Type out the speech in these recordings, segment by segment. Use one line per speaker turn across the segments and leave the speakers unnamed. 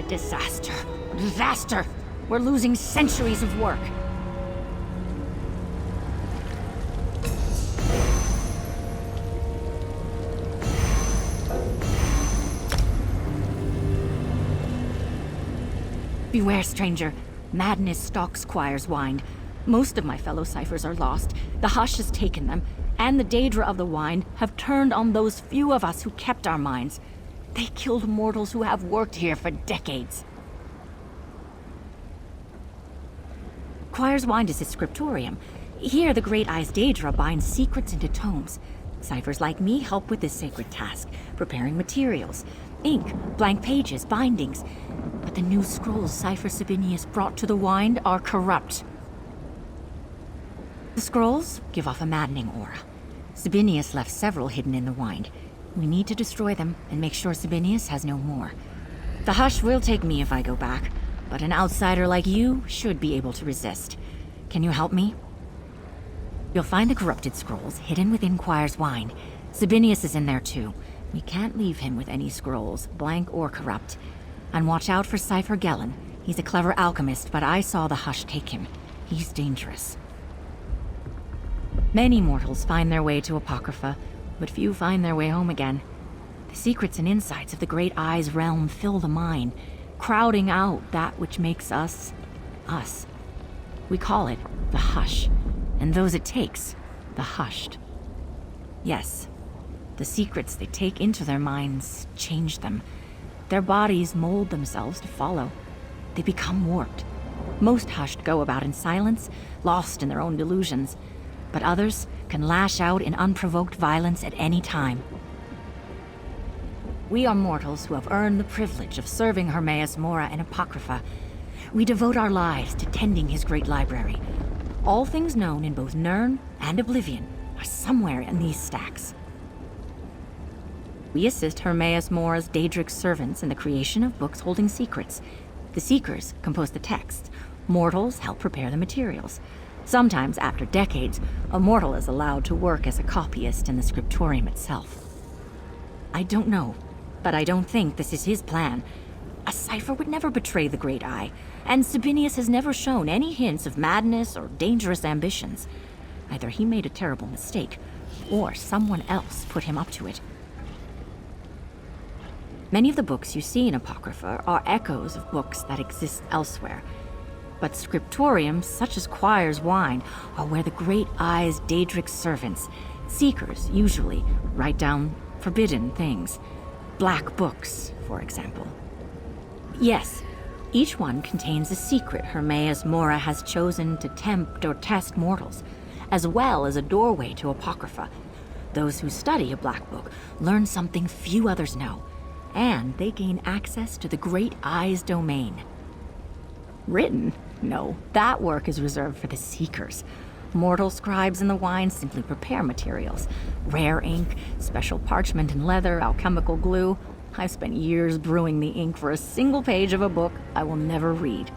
Disaster. Disaster! We're losing centuries of work. Beware, stranger. Madness stalks Squire's Wind. Most of my fellow ciphers are lost. The Hush has taken them, and the Daedra of the Wind have turned on those few of us who kept our minds. They killed mortals who have worked here for decades. Squire's Wind is his scriptorium. Here, the Great Eye's Daedra binds secrets into tomes. Ciphers like me help with this sacred task, preparing materials, ink, blank pages, bindings. But the new scrolls Cipher Sabinius brought to the Wind are corrupt. The scrolls give off a maddening aura. Sabinius left several hidden in the Wind. We need to destroy them and make sure Sabinius has no more. The Hush will take me if I go back, but an outsider like you should be able to resist. Can you help me? You'll find the corrupted scrolls hidden within Squire's Wind. Sabinius is in there too. We can't leave him with any scrolls, blank or corrupt. And watch out for Cypher Gellin. He's a clever alchemist, but I saw the Hush take him. He's dangerous. Many mortals find their way to Apocrypha, but few find their way home again. The secrets and insights of the Great Eye's realm fill the mind, crowding out that which makes us, us. We call it the Hush, and those it takes, the Hushed. Yes, the secrets they take into their minds change them. Their bodies mold themselves to follow. They become warped. Most Hushed go about in silence, lost in their own delusions, but others can lash out in unprovoked violence at any time. We are mortals who have earned the privilege of serving Hermaeus Mora and Apocrypha. We devote our lives to tending his great library. All things known in both Nirn and Oblivion are somewhere in these stacks. We assist Hermaeus Mora's Daedric servants in the creation of books holding secrets. The Seekers compose the texts. Mortals help prepare the materials. Sometimes, after decades, a mortal is allowed to work as a copyist in the scriptorium itself. I don't know, but I don't think this is his plan. A cipher would never betray the Great Eye, and Sabinius has never shown any hints of madness or dangerous ambitions. Either he made a terrible mistake, or someone else put him up to it. Many of the books you see in Apocrypha are echoes of books that exist elsewhere. But scriptoriums, such as Squire's Wind, are where the Great Eye's Daedric servants, seekers usually, write down forbidden things. Black books, for example. Yes, each one contains a secret Hermaeus Mora has chosen to tempt or test mortals, as well as a doorway to Apocrypha. Those who study a black book learn something few others know, and they gain access to the Great Eye's domain. Written? No, that work is reserved for the Seekers. Mortal scribes in the Wind simply prepare materials. Rare ink, special parchment and leather, alchemical glue. I've spent years brewing the ink for a single page of a book I will never read.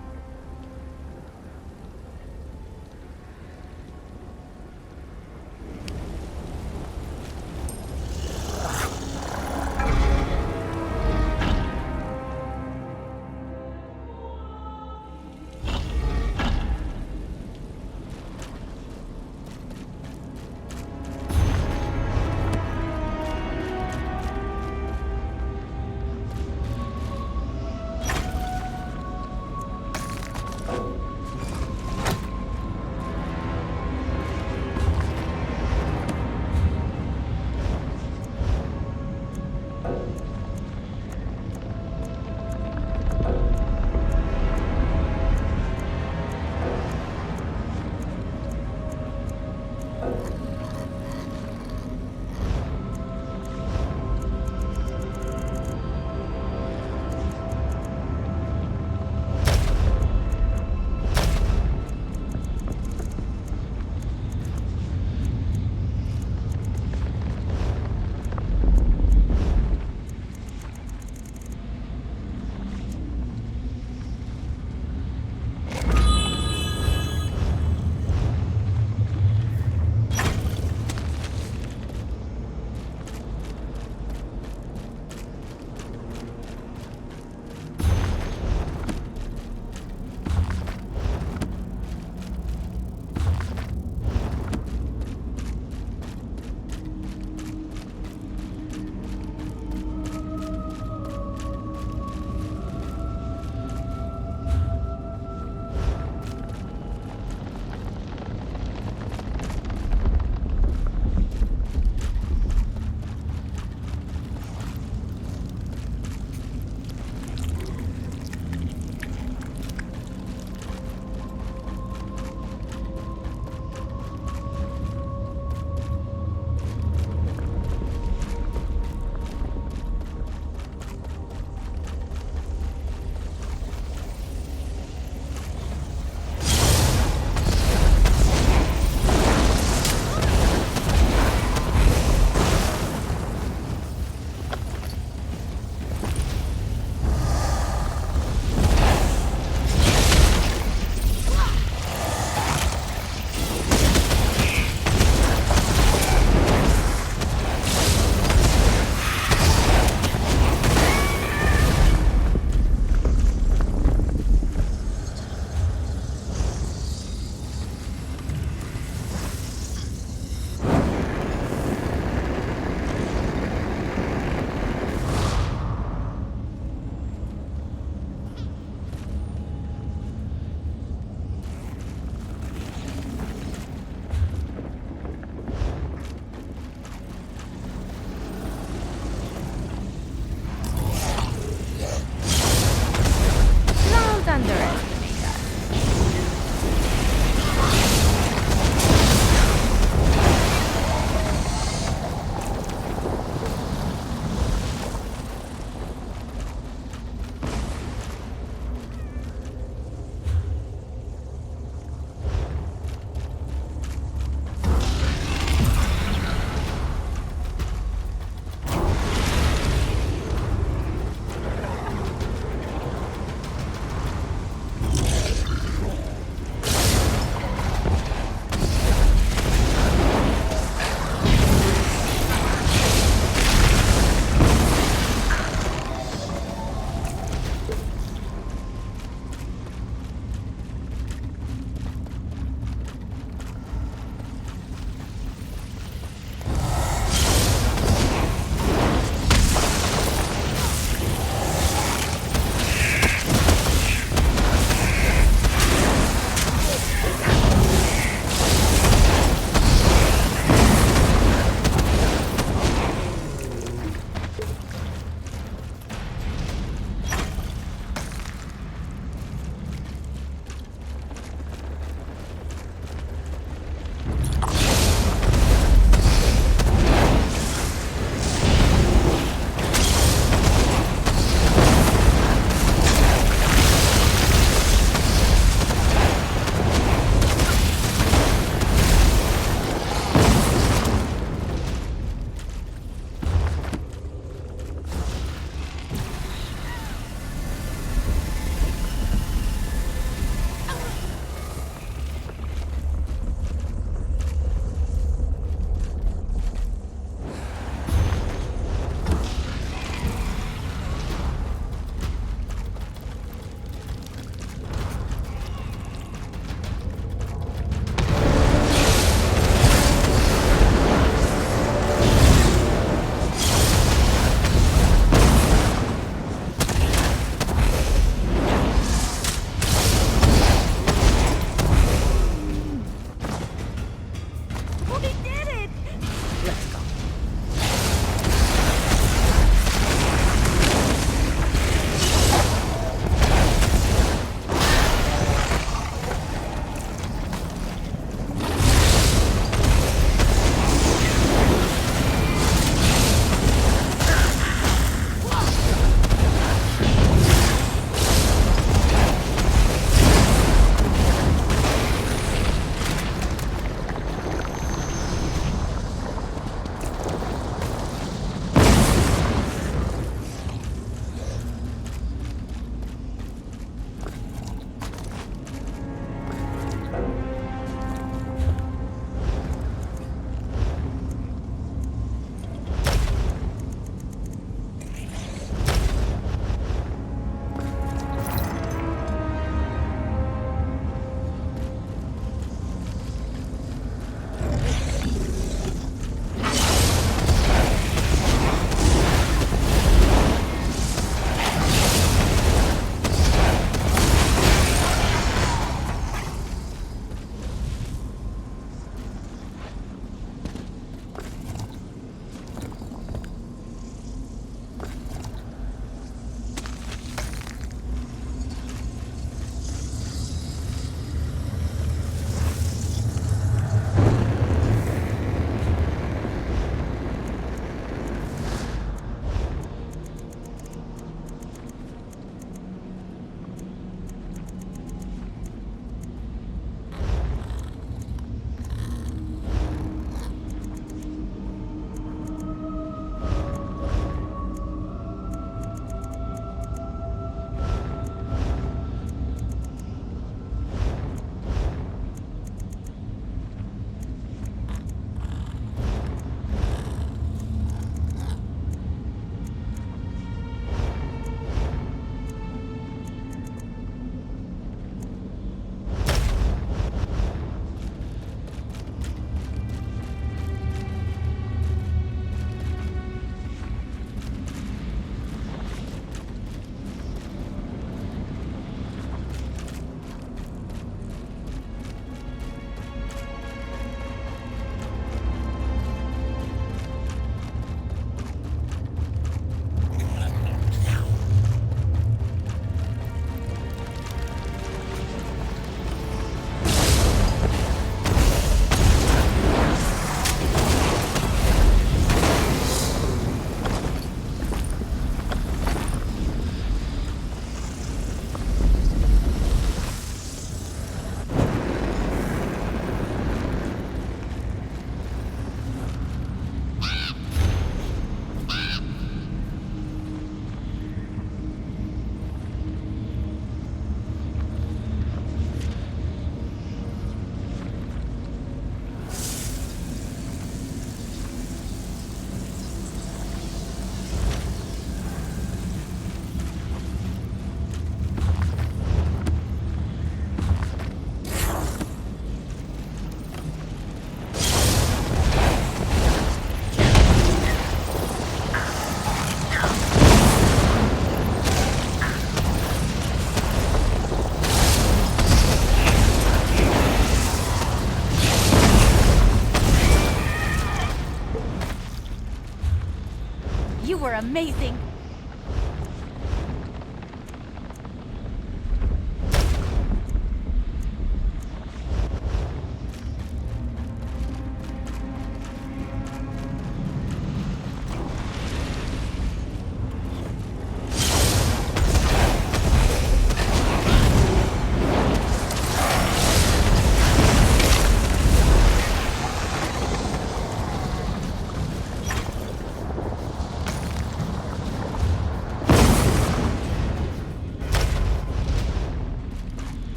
were amazing.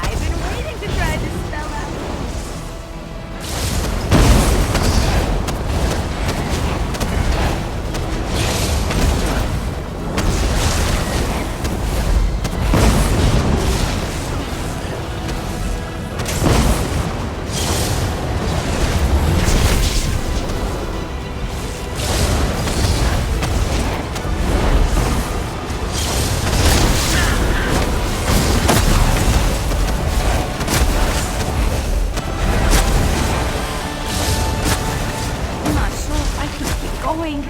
I've been waiting to try this spell out. I'm not sure if I can keep going.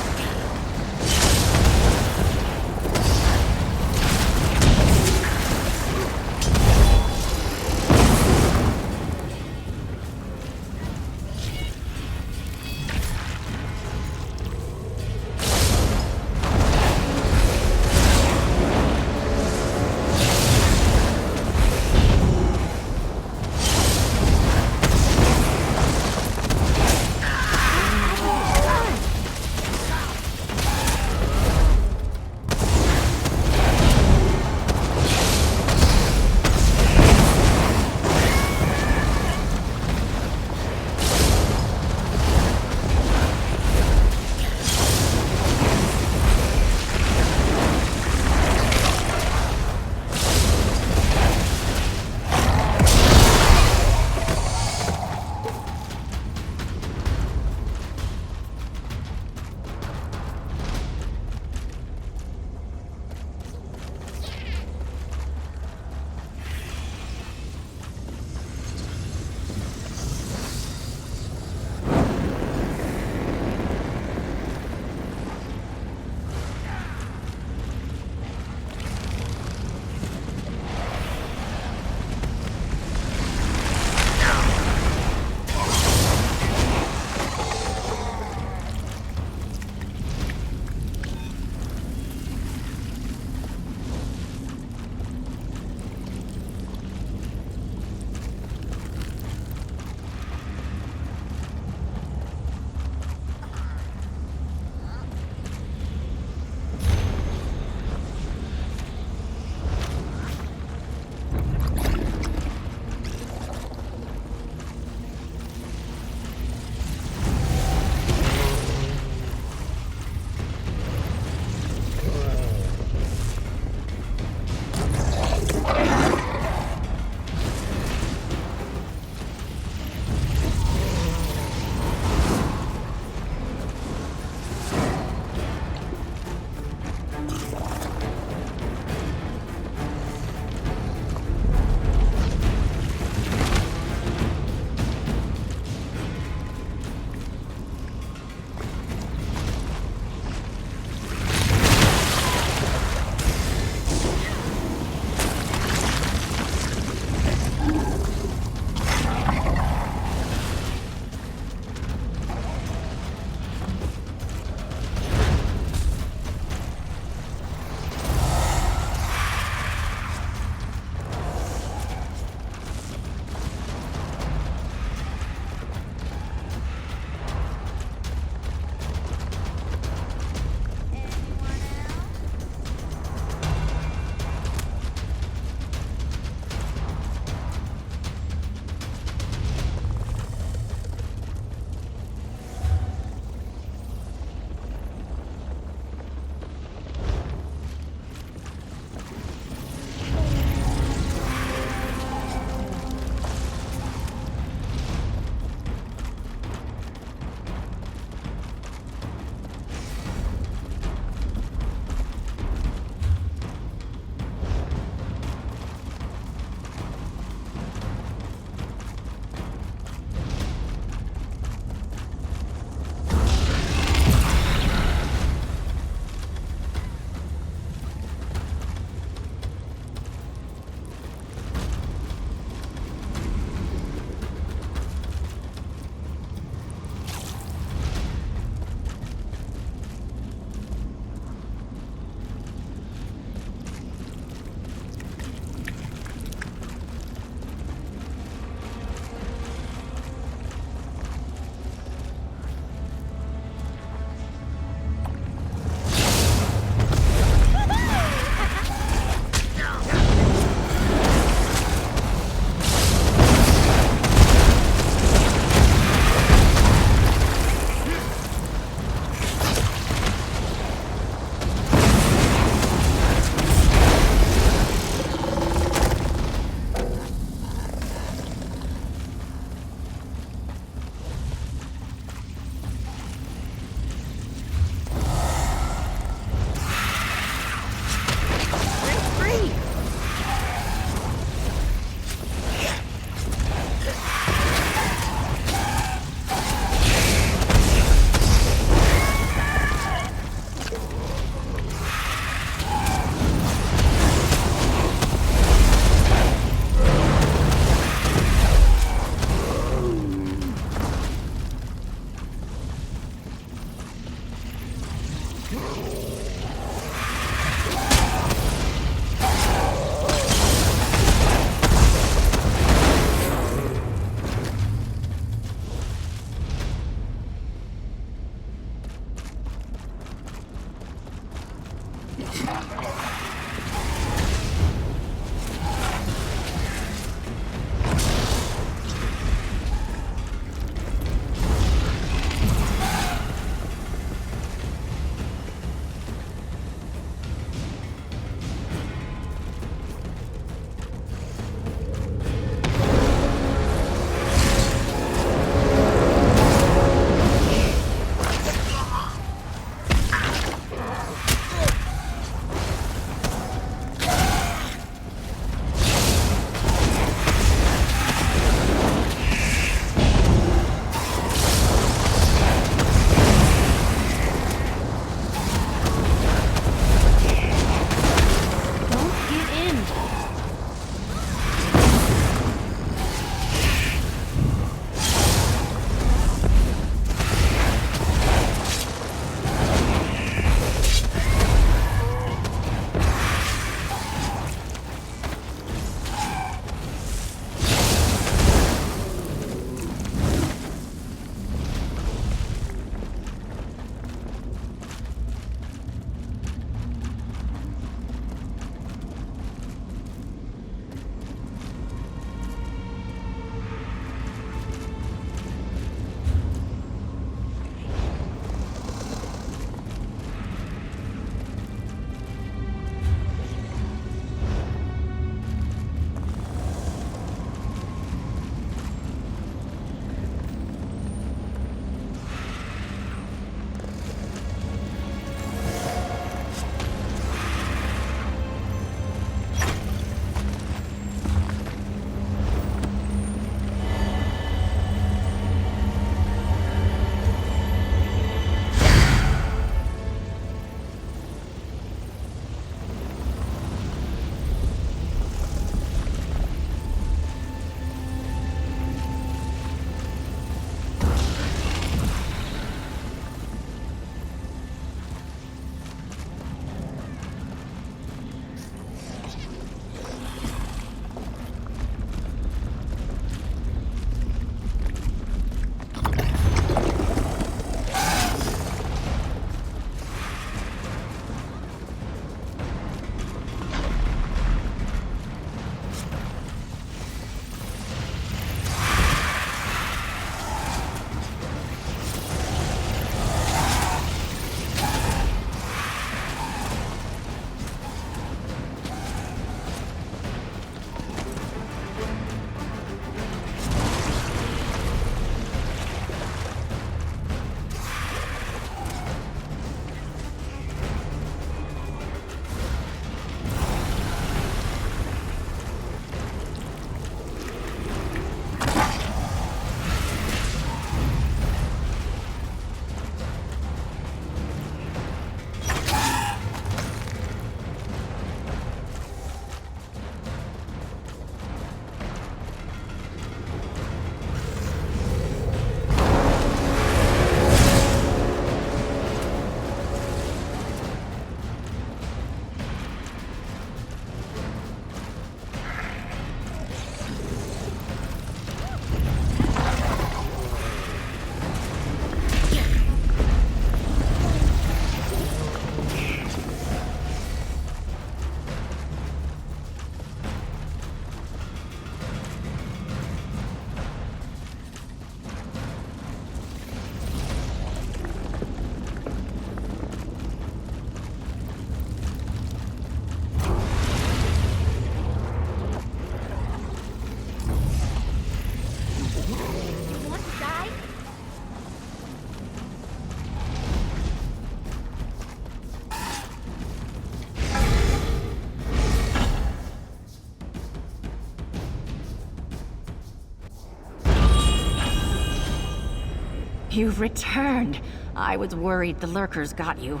You've returned. I was worried the lurkers got you.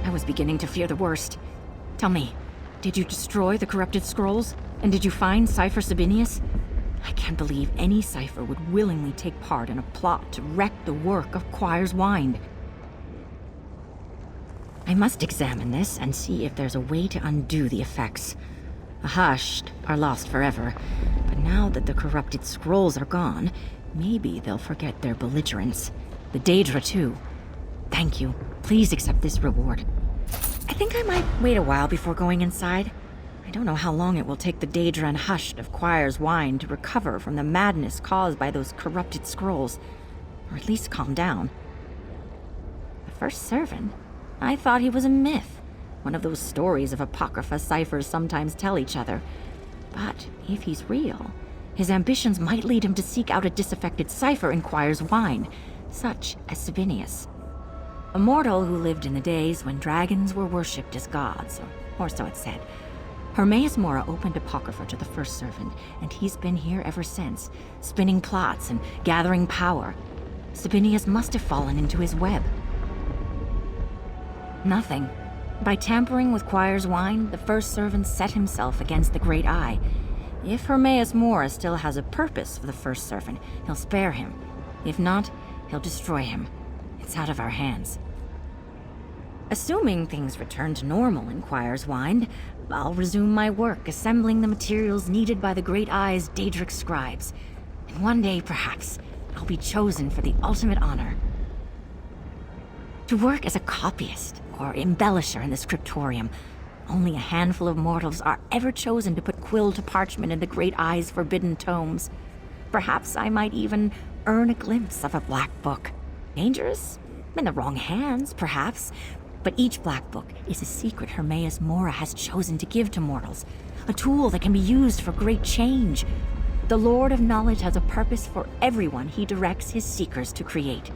I was beginning to fear the worst. Tell me, did you destroy the corrupted scrolls? And did you find Cypher Sabinius? I can't believe any Cypher would willingly take part in a plot to wreck the work of Choir's Wind. I must examine this and see if there's a way to undo the effects. The Hushed are lost forever, but now that the corrupted scrolls are gone, maybe they'll forget their belligerence. The Daedra, too. Thank you. Please accept this reward. I think I might wait a while before going inside. I don't know how long it will take the Daedra and Hushed of Choir's Wine to recover from the madness caused by those corrupted scrolls, or at least calm down. The first servant? I thought he was a myth, one of those stories of Apocrypha ciphers sometimes tell each other. But if he's real, his ambitions might lead him to seek out a disaffected cipher in Choir's Wine, such as Sabinius. A mortal who lived in the days when dragons were worshipped as gods, or so it said. Hermaeus Mora opened Apocrypha to the first servant, and he's been here ever since, spinning plots and gathering power. Sabinius must have fallen into his web. Nothing. By tampering with Choir's Wine, the first servant set himself against the Great Eye. If Hermaeus Mora still has a purpose for the first servant, he'll spare him. If not, he'll destroy him. It's out of our hands. Assuming things return to normal in Choir's Wine, I'll resume my work assembling the materials needed by the Great Eye's Daedric scribes. And one day, perhaps, I'll be chosen for the ultimate honor. To work as a copyist or embellisher in the scriptorium, only a handful of mortals are ever chosen to put quill to parchment in the Great Eye's forbidden tomes. Perhaps I might even earn a glimpse of a black book. Dangerous? In the wrong hands, perhaps. But each black book is a secret Hermaeus Mora has chosen to give to mortals. A tool that can be used for great change. The Lord of Knowledge has a purpose for everyone he directs his seekers to create.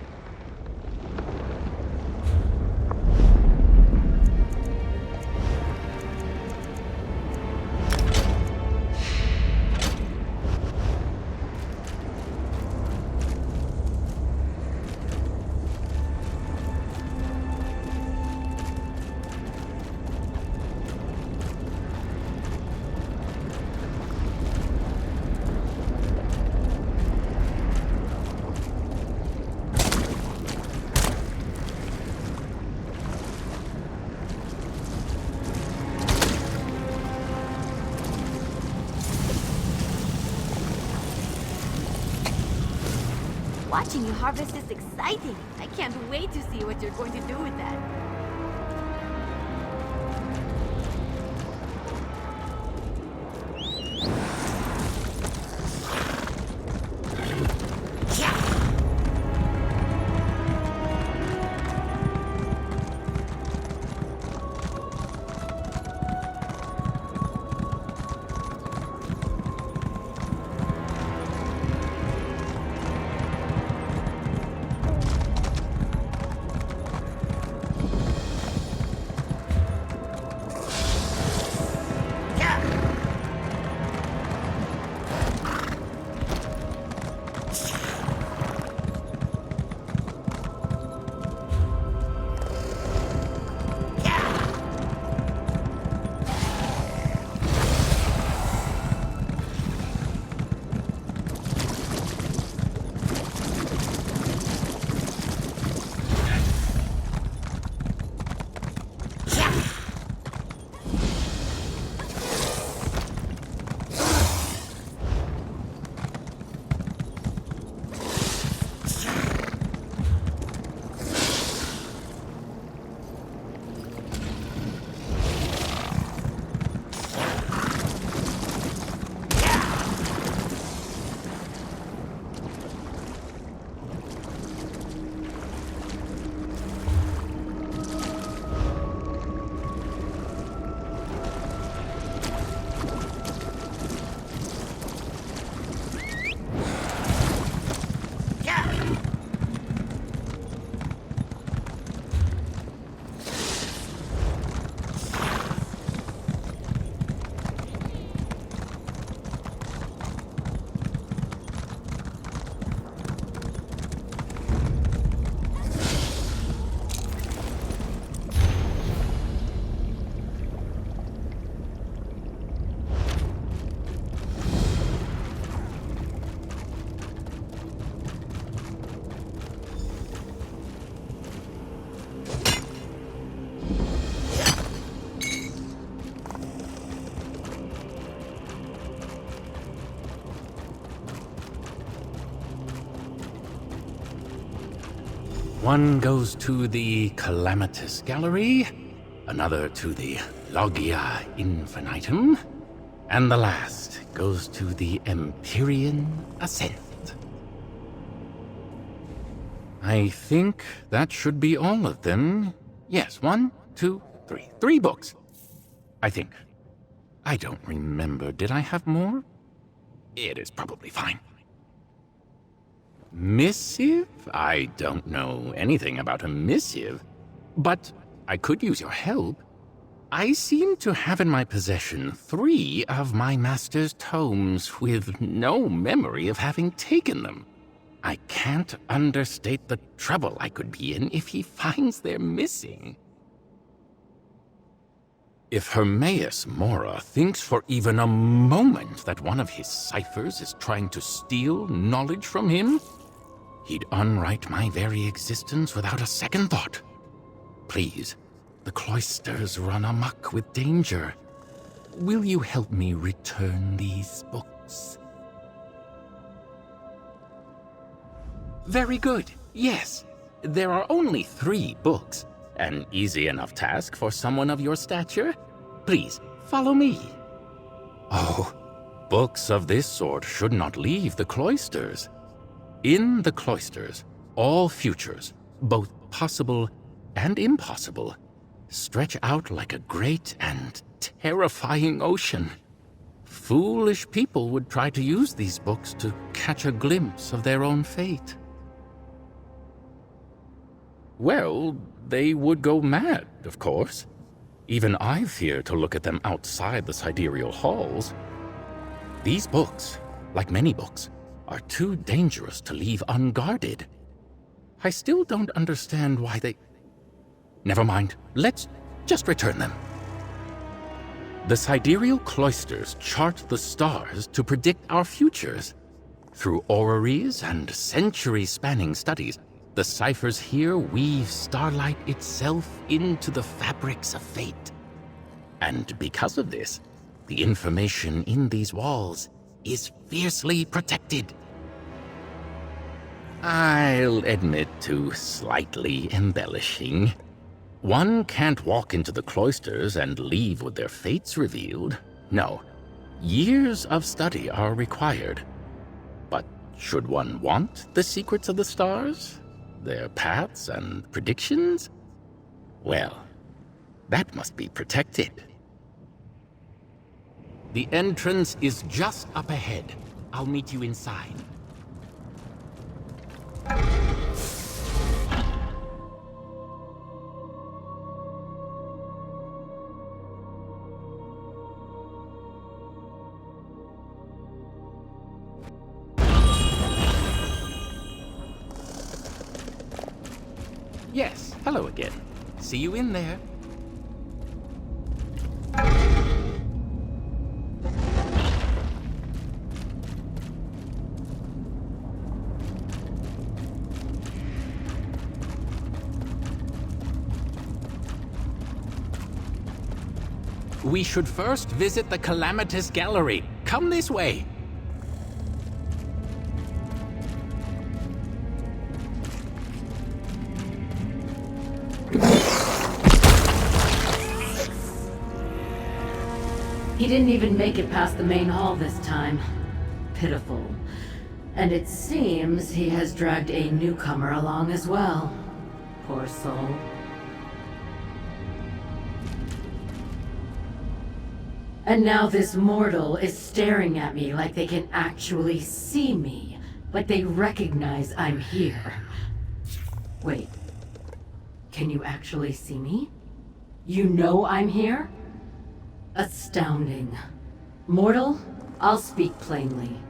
Watching you harvest is exciting. I can't wait to see what you're going to do with that.
One goes to the Calamitous Gallery, another to the Logia Infinitum, and the last goes to the Empyrean Ascent. I think that should be all of them. Yes, 1, 2, 3. 3 books. I think. I don't remember. Did I have more? It is probably fine. Missive? I don't know anything about a missive, but I could use your help. I seem to have in my possession 3 of my master's tomes with no memory of having taken them. I can't understate the trouble I could be in if he finds they're missing. If Hermaeus Mora thinks for even a moment that one of his ciphers is trying to steal knowledge from him, he'd unwrite my very existence without a second thought. Please, the cloisters run amok with danger. Will you help me return these books? Very good, yes. There are only 3 books. An easy enough task for someone of your stature. Please, follow me. Oh, books of this sort should not leave the cloisters. In the cloisters, all futures, both possible and impossible, stretch out like a great and terrifying ocean. Foolish people would try to use these books to catch a glimpse of their own fate. Well, they would go mad, of course. Even I fear to look at them outside the sidereal halls. These books, like many books, are too dangerous to leave unguarded. I still don't understand why they... Never mind, let's just return them. The sidereal cloisters chart the stars to predict our futures. Through orreries and century-spanning studies, the ciphers here weave starlight itself into the fabrics of fate. And because of this, the information in these walls is fiercely protected. I'll admit to slightly embellishing. One can't walk into the cloisters and leave with their fates revealed. No, years of study are required. But should one want the secrets of the stars? Their paths and predictions? Well, that must be protected. The entrance is just up ahead. I'll meet you inside. Yes, hello again. See you in there. We should first visit the Calamitous Gallery. Come this way.
He didn't even make it past the main hall this time. Pitiful. And it seems he has dragged a newcomer along as well. Poor soul. And now this mortal is staring at me like they can actually see me. Like they recognize I'm here. Wait. Can you actually see me? You know I'm here? Astounding. Mortal, I'll speak plainly.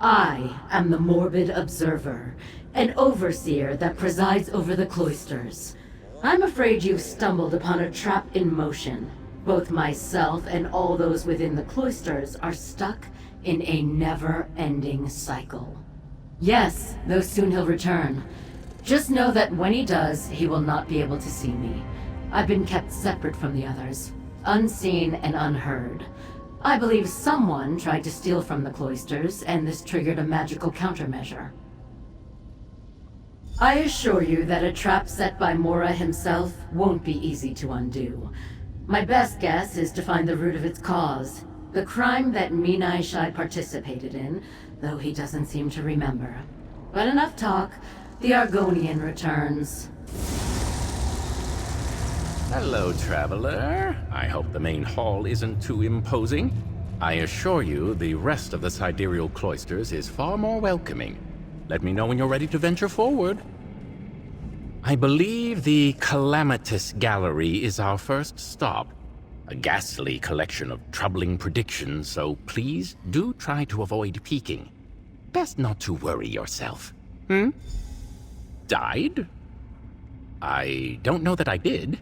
I am the Morbid Observer, an overseer that presides over the cloisters. I'm afraid you've stumbled upon a trap in motion. Both myself and all those within the cloisters are stuck in a never-ending cycle. Yes, though soon he'll return. Just know that when he does, he will not be able to see me. I've been kept separate from the others. Unseen and unheard. I believe someone tried to steal from the cloisters, and this triggered a magical countermeasure. I assure you that a trap set by Mora himself won't be easy to undo. My best guess is to find the root of its cause. The crime that Minai Shai participated in, though he doesn't seem to remember. But enough talk. The Argonian returns.
Hello, traveler. I hope the main hall isn't too imposing. I assure you, the rest of the sidereal cloisters is far more welcoming. Let me know when you're ready to venture forward. I believe the Calamitous Gallery is our first stop. A ghastly collection of troubling predictions, so please do try to avoid peeking. Best not to worry yourself. Died? I don't know that I did.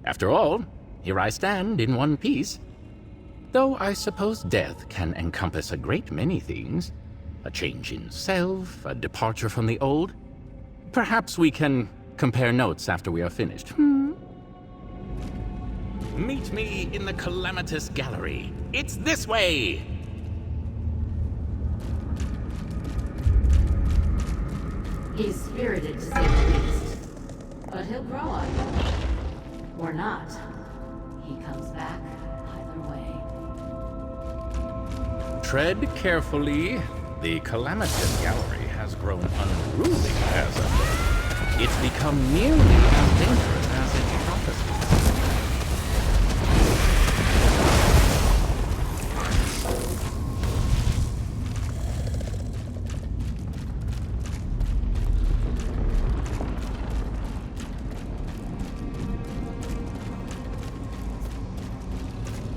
After all, here I stand in one piece. Though I suppose death can encompass a great many things. A change in self, a departure from the old. Perhaps we can compare notes after we are finished. Meet me in the Calamitous Gallery. It's this way!
He's spirited, to say the least. But he'll grow on you. Or not. He comes back either way.
Tread carefully. The Calamitous Gallery has grown unruly as of late. It's become nearly as dangerous as its prophecy.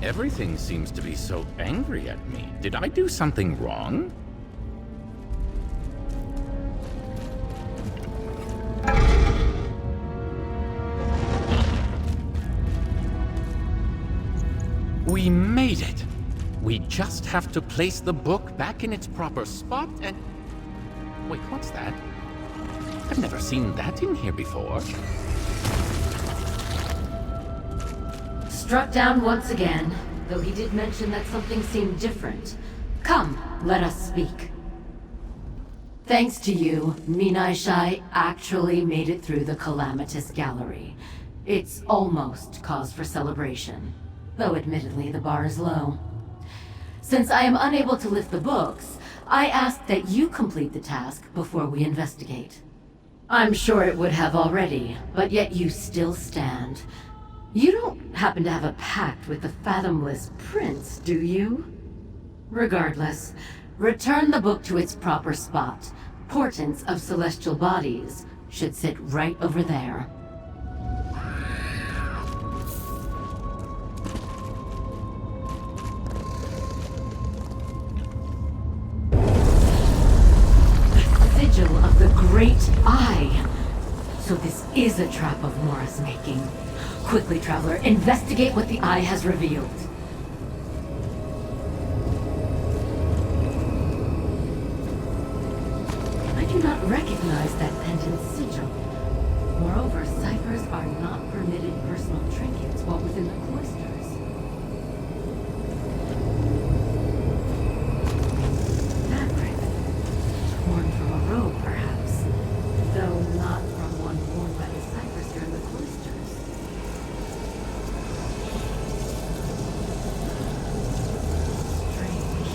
Everything seems to be so angry at me. Did I do something wrong? We made it! We just have to place the book back in its proper spot and... Wait, what's that? I've never seen that in here before.
Struck down once again, though he did mention that something seemed different. Come, let us speak. Thanks to you, Minai Shai actually made it through the Calamitous Gallery. It's almost cause for celebration, though admittedly the bar is low. Since I am unable to lift the books, I ask that you complete the task before we investigate. I'm sure it would have already, but yet you still stand. You don't happen to have a pact with the Fathomless Prince, do you? Regardless, return the book to its proper spot. Portents of celestial bodies should sit right over there. The sigil of the Great Eye! So this is a trap of Mora's making. Quickly, Traveler, investigate what the Eye has revealed. I do not recognize that pendant sigil. Moreover, ciphers are not permitted personal trinkets while within the cloisters. Fabric. Torn from a robe, perhaps. Though not from one worn by the ciphers here in the cloisters. Strange.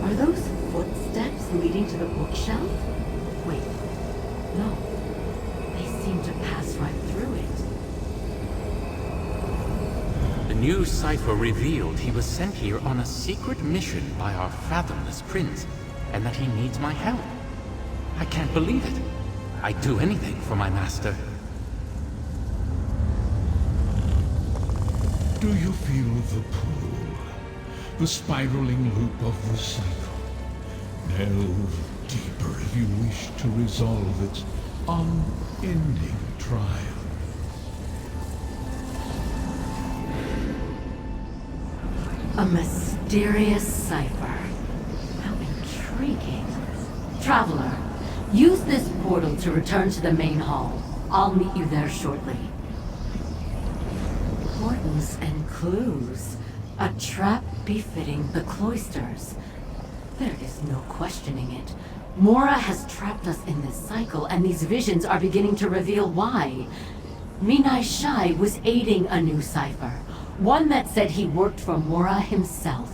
Are those footsteps leading to the bookshelf? Wait. No. They seem to pass right through it.
The new cipher revealed he was sent here on a secret mission by our Fathomless Prince, and that he needs my help. I can't believe it. I'd do anything for my master.
Do you feel the pull? The spiraling loop of the cycle? Delve deeper if you wish to resolve its unending trial.
A mysterious cipher. How intriguing. Traveler, use this portal to return to the main hall. I'll meet you there shortly. Portents and clues. A trap befitting the cloisters. There is no questioning it. Mora has trapped us in this cycle, and these visions are beginning to reveal why. Minai Shai was aiding a new cipher, one that said he worked for Mora himself.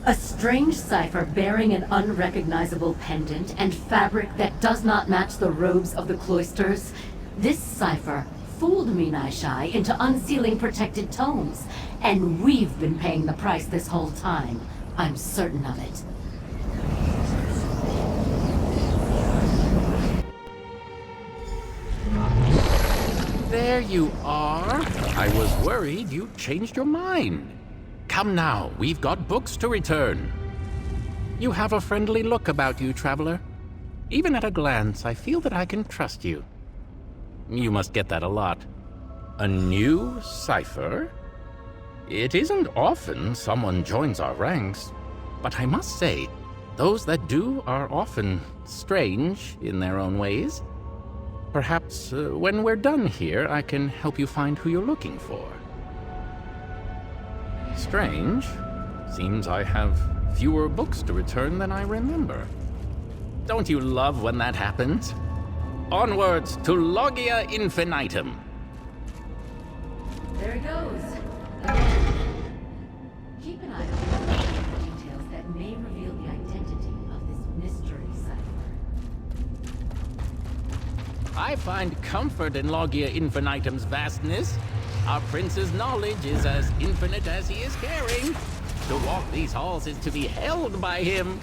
A strange cipher bearing an unrecognizable pendant and fabric that does not match the robes of the cloisters. This cipher fooled Minai Shai into unsealing protected tomes, and we've been paying the price this whole time. I'm certain of it.
There you are. I was worried you changed your mind. Come now, we've got books to return. You have a friendly look about you, traveler. Even at a glance, I feel that I can trust you. You must get that a lot. A new cipher? It isn't often someone joins our ranks, but I must say, those that do are often strange in their own ways. Perhaps when we're done here, I can help you find who you're looking for. Strange. Seems I have fewer books to return than I remember. Don't you love when that happens? Onwards to Logia Infinitum.
There it goes. Keep an eye on the details that may reveal the identity of this mystery cipher.
I find comfort in Logia Infinitum's vastness. Our prince's knowledge is as infinite as he is caring. To walk these halls is to be held by him.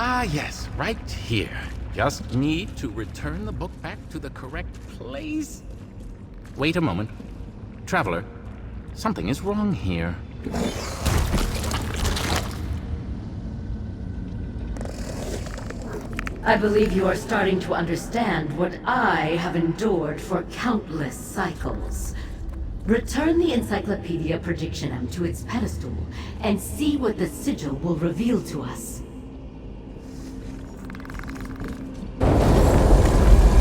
Ah, yes, right here. Just need to return the book back to the correct place. Wait a moment. Traveler, something is wrong here.
I believe you are starting to understand what I have endured for countless cycles. Return the Encyclopedia Predictionum to its pedestal and see what the sigil will reveal to us.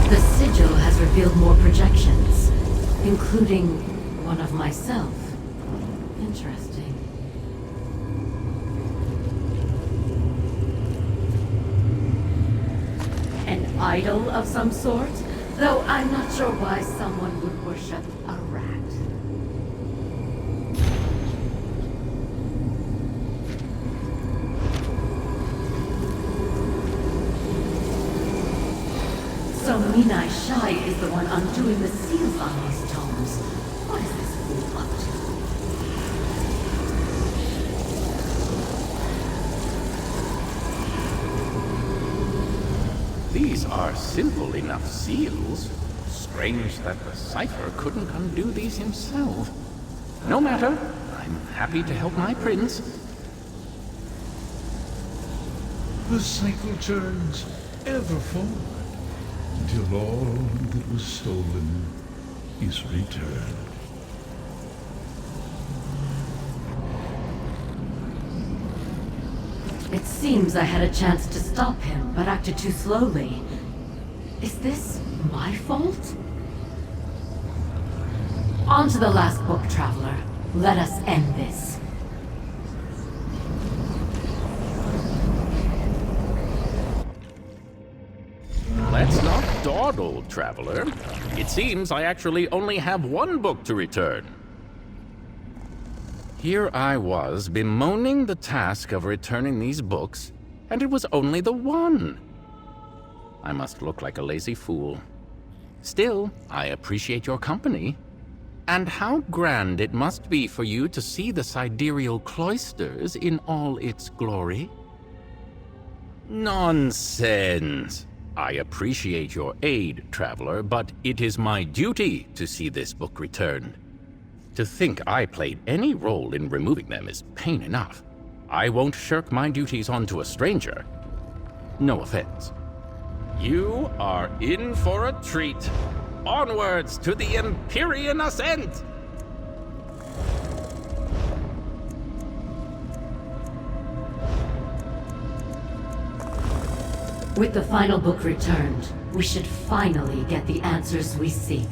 The sigil has revealed more projections, including one of myself. Interesting. An idol of some sort? Though I'm not sure why someone would worship a rat. So Minai Shai is the one undoing the seals on these tomes. What is this fool up to?
These are simple enough seals. Strange that the cipher couldn't undo these himself. No matter. I'm happy to help my prince.
The cycle turns ever forward until all that was stolen is returned.
It seems I had a chance to stop him, but acted too slowly. Is this my fault? On to the last book, Traveler. Let us end this.
Let's not dawdle, Traveler. It seems I actually only have one book to return. Here I was, bemoaning the task of returning these books, and it was only the one. I must look like a lazy fool. Still, I appreciate your company. And how grand it must be for you to see the sidereal cloisters in all its glory. Nonsense! I appreciate your aid, Traveler, but it is my duty to see this book returned. To think I played any role in removing them is pain enough. I won't shirk my duties onto a stranger. No offense. You are in for a treat. Onwards to the Empyrean ascent!
With the final book returned, we should finally get the answers we seek.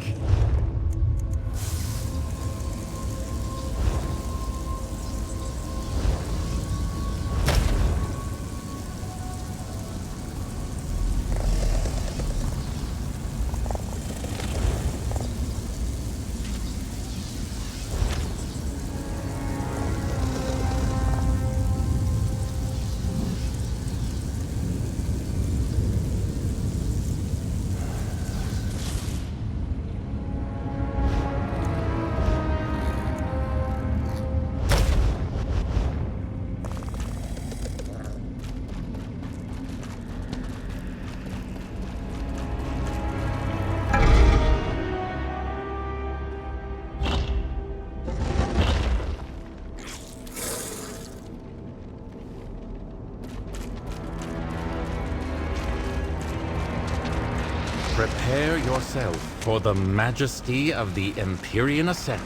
Prepare yourself for the majesty of the Empyrean ascent,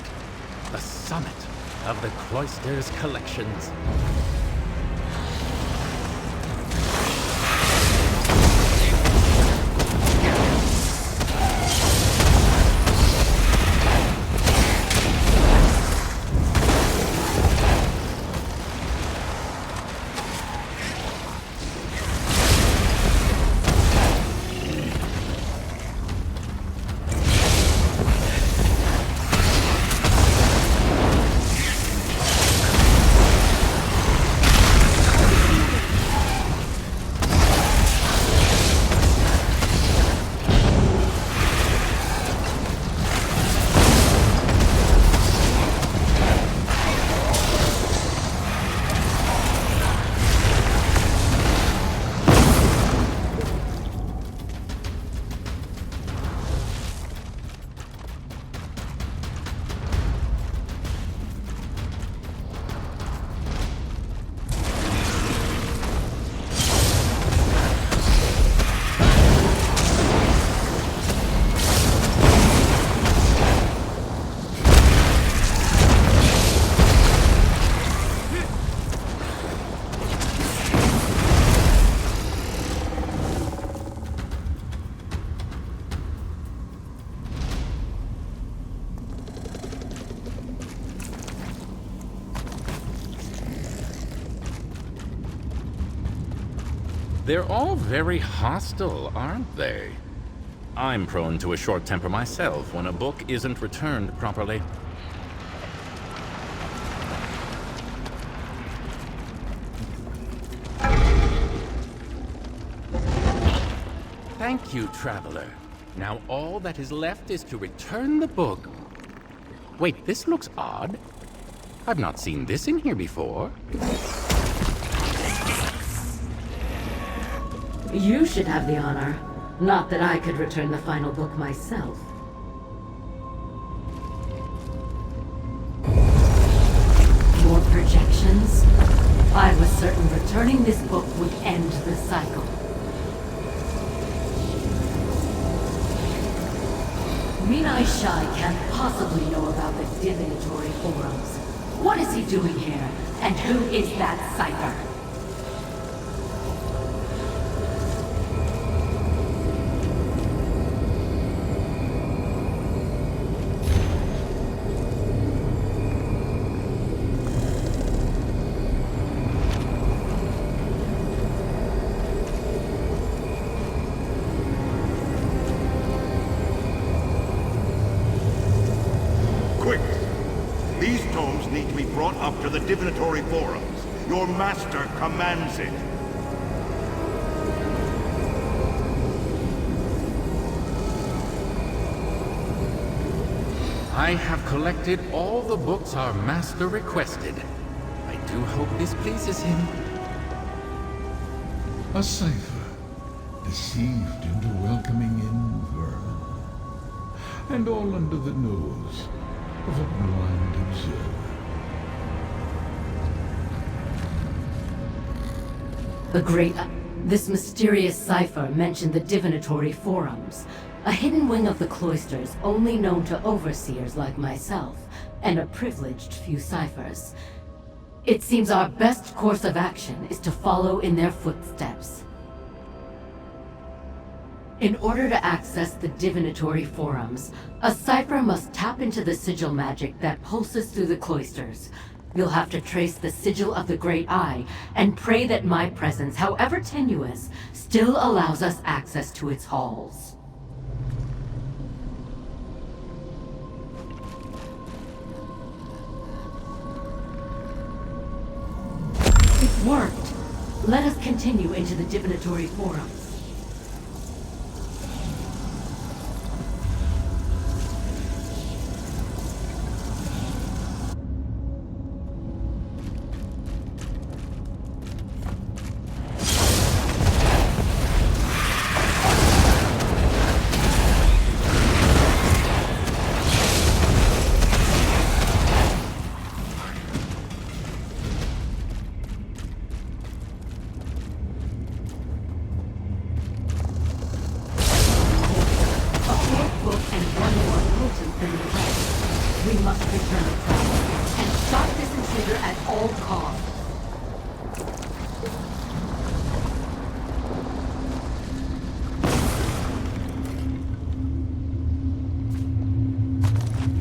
the summit of the Cloister's collections. They're all very hostile, aren't they? I'm prone to a short temper myself when a book isn't returned properly. Thank you, Traveler. Now all that is left is to return the book. Wait, this looks odd. I've not seen this in here before.
You should have the honor. Not that I could return the final book myself. More projections? I was certain returning this book would end the cycle. Minai Shai can't possibly know about the divinatory forums. What is he doing here? And who is that cipher?
These tomes need to be brought up to the divinatory forums. Your master commands it.
I have collected all the books our master requested. I do hope this pleases him.
A cipher, deceived into welcoming in vermin. And all under the nose of a blind observer.
This mysterious cipher mentioned the divinatory forums, a hidden wing of the cloisters only known to overseers like myself, and a privileged few ciphers. It seems our best course of action is to follow in their footsteps. In order to access the divinatory forums, a cipher must tap into the sigil magic that pulses through the cloisters. You'll have to trace the sigil of the Great Eye and pray that my presence, however tenuous, still allows us access to its halls. It worked. Let us continue into the divinatory forums.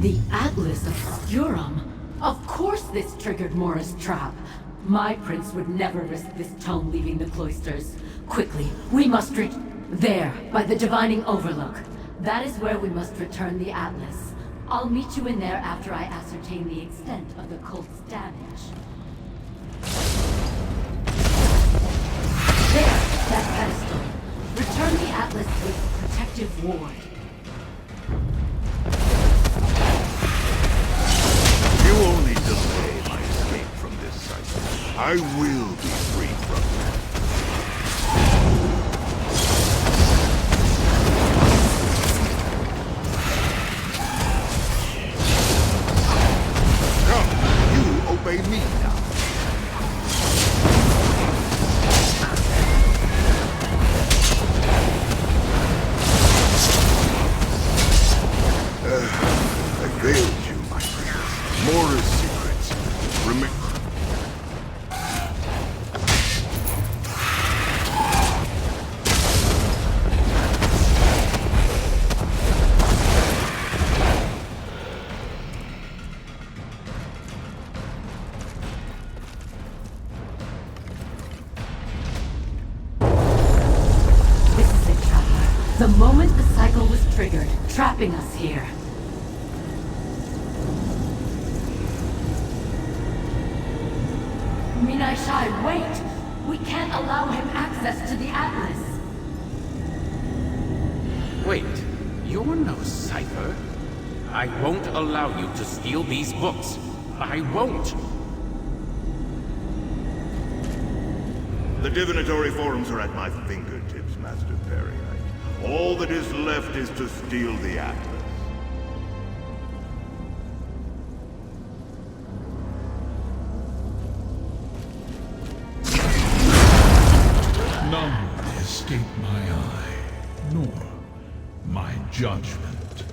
The Atlas Obscurum? Of course this triggered Mora's trap. My prince would never risk this tome leaving the cloisters. Quickly, we must there, by the divining overlook. That is where we must return the Atlas. I'll meet you in there after I ascertain the extent of the cult's damage. There, that pedestal. Return the Atlas to its protective ward.
You only delay my escape from this site. I will be free from it. Come, you obey me now. I failed you, my friend. Mora's secrets. Remember.
This is it, Traveler. The moment the cycle was triggered, trapping us here. Minai, wait! We can't allow him access to the Atlas!
Wait, you're no cipher. I won't allow you to steal these books. I won't!
The divinatory forums are at my fingertips, Master Perryite. All that is left is to steal the Atlas.
None escape my eye, nor my judgment.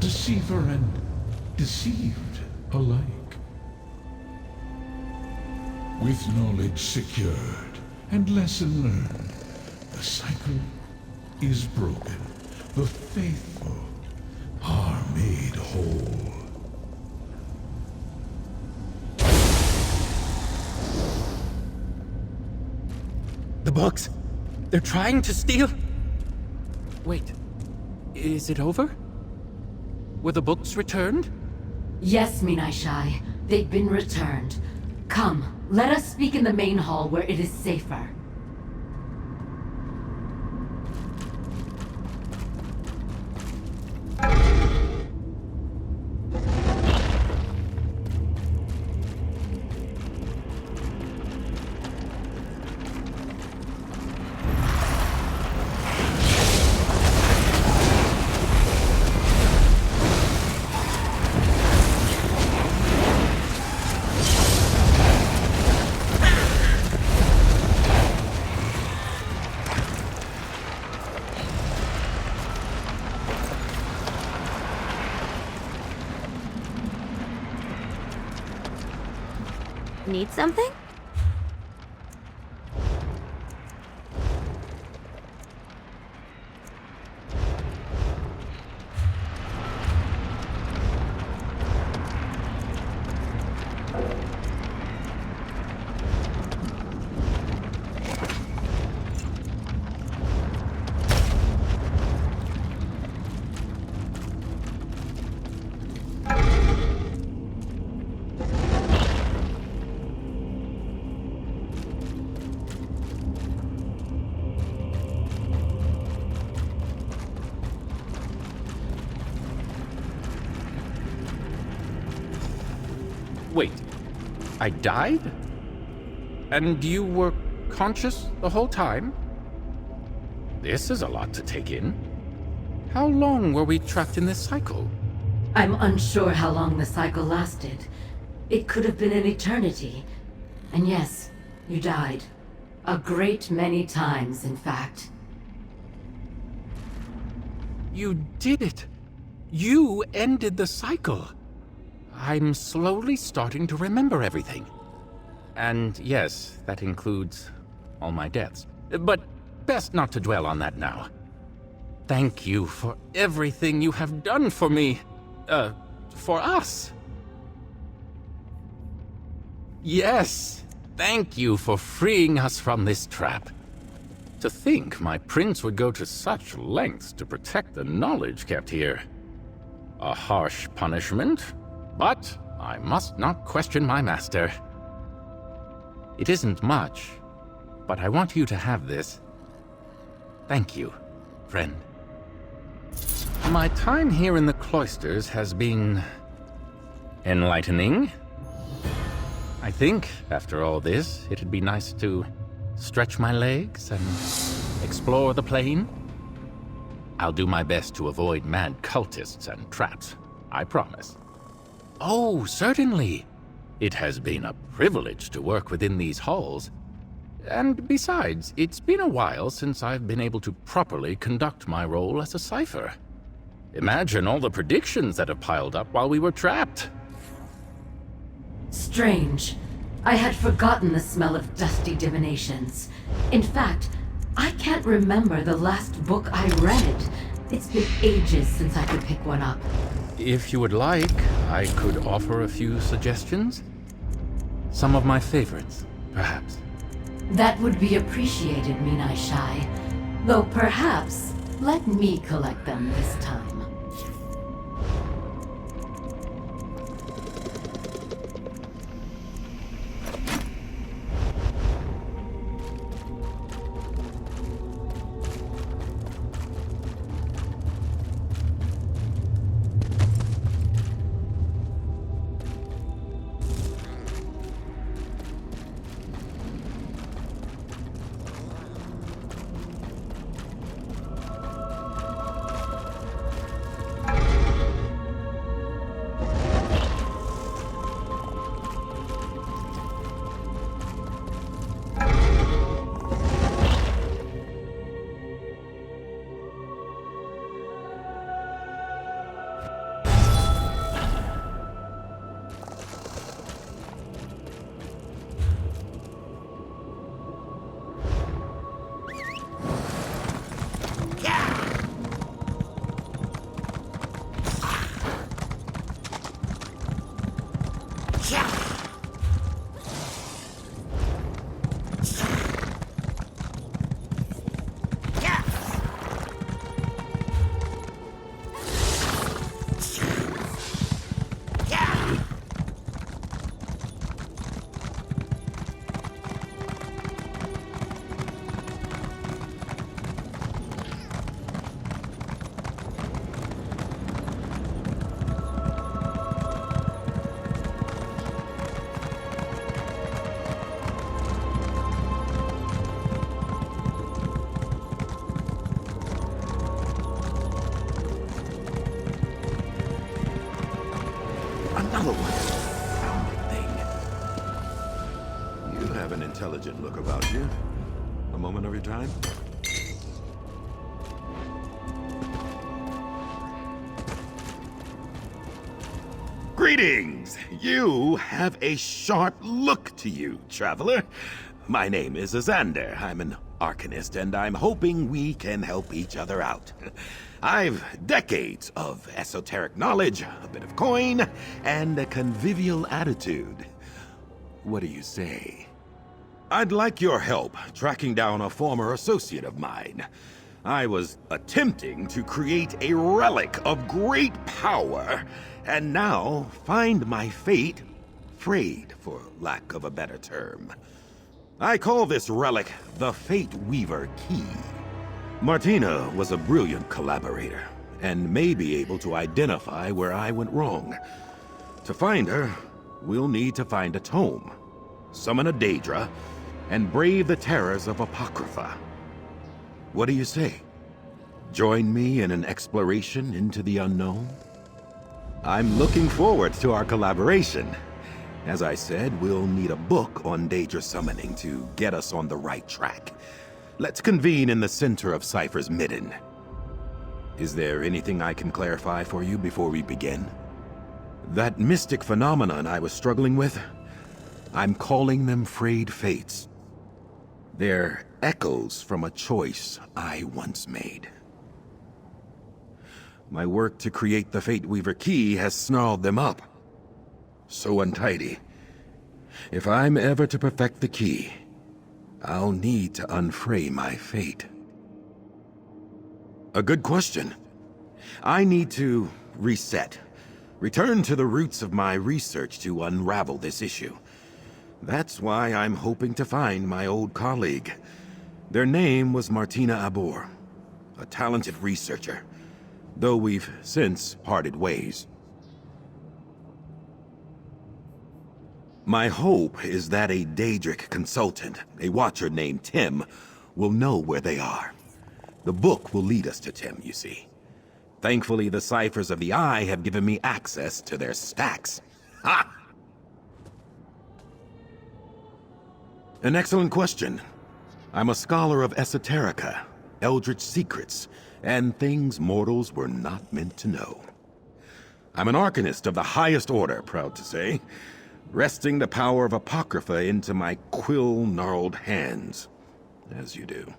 Deceiver and deceived alike. With knowledge secured and lesson learned, the cycle is broken. The faithful are made whole.
The books! They're trying to steal... Wait, is it over? Were the books returned?
Yes, Minaishai. They've been returned. Come, let us speak in the main hall where it is safer.
Need something?
Wait, I died? And you were conscious the whole time? This is a lot to take in. How long were we trapped in this cycle?
I'm unsure how long the cycle lasted. It could have been an eternity. And yes, you died. A great many times, in fact.
You did it! You ended the cycle! I'm slowly starting to remember everything. And yes, that includes all my deaths. But best not to dwell on that now. Thank you for everything you have done for me. For us. Yes, thank you for freeing us from this trap. To think my prince would go to such lengths to protect the knowledge kept here. A harsh punishment, but I must not question my master. It isn't much, but I want you to have this. Thank you, friend. My time here in the cloisters has been enlightening. I think, after all this, it'd be nice to stretch my legs and explore the plain. I'll do my best to avoid mad cultists and traps, I promise. Oh, certainly. It has been a privilege to work within these halls. And besides, it's been a while since I've been able to properly conduct my role as a cipher. Imagine all the predictions that have piled up while we were trapped.
Strange. I had forgotten the smell of dusty divinations. In fact, I can't remember the last book I read. It's been ages since I could pick one up.
If you would like, I could offer a few suggestions. Some of my favorites, perhaps.
That would be appreciated, Minaishai. Though perhaps, let me collect them this time.
Otherwise, confounded thing. You have an intelligent look about you. A moment of your time? Greetings! You have a sharp look to you, traveler. My name is Azander. I'm an Arcanist, and I'm hoping we can help each other out. I've decades of esoteric knowledge, a bit of coin, and a convivial attitude. What do you say? I'd like your help tracking down a former associate of mine. I was attempting to create a relic of great power, and now find my fate frayed, for lack of a better term. I call this relic the Fate Weaver Key. Martina was a brilliant collaborator, and may be able to identify where I went wrong. To find her, we'll need to find a tome, summon a Daedra, and brave the terrors of Apocrypha. What do you say? Join me in an exploration into the unknown? I'm looking forward to our collaboration. As I said, we'll need a book on Daedra summoning to get us on the right track. Let's convene in the center of Cypher's Midden. Is there anything I can clarify for you before we begin? That mystic phenomenon I was struggling with? I'm calling them frayed fates. They're echoes from a choice I once made. My work to create the Fate Weaver Key has snarled them up. So untidy. If I'm ever to perfect the key, I'll need to unfray my fate. A good question. I need to reset. Return to the roots of my research to unravel this issue. That's why I'm hoping to find my old colleague. Their name was Martina Abor, a talented researcher, though we've since parted ways. My hope is that a Daedric consultant, a watcher named Tim, will know where they are. The book will lead us to Tim, you see. Thankfully, the ciphers of the Eye have given me access to their stacks. Ha! An excellent question. I'm a scholar of esoterica, eldritch secrets, and things mortals were not meant to know. I'm an Arcanist of the highest order, proud to say, wresting the power of Apocrypha into my quill-gnarled hands, as you do.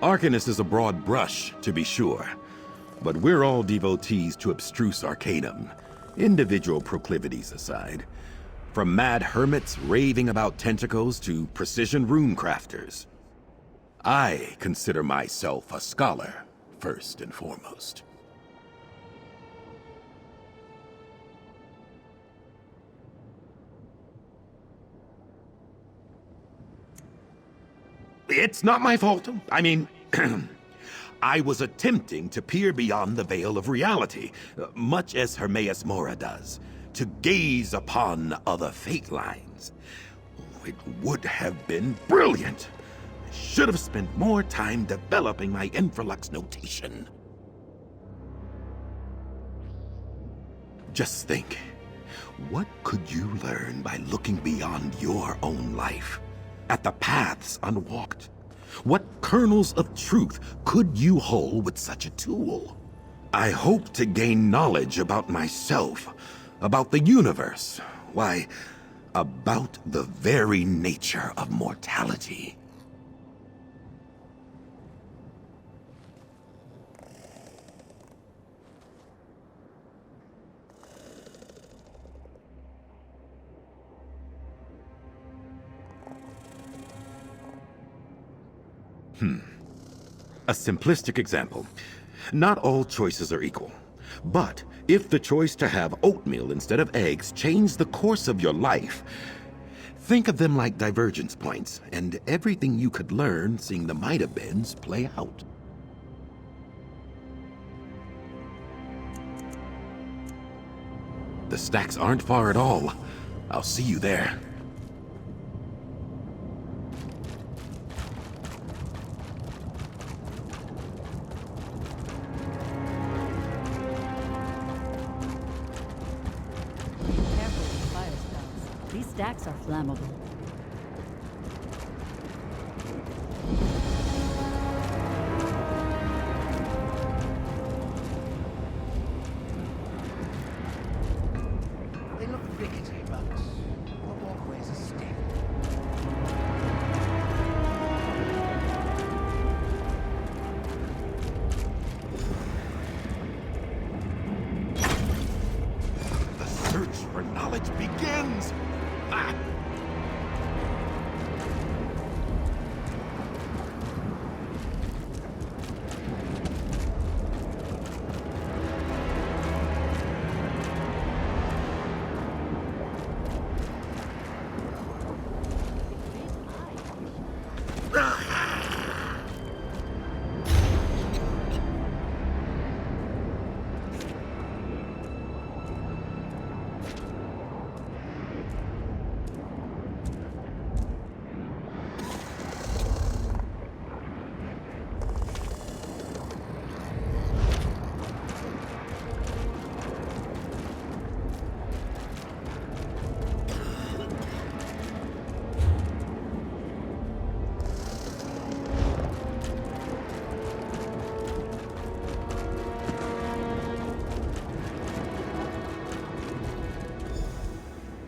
Arcanist is a broad brush, to be sure, but we're all devotees to abstruse arcanum, individual proclivities aside. From mad hermits raving about tentacles to precision rune crafters. I consider myself a scholar, first and foremost. It's not my fault. I mean, I was attempting to peer beyond the veil of reality, much as Hermaeus Mora does, to gaze upon other fate lines. It would have been brilliant. I should have spent more time developing my infralux notation. Just think, what could you learn by looking beyond your own life? At the paths unwalked? What kernels of truth could you hold with such a tool? I hope to gain knowledge about myself, about the universe, why, about the very nature of mortality. A simplistic example. Not all choices are equal. But if the choice to have oatmeal instead of eggs changed the course of your life, think of them like divergence points, and everything you could learn seeing the might-have-beens play out. The stacks aren't far at all. I'll see you there.
These stacks are flammable.
They look rickety, but the walkways are stable.
The search for knowledge begins! Ah!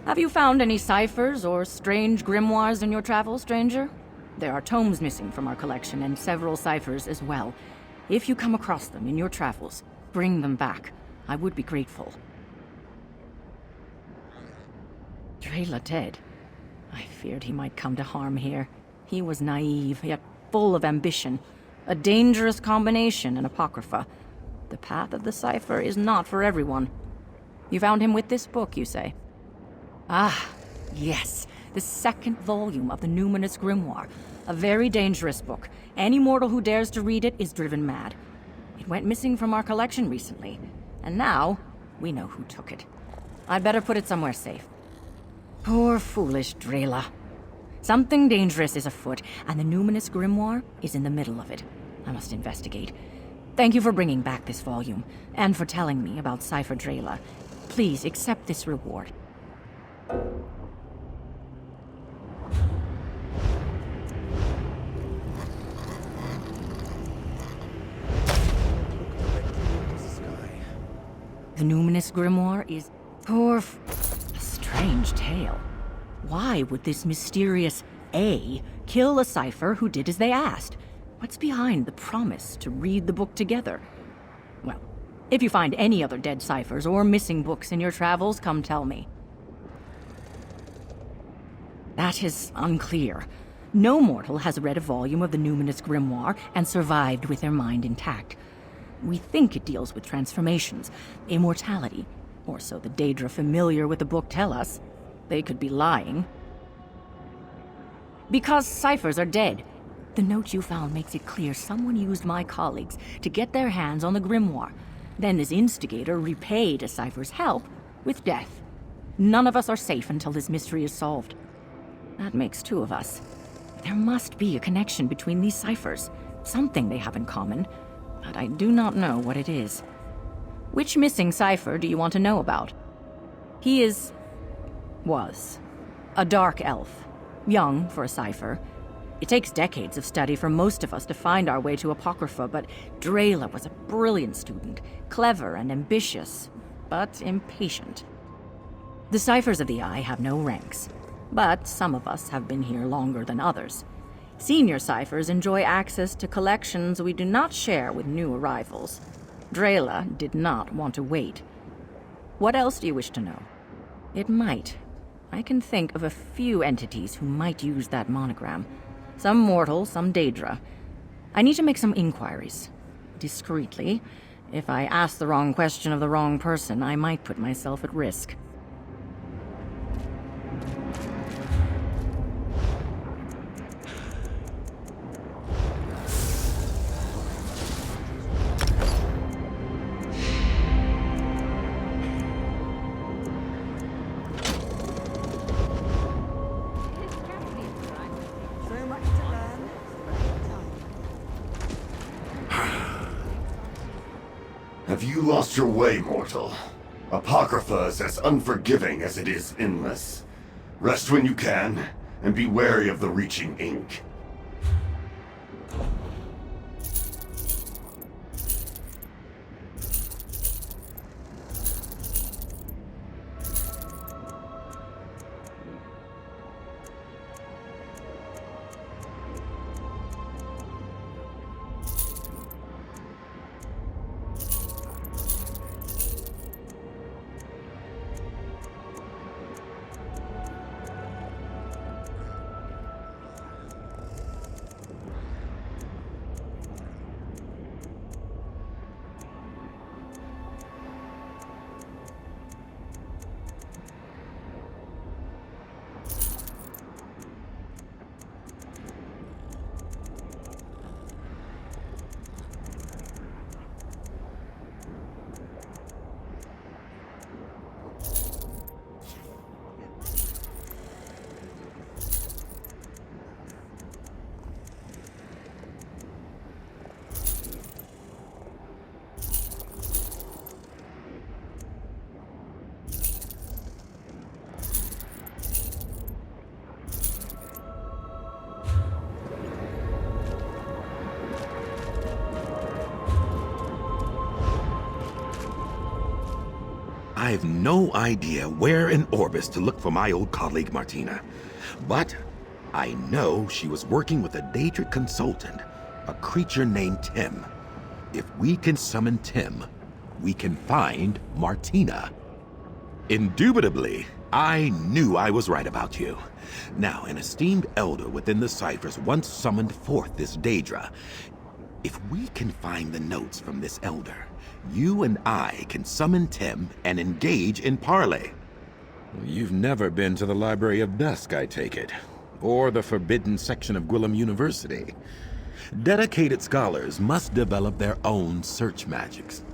Have you found any ciphers or strange grimoires in your travels, stranger? There are tomes missing from our collection and several ciphers as well. If you come across them in your travels, bring them back. I would be grateful. Drela dead. I feared he might come to harm here. He was naive, yet full of ambition. A dangerous combination in Apocrypha. The path of the cipher is not for everyone. You found him with this book, you say? Ah, yes. The second volume of the Numinous Grimoire. A very dangerous book. Any mortal who dares to read it is driven mad. It went missing from our collection recently. And now, we know who took it. I'd better put it somewhere safe. Poor foolish Drela. Something dangerous is afoot, and the Numinous Grimoire is in the middle of it. I must investigate. Thank you for bringing back this volume, and for telling me about Cipher Drela. Please accept this reward. The Numinous Grimoire is a strange tale. Why would this mysterious A kill a cipher who did as they asked? What's behind the promise to read the book together? Well, if you find any other dead ciphers or missing books in your travels, come tell me. That is unclear. No mortal has read a volume of the Numinous Grimoire and survived with their mind intact. We think it deals with transformations, immortality, or so the Daedra familiar with the book tell us. They could be lying. Because ciphers are dead. The note you found makes it clear someone used my colleagues to get their hands on the grimoire. Then this instigator repaid a cipher's help with death. None of us are safe until this mystery is solved. That makes two of us. There must be a connection between these ciphers. Something they have in common, but I do not know what it is. Which missing cipher do you want to know about? He was a dark elf. Young for a cipher. It takes decades of study for most of us to find our way to Apocrypha, but Drela was a brilliant student, clever and ambitious, but impatient. The ciphers of the Eye have no ranks, but some of us have been here longer than others. Senior ciphers enjoy access to collections we do not share with new arrivals. Drela did not want to wait. What else do you wish to know? It might. I can think of a few entities who might use that monogram. Some mortal, some Daedra. I need to make some inquiries. Discreetly. If I ask the wrong question of the wrong person, I might put myself at risk.
So much to learn.
Have you lost your way, mortal? Apocrypha is as unforgiving as it is endless. Rest when you can, and be wary of the reaching ink.
I have no idea where in Orbis to look for my old colleague Martina. But I know she was working with a Daedric consultant, a creature named Tim. If we can summon Tim, we can find Martina. Indubitably, I knew I was right about you. Now, an esteemed elder within the ciphers once summoned forth this Daedra. If we can find the notes from this elder, you and I can summon Tim and engage in parley.
You've never been to the Library of Dusk, I take it. Or the forbidden section of Gwillem University.
Dedicated scholars must develop their own search magics.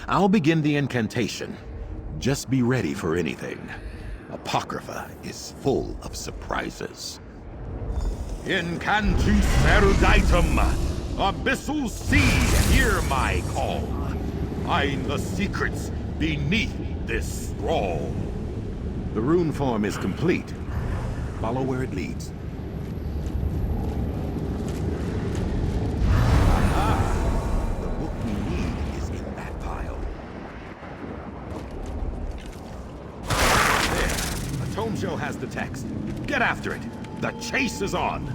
I'll begin the incantation. Just be ready for anything. Apocrypha is full of surprises. Incantus eruditum! Abyssal sea, hear my call. Find the secrets beneath this scroll. The rune form is complete. Follow where it leads. Aha! The book we need is in that pile. There. A tome show has the text. Get after it. The chase is on.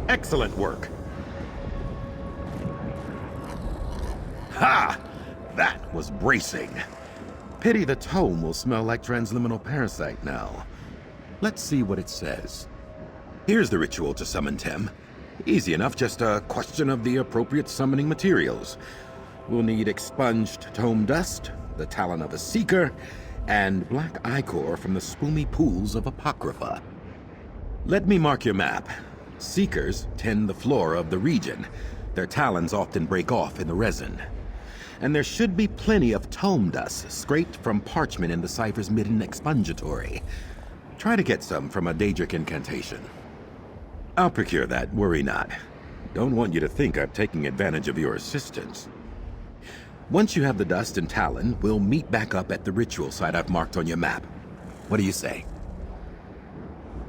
Excellent work. Ha! That was bracing. Pity the tome will smell like transliminal parasite now. Let's see what it says. Here's the ritual to summon Tem. Easy enough, just a question of the appropriate summoning materials. We'll need expunged tome dust, the talon of a seeker, and black ichor from the spoomy pools of Apocrypha. Let me mark your map. Seekers tend the flora of the region. Their talons often break off in the resin. And there should be plenty of tome dust scraped from parchment in the cipher's midden expungatory. Try to get some from a Daedric incantation. I'll procure that, worry not. Don't want you to think I'm taking advantage of your assistance. Once you have the dust and talon, we'll meet back up at the ritual site I've marked on your map. What do you say?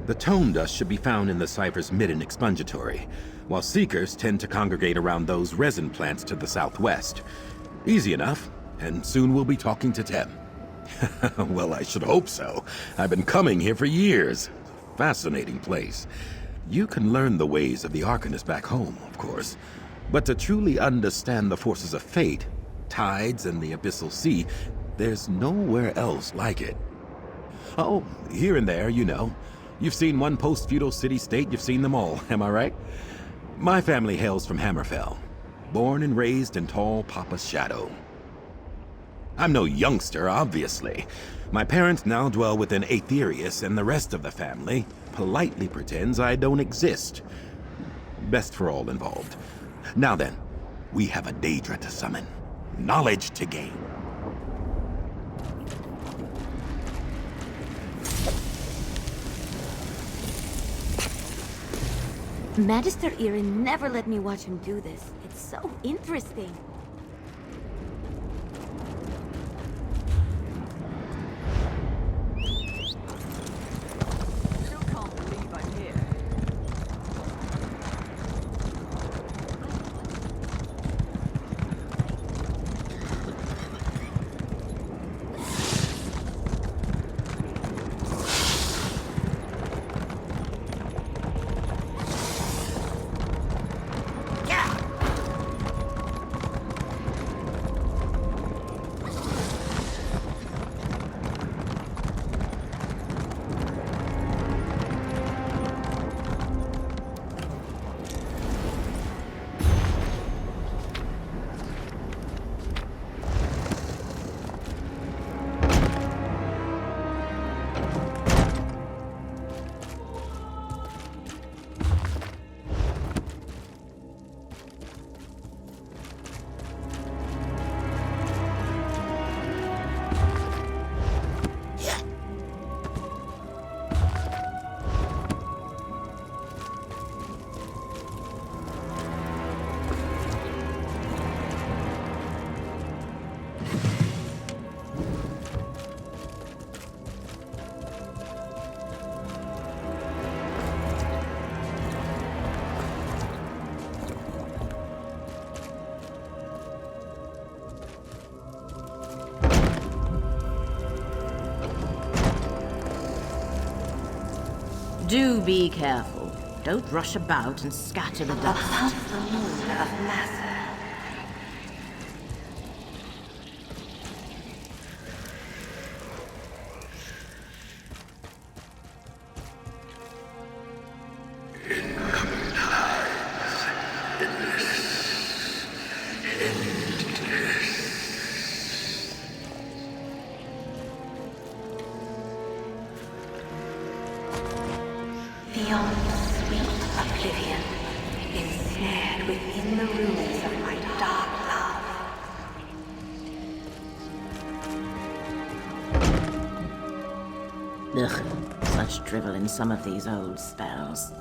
The tome dust should be found in the cipher's midden expungatory, while seekers tend to congregate around those resin plants to the southwest. Easy enough, and soon we'll be talking to Tem. Well, I should hope so. I've been coming here for years. Fascinating place. You can learn the ways of the Arcanist back home, of course. But to truly understand the forces of fate, tides and the abyssal sea, there's nowhere else like it. Oh, here and there, you know. You've seen one post-feudal city-state, you've seen them all, am I right? My family hails from Hammerfell, born and raised in tall Papa's shadow. I'm no youngster, obviously. My parents now dwell within Aetherius, and the rest of the family politely pretends I don't exist. Best for all involved. Now then, we have a Daedra to summon, knowledge to gain.
Magister Irin never let me watch him do this. It's so interesting.
Still can't believe I'm here.
Do be careful. Don't rush about and scatter the dust.
Beyond sweet oblivion, ensnared within the ruins of my dark love.
Ugh, such drivel in some of these old spells.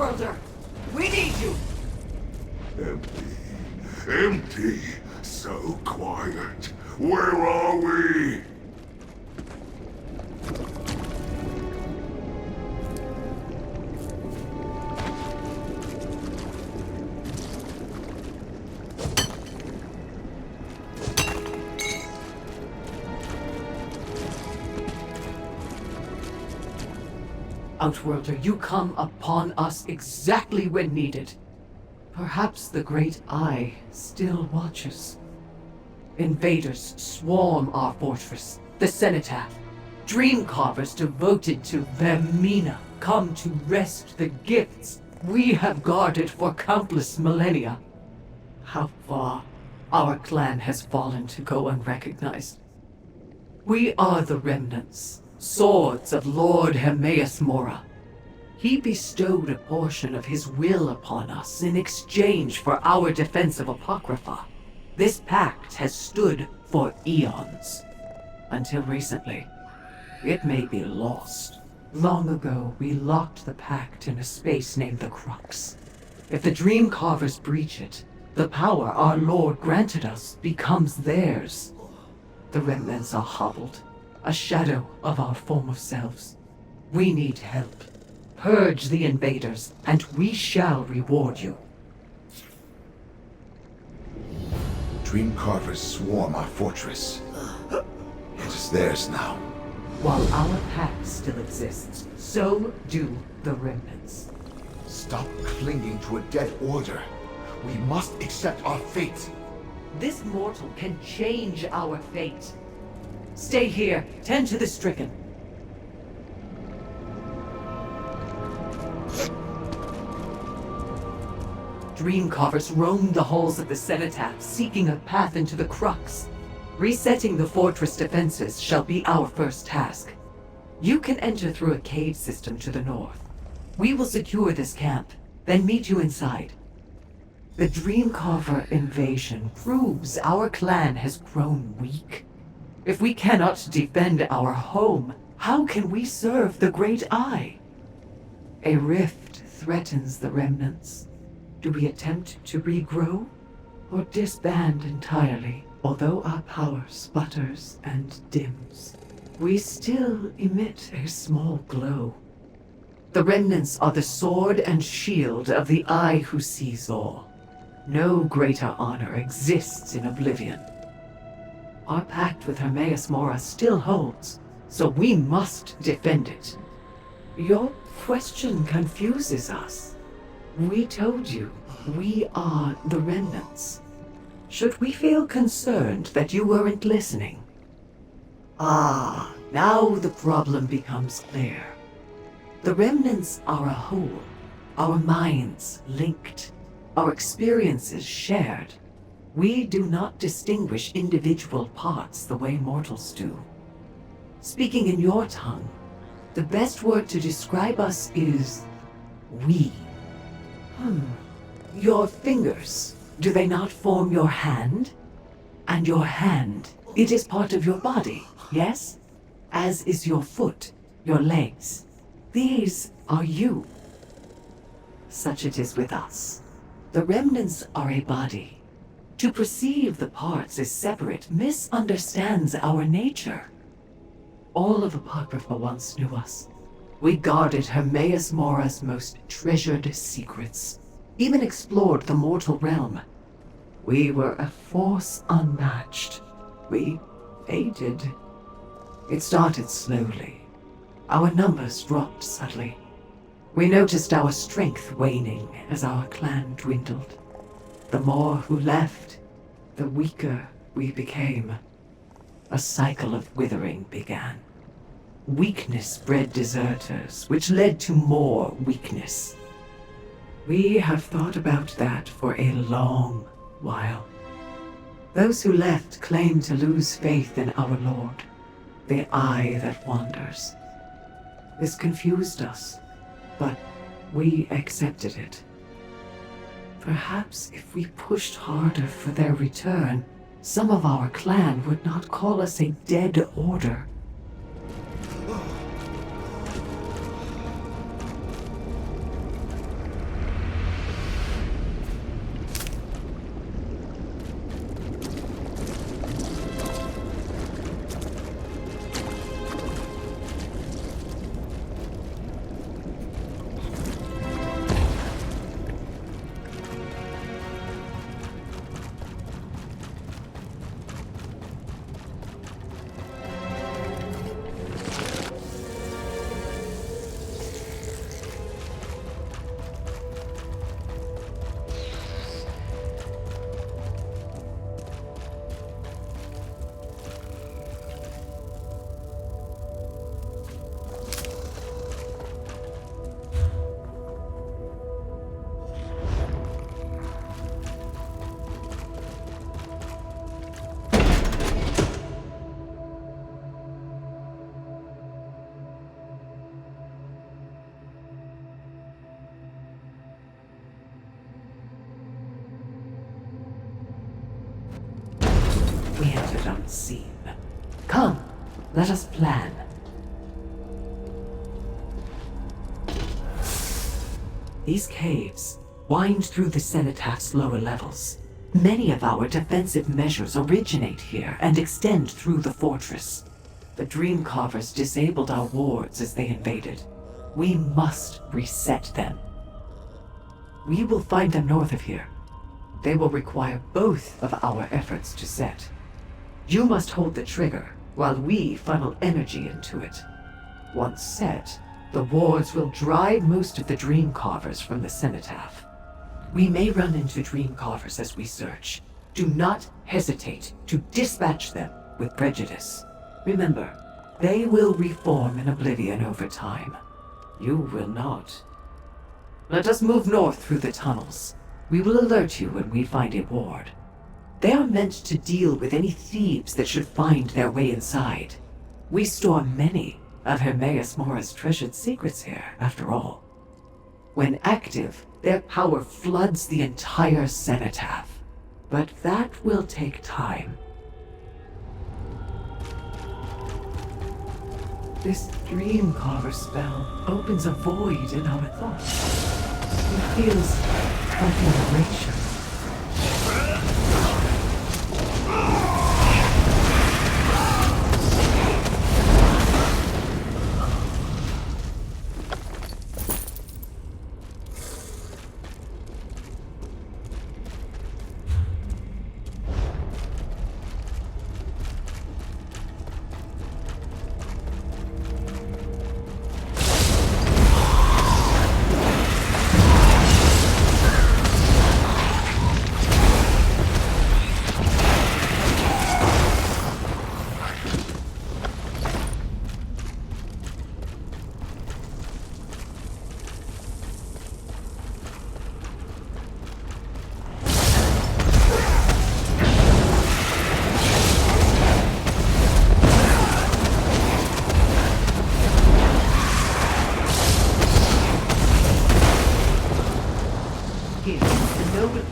Outworlder! We need you!
Empty. Empty. So quiet. Where are we?
Outworlder, you come upon us exactly when needed. Perhaps the Great Eye still watches. Invaders swarm our fortress, the Cenotaph. Dreamcarvers devoted to Vermina come to wrest the gifts we have guarded for countless millennia. How far our clan has fallen to go unrecognized. We are the remnants, swords of Lord Hermaeus Mora. He bestowed a portion of his will upon us in exchange for our defense of Apocrypha. This pact has stood for eons. Until recently. It may be lost. Long ago, we locked the pact in a space named the Crux. If the Dreamcarvers breach it, the power our Lord granted us becomes theirs. The remnants are hobbled, a shadow of our former selves. We need help. Purge the invaders, and we shall reward you.
Dreamcarvers swarm our fortress. It is theirs now.
While our pact still exists, so do the remnants.
Stop clinging to a dead order. We must accept our fate.
This mortal can change our fate. Stay here, tend to the stricken. Dreamcarvers roam the halls of the Cenotaph, seeking a path into the Crux. Resetting the fortress defenses shall be our first task. You can enter through a cave system to the north. We will secure this camp, then meet you inside. The Dreamcarver invasion proves our clan has grown weak. If we cannot defend our home, how can we serve the Great Eye? A rift threatens the remnants. Do we attempt to regrow, or disband entirely? Although our power sputters and dims, we still emit a small glow. The remnants are the sword and shield of the Eye who sees all. No greater honor exists in oblivion. Our pact with Hermaeus Mora still holds, so we must defend it. Your question confuses us. We told you, we are the remnants. Should we feel concerned that you weren't listening? Ah, now the problem becomes clear. The remnants are a whole, our minds linked, our experiences shared. We do not distinguish individual parts the way mortals do. Speaking in your tongue, the best word to describe us is we. Your fingers, do they not form your hand? And your hand, it is part of your body, yes? As is your foot, your legs. These are you. Such it is with us. The remnants are a body. To perceive the parts as separate misunderstands our nature. All of Apocrypha once knew us. We guarded Hermaeus Mora's most treasured secrets. Even explored the mortal realm. We were a force unmatched. We faded. It started slowly. Our numbers dropped subtly. We noticed our strength waning as our clan dwindled. The more who left, the weaker we became. A cycle of withering began. Weakness bred deserters, which led to more weakness. We have thought about that for a long while. Those who left claim to lose faith in our Lord, the Eye that wanders. This confused us, but we accepted it. Perhaps if we pushed harder for their return, some of our clan would not call us a dead order.
we entered unseen. Come, let us plan. These caves wind through the Cenotapht's lower levels. Many of our defensive measures originate here and extend through the fortress. The Dreamcarvers disabled our wards as they invaded. We must reset them. We will find them north of here. They will require both of our efforts to set. You must hold the trigger while we funnel energy into it. Once set, the wards will drive most of the Dreamcarvers from the Cenotaph. We may run into Dreamcarvers as we search. Do not hesitate to dispatch them with prejudice. Remember, they will reform in oblivion over time. You will not. Let us move north through the tunnels. We will alert you when we find a ward. They are meant to deal with any thieves that should find their way inside. We store many of Hermaeus Mora's treasured secrets here, after all. When active, their power floods the entire Cenotaph. But that will take time. This Dreamcarver spell opens a void in our thoughts. It feels like an erasure.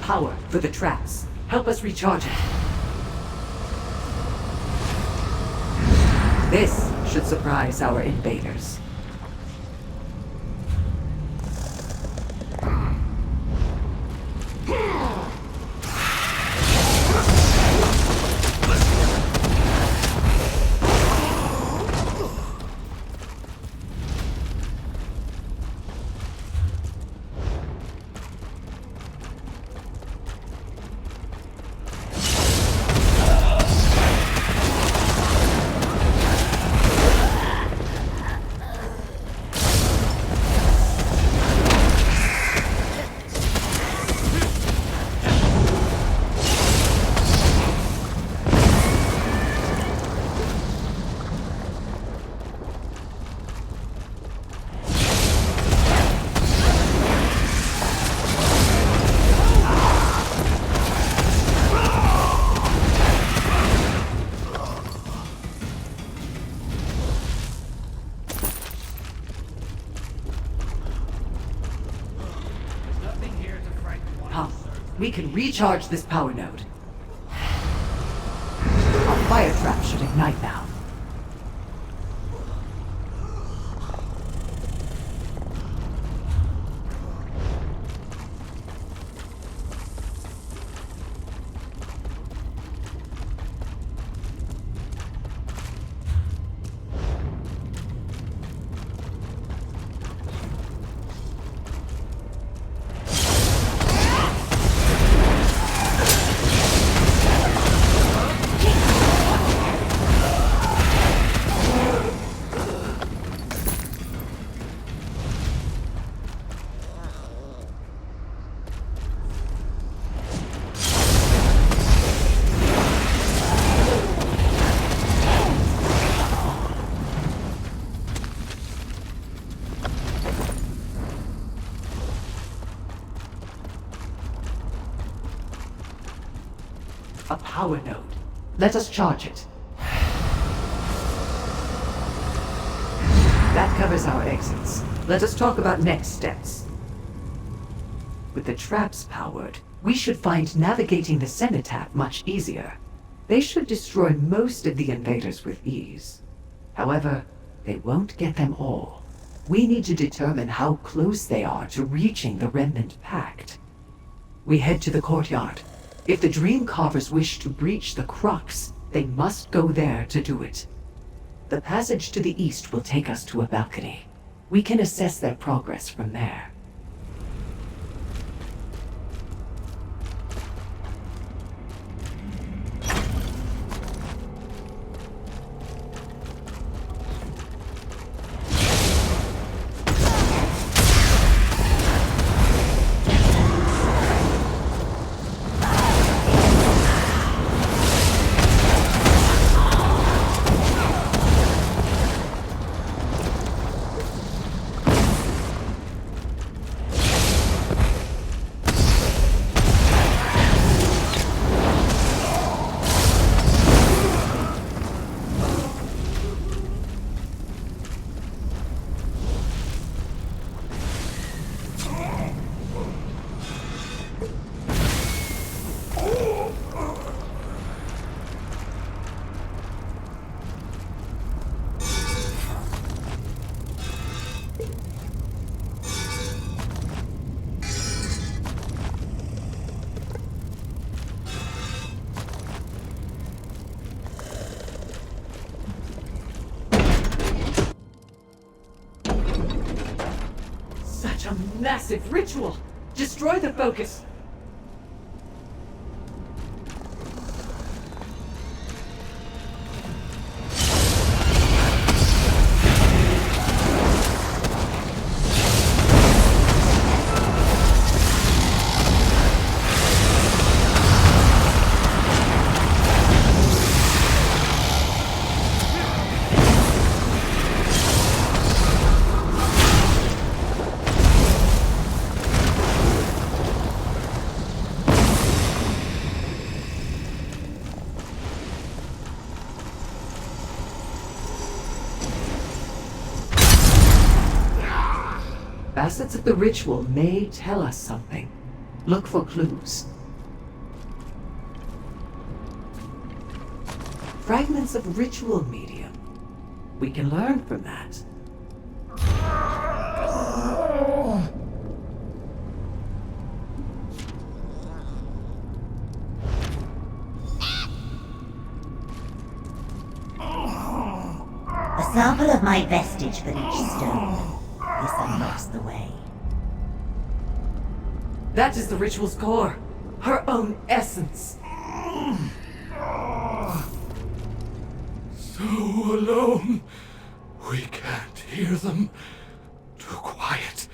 Power for the traps. Help us recharge it. This should surprise our invaders. We can recharge this power node. Our fire trap should ignite now. A power node. Let us charge it. That covers our exits. Let us talk about next steps. With the traps powered, we should find navigating the Cenotaph much easier. They should destroy most of the invaders with ease. However, they won't get them all. We need to determine how close they are to reaching the Remnant Pact. We head to the courtyard. If the Dream Carvers wish to breach the Crux, they must go there to do it. The passage to the east will take us to a balcony. We can assess their progress from there. Such a massive ritual! Destroy the focus! Facets of the ritual may tell us something. Look for clues. Fragments of ritual medium. We can learn from that.
A sample of my vestige for each stone. This unlocks the way.
That is the ritual's core. Her own essence.
So alone. We can't hear them. Too quiet.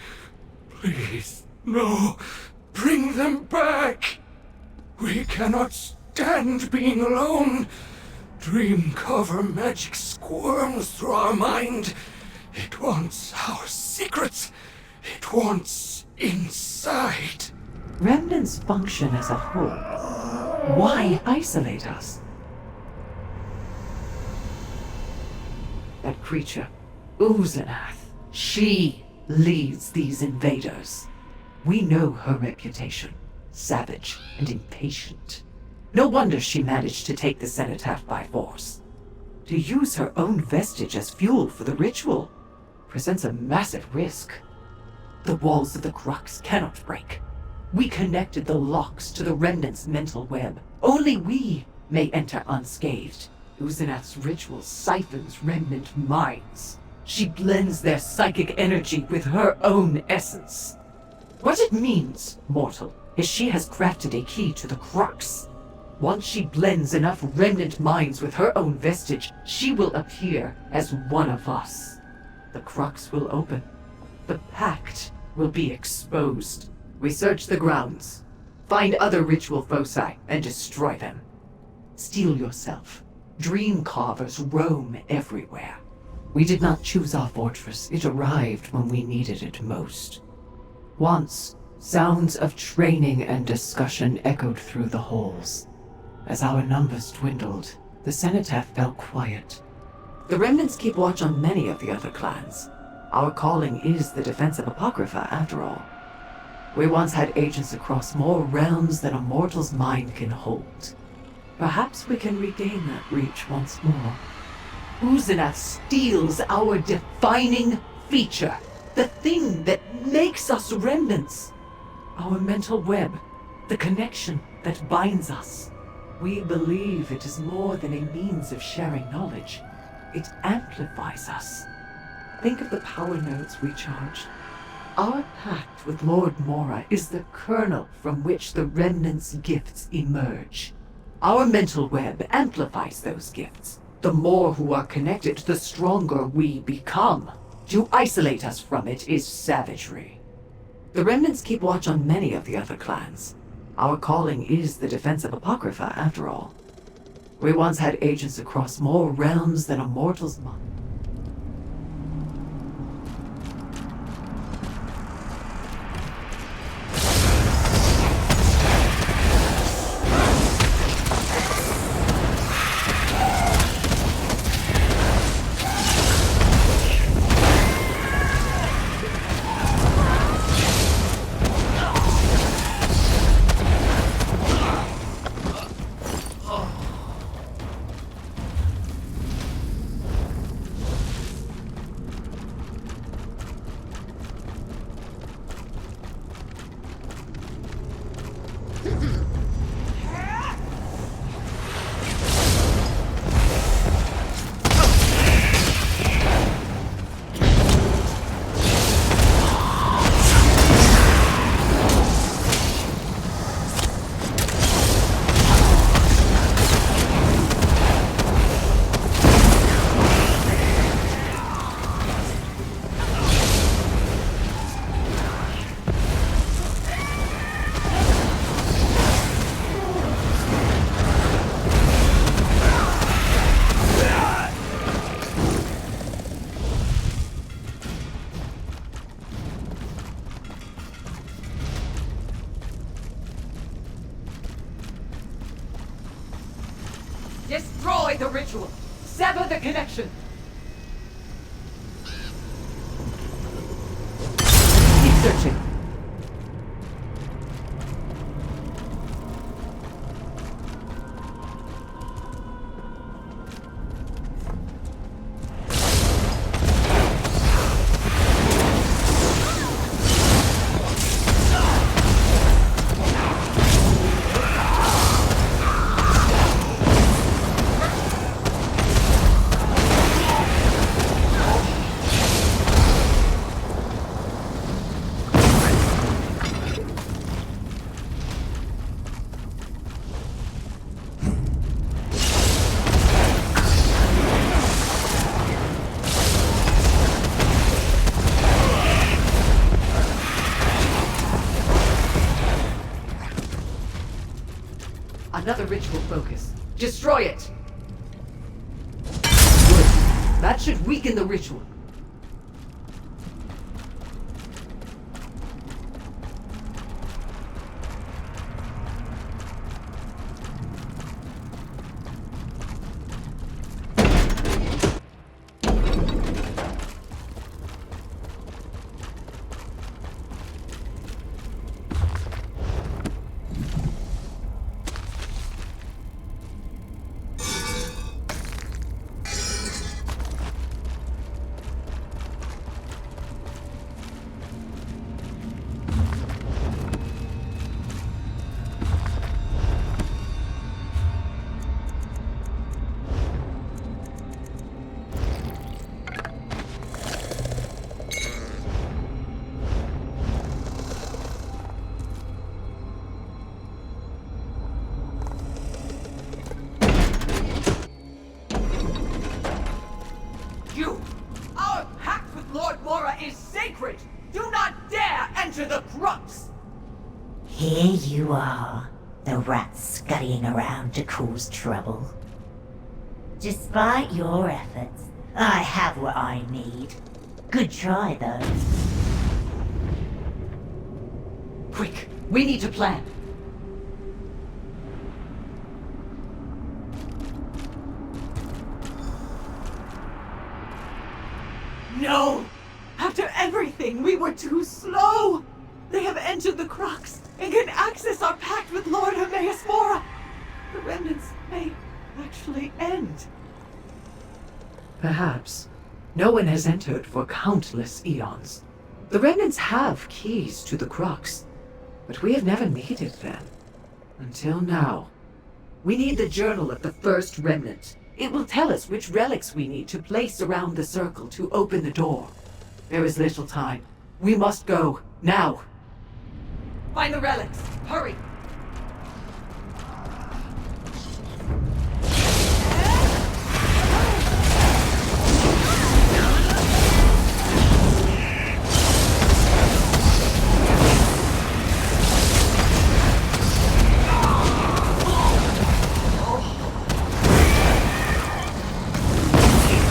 Please, no. Bring them back. We cannot stand being alone. Dream cover magic squirms through our mind. It wants our secrets. It wants inside.
Remnants function as a whole. Why isolate us? That creature, Uzanath, she leads these invaders. We know her reputation. Savage and impatient. No wonder she managed to take the cenotaph by force. To use her own vestige as fuel for the ritual presents a massive risk. The walls of the Crux cannot break. We connected the locks to the Remnant's mental web. Only we may enter unscathed. Uzanath's ritual siphons Remnant minds. She blends their psychic energy with her own essence. What it means, mortal, is she has crafted a key to the Crux. Once she blends enough Remnant minds with her own vestige, she will appear as one of us. The Crux will open. The Pact will be exposed. We search the grounds, find other ritual foci, and destroy them. Steel yourself. Dream carvers roam everywhere. We did not choose our fortress. It arrived when we needed it most. Once, sounds of training and discussion echoed through the halls. As our numbers dwindled, the cenotaph fell quiet. The Remnants keep watch on many of the other clans. Our calling is the defense of Apocrypha, after all. We once had agents across more realms than a mortal's mind can hold. Perhaps we can regain that reach once more. Uzinath steals our defining feature, the thing that makes us remnants. Our mental web, the connection that binds us. We believe it is more than a means of sharing knowledge. It amplifies us. Think of the power nodes we charged. Our pact with Lord Mora is the kernel from which the Remnant's gifts emerge. Our mental web amplifies those gifts. The more who are connected, the stronger we become. To isolate us from it is savagery. The Remnants keep watch on many of the other clans. Our calling is the defense of Apocrypha, after all. We once had agents across more realms than a mortal's mind. Destroy the ritual! Sever the connection! Keep searching. Another ritual focus. Destroy it! Good. That should weaken the ritual.
Here you are, the rat scurrying around to cause trouble. Despite your efforts, I have what I need. Good try, though.
Quick, we need to plan. No! After everything, we were too slow! They have entered the crux and can access our pact with Lord Hermaeus Mora! The remnants end. Perhaps. No one has entered for countless eons. The remnants have keys to the crux, but we have never needed them. Until now. We need the journal of the first remnant. It will tell us which relics we need to place around the circle to open the door. There is little time. We must go, now. Find the relics! Hurry!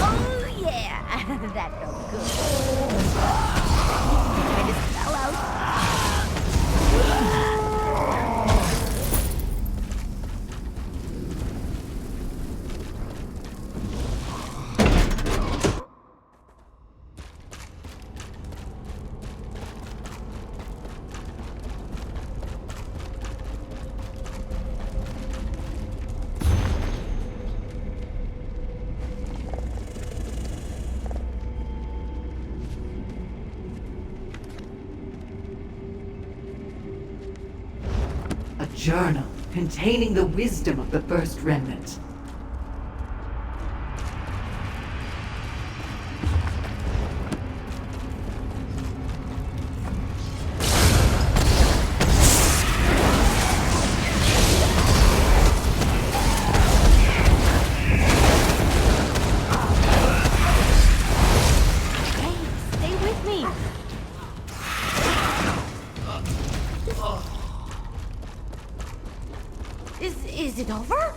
Oh yeah, that felt good. I just fell out.
A journal containing the wisdom of the first remnant.
Hey, stay with me. Is it over?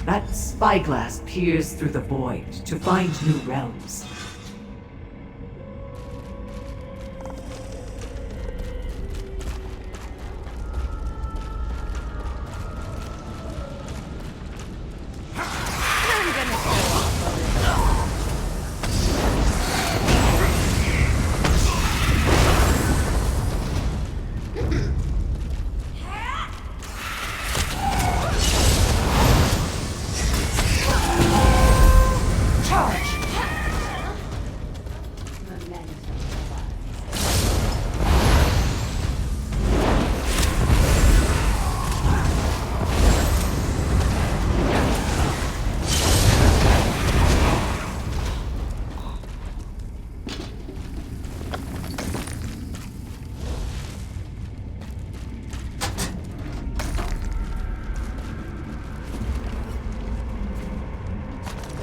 That spyglass peers through the void to find new realms.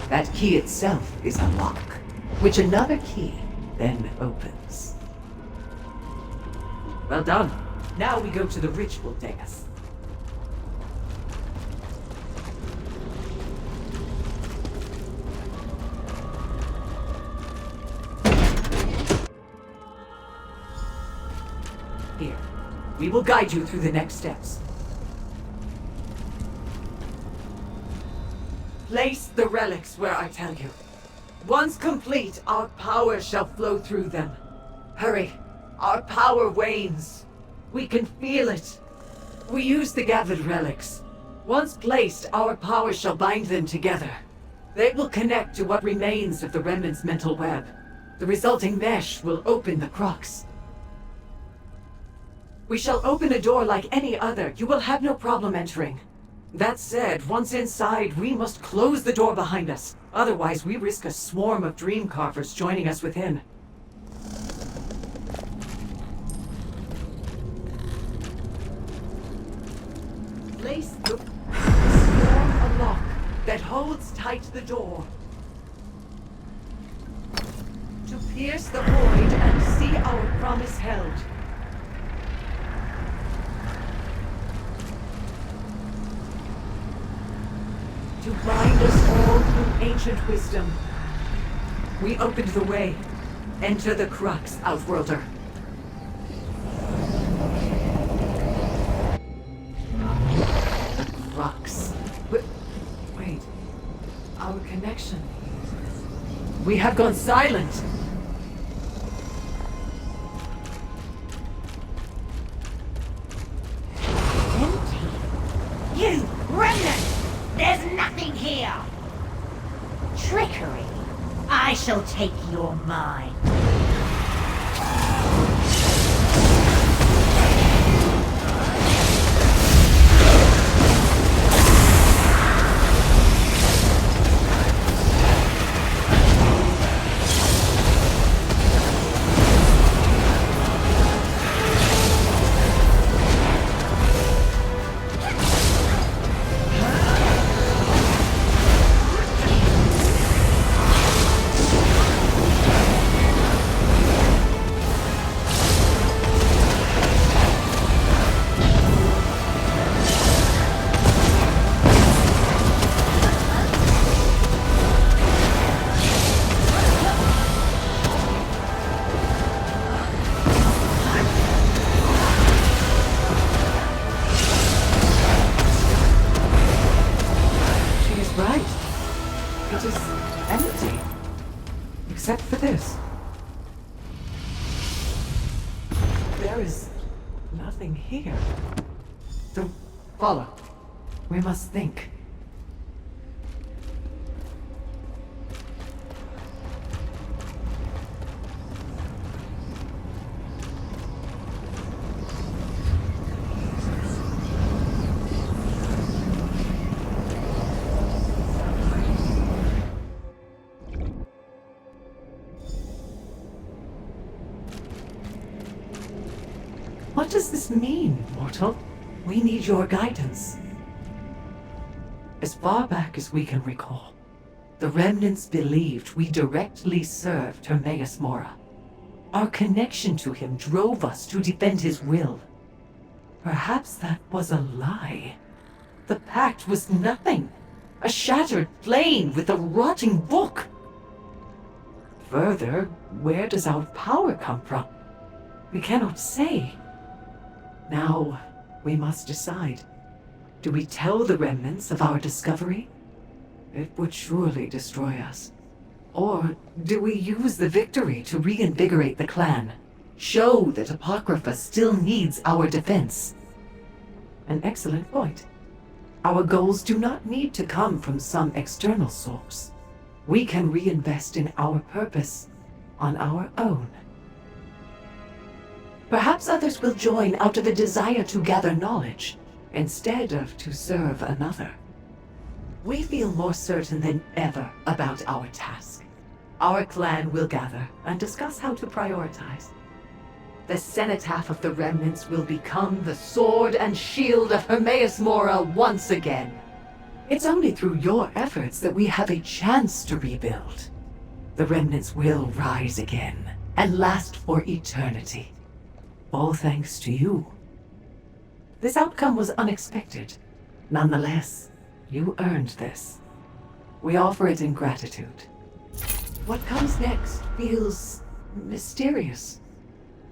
That key itself is a lock, which another key then opens. Well done. Now we go to the ritual dais. Here, we will guide you through the next steps. Place the relics where I tell you. Once complete, our power shall flow through them. Hurry, our power wanes. We can feel it. We use the gathered relics. Once placed, our power shall bind them together. They will connect to what remains of the remnant's mental web. The resulting mesh will open the crux. We shall open a door like any other. You will have no problem entering. That said, once inside, we must close the door behind us. Otherwise, we risk a swarm of dream carvers joining us within. Place the swarm a lock that holds tight the door. To pierce the void and see our promise held. To bind us all through ancient wisdom. We opened the way. Enter the crux, Outworlder. The crux. Wait. Our connection. We have gone silent.
Empty. You remnant! There's nothing here! Trickery. I shall take your mind.
It is empty. Except for this. There is nothing here. Don't follow. We must think. What does this mean, mortal? We need your guidance. As far back as we can recall, the remnants believed we directly served Hermaeus Mora. Our connection to him drove us to defend his will. Perhaps that was a lie. The pact was nothing. A shattered plane with a rotting book. Further, where does our power come from? We cannot say. Now, we must decide. Do we tell the remnants of our discovery? It would surely destroy us. Or do we use the victory to reinvigorate the clan? Show that Apocrypha still needs our defense? An excellent point. Our goals do not need to come from some external source. We can reinvest in our purpose on our own. Perhaps others will join out of a desire to gather knowledge, instead of to serve another. We feel more certain than ever about our task. Our clan will gather and discuss how to prioritize. The cenotaph of the remnants will become the sword and shield of Hermaeus Mora once again. It's only through your efforts that we have a chance to rebuild. The remnants will rise again and last for eternity. All thanks to you. This outcome was unexpected. Nonetheless, you earned this. We offer it in gratitude. What comes next feels mysterious.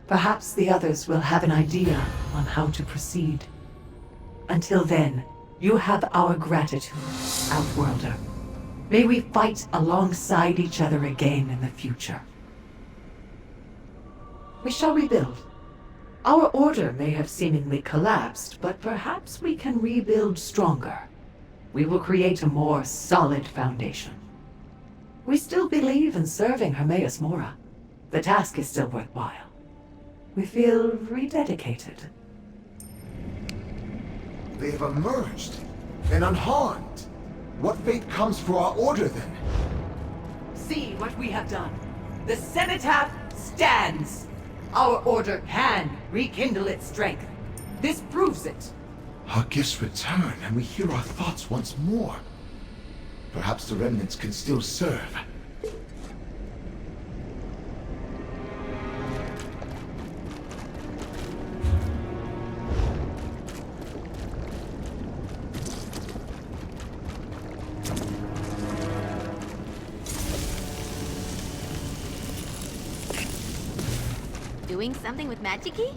Perhaps the others will have an idea on how to proceed. Until then, you have our gratitude, Outworlder. May we fight alongside each other again in the future. We shall rebuild. Our order may have seemingly collapsed, but perhaps we can rebuild stronger. We will create a more solid foundation. We still believe in serving Hermaeus Mora. The task is still worthwhile. We feel rededicated.
They've emerged. and unharmed. What fate comes for our order then?
See what we have done. The cenotaph stands. Our order can rekindle its strength. This proves it.
Our gifts return, and we hear our thoughts once more. Perhaps the remnants can still serve.
Doing something with magic-y?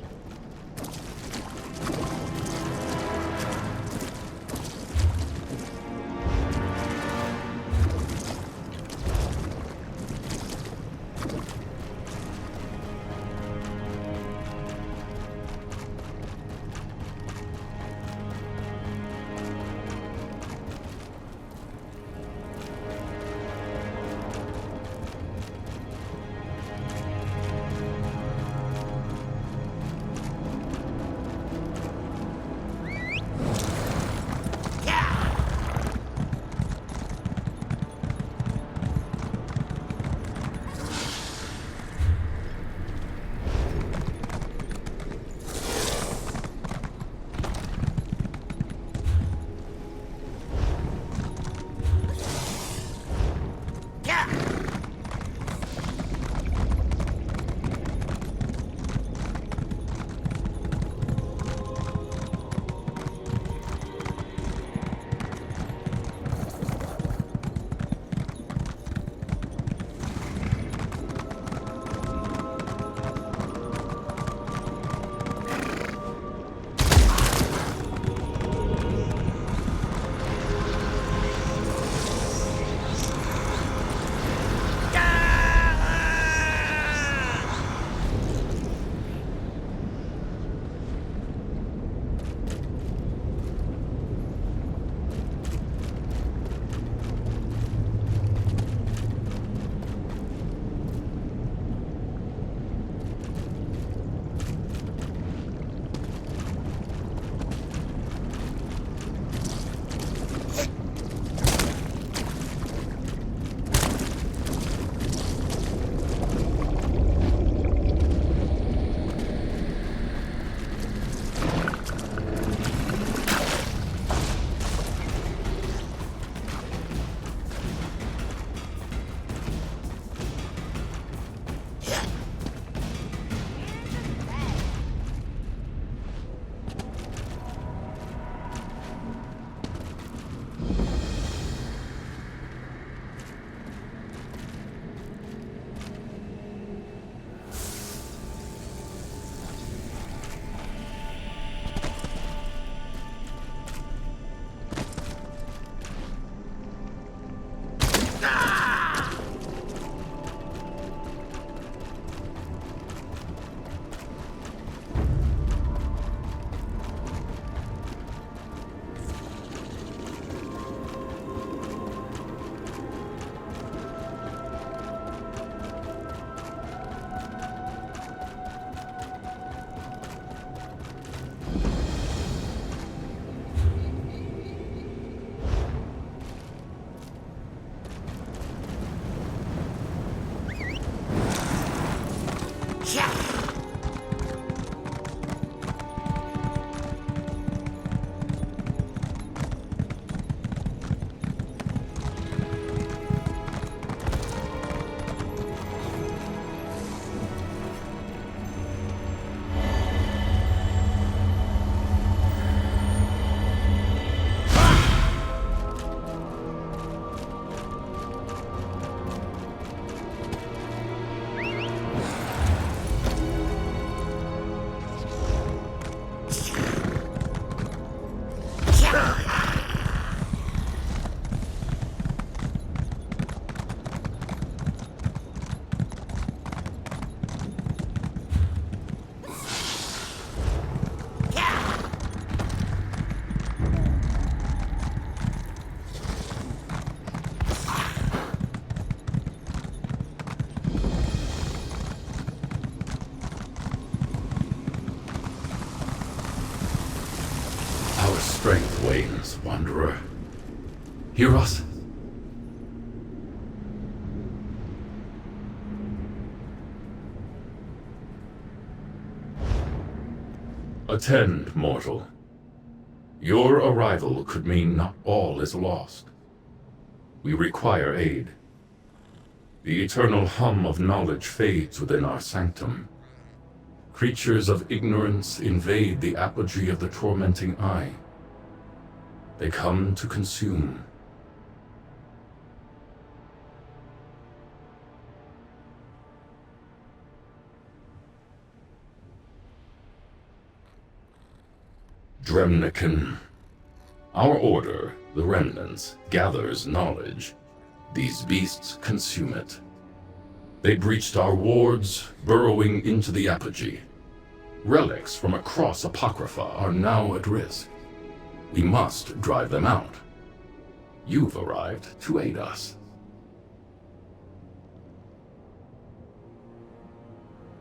Strength wanes Wanderer. Hear us? Attend, mortal. Your arrival could mean not all is lost. We require aid. The eternal hum of knowledge fades within our sanctum. Creatures of ignorance invade the apogee of the tormenting eye. They come to consume. Dremnican. Our order, the Remnants, gathers knowledge. These beasts consume it. They breached our wards, burrowing into the apogee. Relics from across Apocrypha are now at risk. We must drive them out. You've arrived to aid us.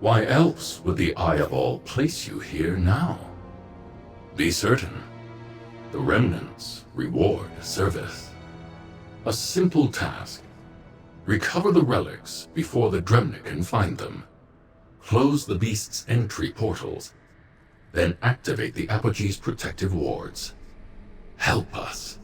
Why else would the Eye of All place you here now? Be certain. The Remnants reward service. A simple task. Recover the relics before the Dremnik can find them. Close the beast's entry portals. Then activate the Apogee's protective wards. Help us.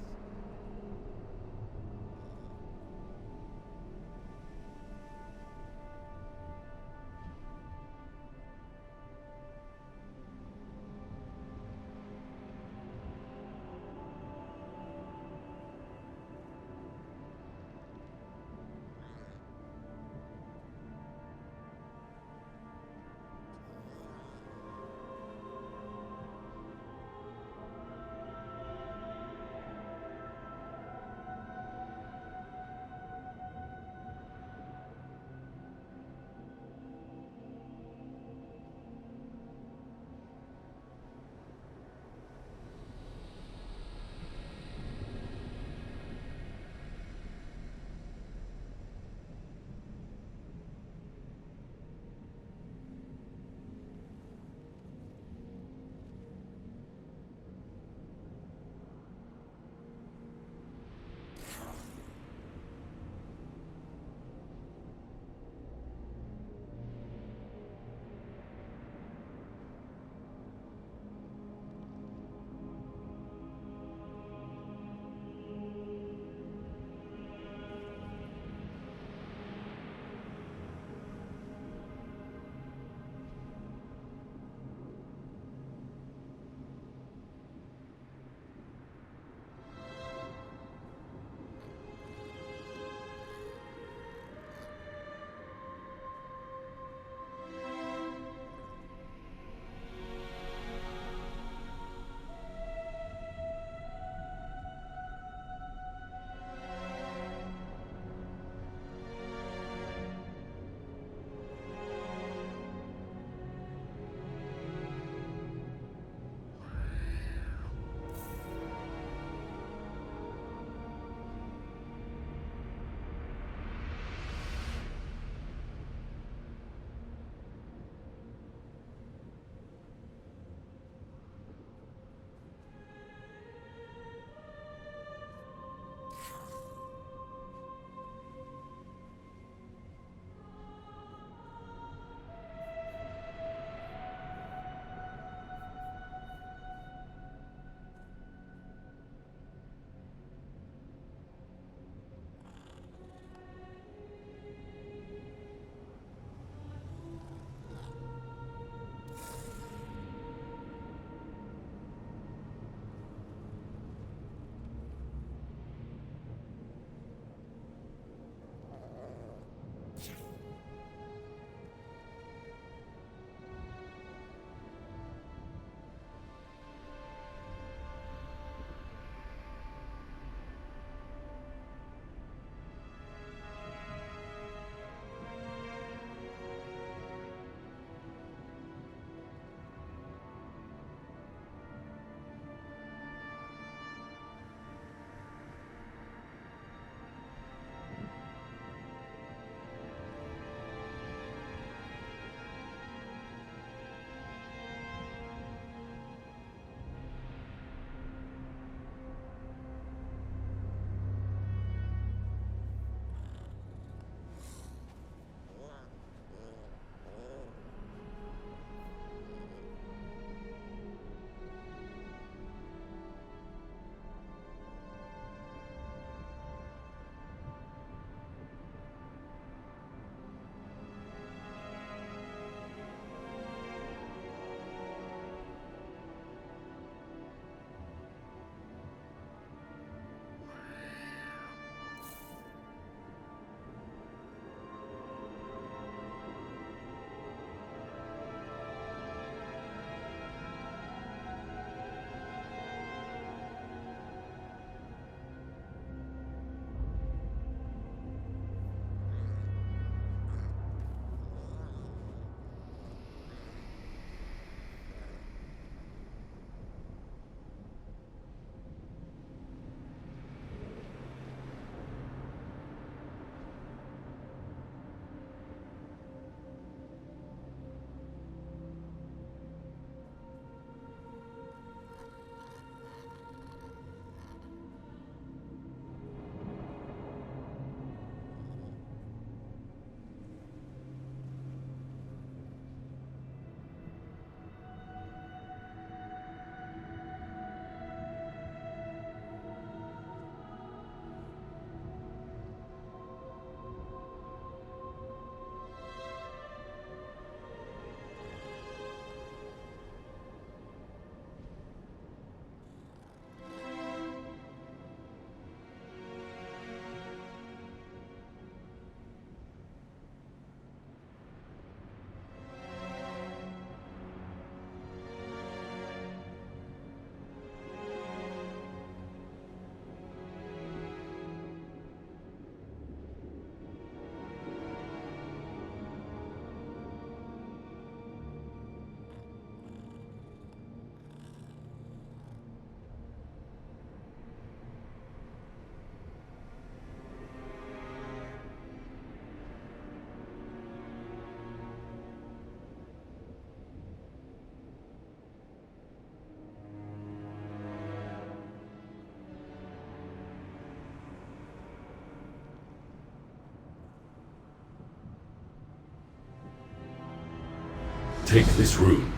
Take this rune.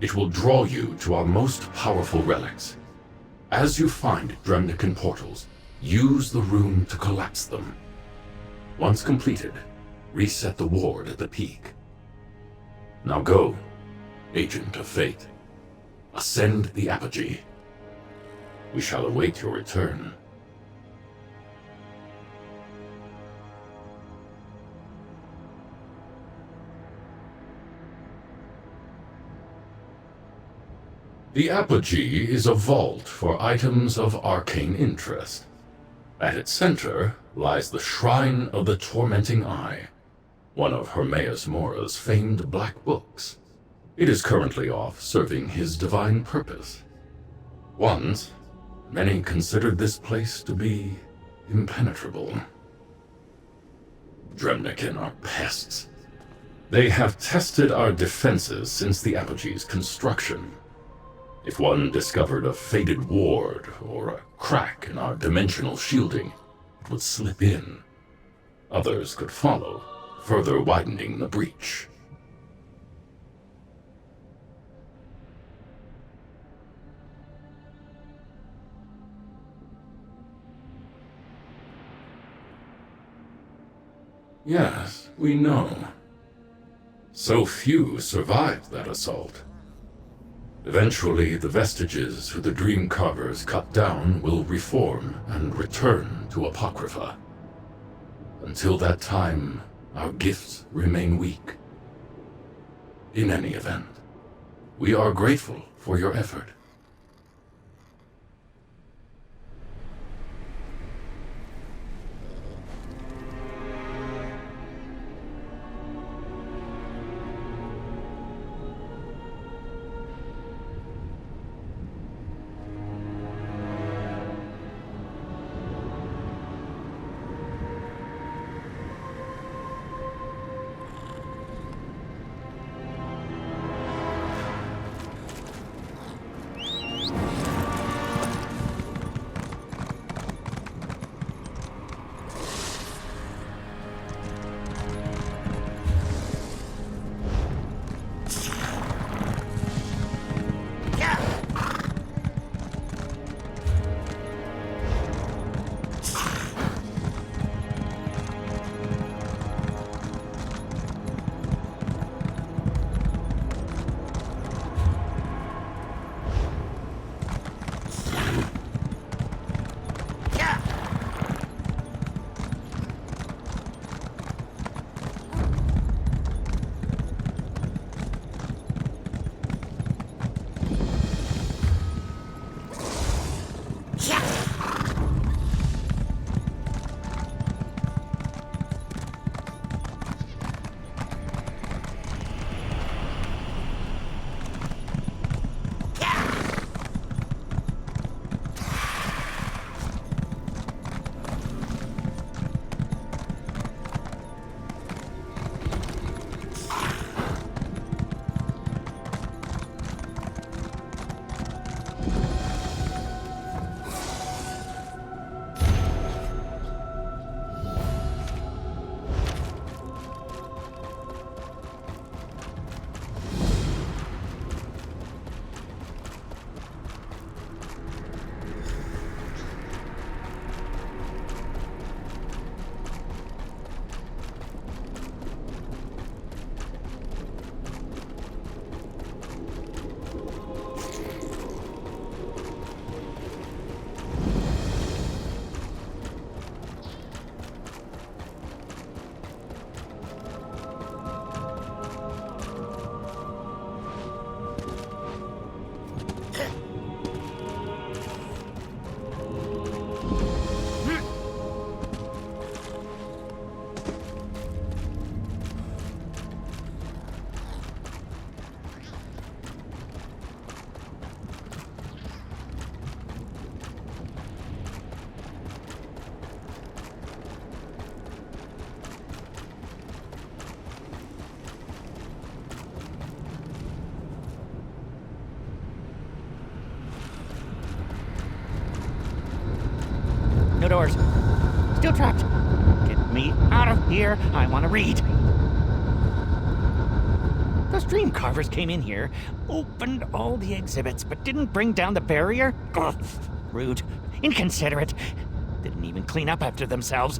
It will draw you to our most powerful relics. As you find Dremnican portals, use the rune to collapse them. Once completed, reset the ward at the peak. Now go, Agent of Fate. Ascend the apogee. We shall await your return. The apogee is a vault for items of arcane interest. At its center lies the Shrine of the Tormenting Eye, one of Hermaeus Mora's famed black books. It is currently off serving his divine purpose. Once, many considered this place to be impenetrable. Dremnican are pests. They have tested our defenses since the apogee's construction. If one discovered a faded ward or a crack in our dimensional shielding, it would slip in. Others could follow, further widening the breach. Yes, we know. So few survived that assault. Eventually, the vestiges who the Dream Carvers cut down will reform and return to Apocrypha. Until that time, our gifts remain weak. In any event, we are grateful for your effort.
No doors. Still trapped. Get me out of here. I want to read.
Those dream carvers came in here, opened all the exhibits, but didn't bring down the barrier? Ugh, rude. Inconsiderate. Didn't even clean up after themselves.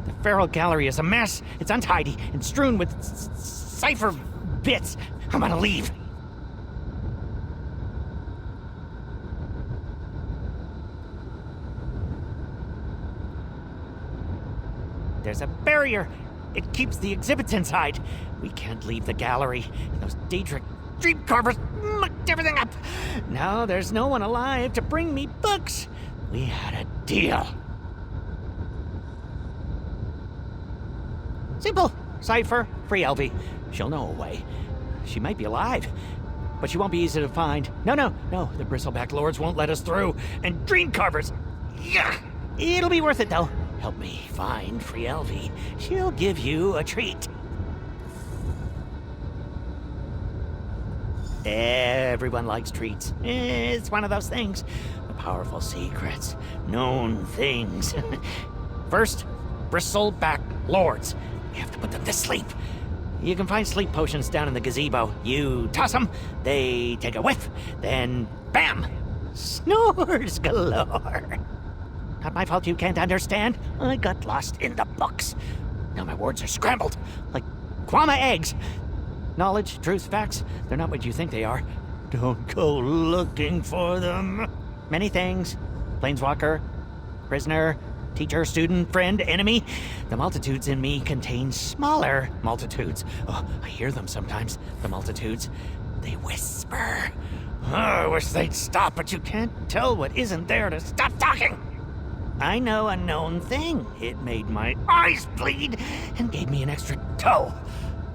The feral gallery is a mess. It's untidy and strewn with cipher bits. I'm gonna leave. There's a barrier. It keeps the exhibits inside. We can't leave the gallery. Those Daedric dream carvers mucked everything up. Now there's no one alive to bring me books. We had a deal. Simple. Cipher, free Elvie. She'll know a way. She might be alive, but she won't be easy to find. No. The bristleback lords won't let us through. And dream carvers. Yuck. It'll be worth it, though. Help me find free Elvie. She'll give you a treat. Everyone likes treats. It's one of those things. The powerful secrets. Known things. First, bristleback lords. We have to put them to sleep. You can find sleep potions down in the gazebo. You toss them, they take a whiff, then bam! Snores galore. Not my fault you can't understand. I got lost in the books. Now my words are scrambled, like Kwama eggs. Knowledge, truth, facts, they're not what you think they are. Don't go looking for them. Many things. Planeswalker, prisoner, teacher, student, friend, enemy. The multitudes in me contain smaller multitudes. Oh, I hear them sometimes, the multitudes. They whisper. Oh, I wish they'd stop, but you can't tell what isn't there to stop talking. I know a known thing. It made my eyes bleed and gave me an extra toe.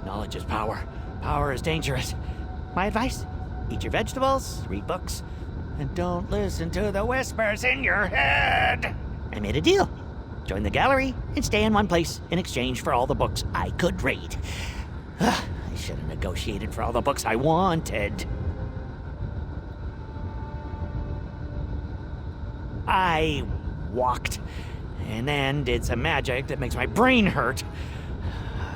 Knowledge is power. Power is dangerous. My advice? Eat your vegetables, read books, and don't listen to the whispers in your head. I made a deal. Join the gallery and stay in one place in exchange for all the books I could read. I should have negotiated for all the books I wanted. I walked, and then did some magic that makes my brain hurt.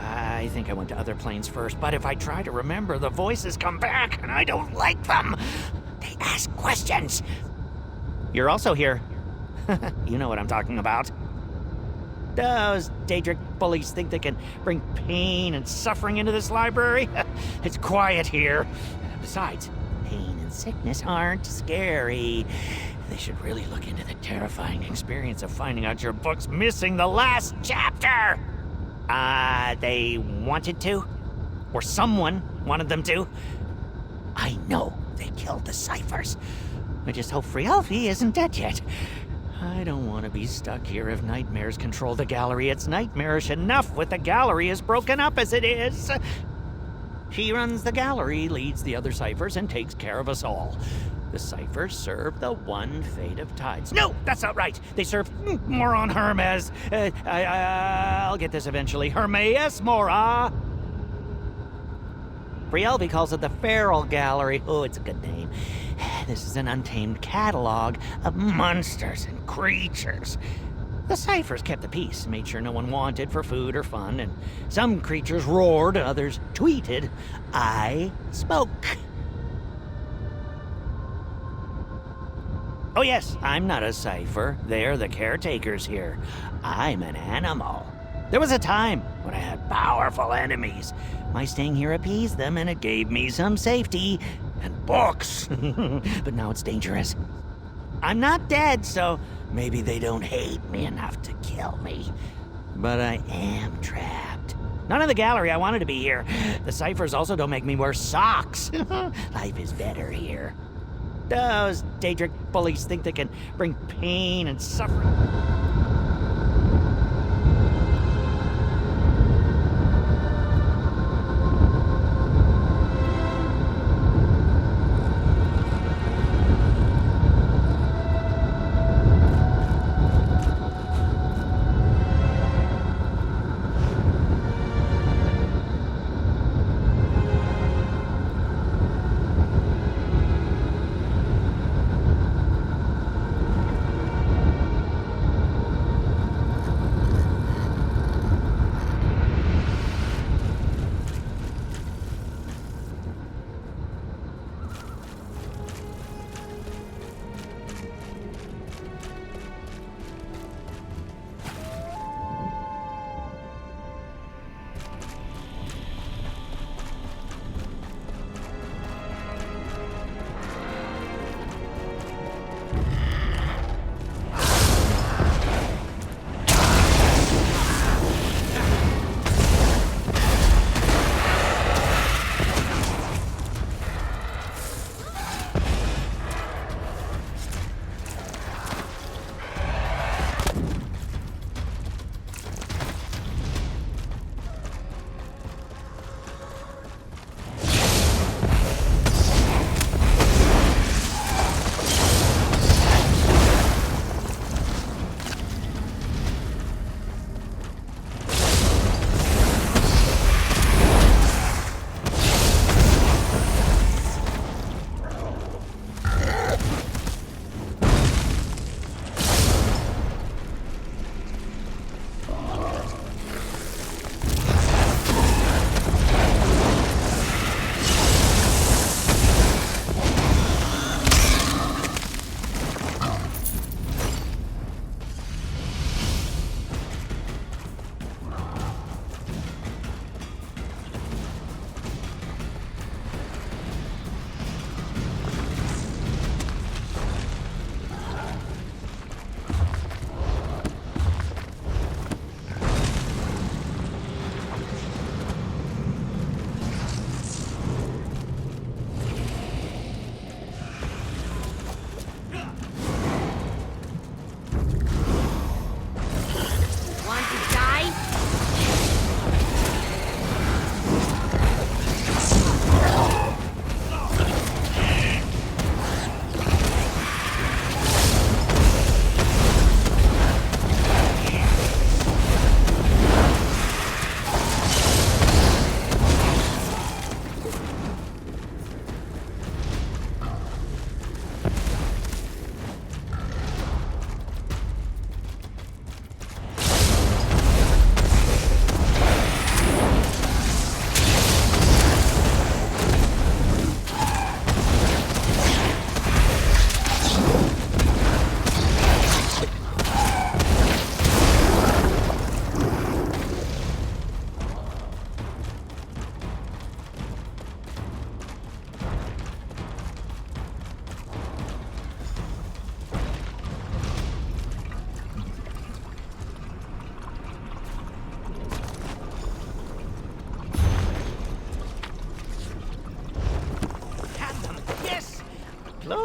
I think I went to other planes first, but if I try to remember, the voices come back, and I don't like them. They ask questions. You're also here. You know what I'm talking about. Those Daedric bullies think they can bring pain and suffering into this library. It's quiet here. Besides, pain and sickness aren't scary. They should really look into the terrifying experience of finding out your book's missing the last chapter! They wanted to? Or someone wanted them to? I know they killed the ciphers. I just hope free Elfie isn't dead yet. I don't want to be stuck here if nightmares control the gallery. It's nightmarish enough with the gallery as broken up as it is. She runs the gallery, leads the other ciphers, and takes care of us all. The ciphers serve the one fate of tides. No, that's not right. They serve Moron Hermes. I'll get this eventually. Hermes Mora. Frielvi calls it the Feral Gallery. Oh, it's a good name. This is an untamed catalog of monsters and creatures. The ciphers kept the peace, made sure no one wanted for food or fun, and some creatures roared, others tweeted. I spoke. Oh yes, I'm not a cipher. They're the caretakers here. I'm an animal. There was a time when I had powerful enemies. My staying here appeased them and it gave me some safety. And books. But now it's dangerous. I'm not dead, so maybe they don't hate me enough to kill me. But I am trapped. None of the gallery, I wanted to be here. The ciphers also don't make me wear socks. Life is better here. Those Daedric bullies think they can bring pain and suffering.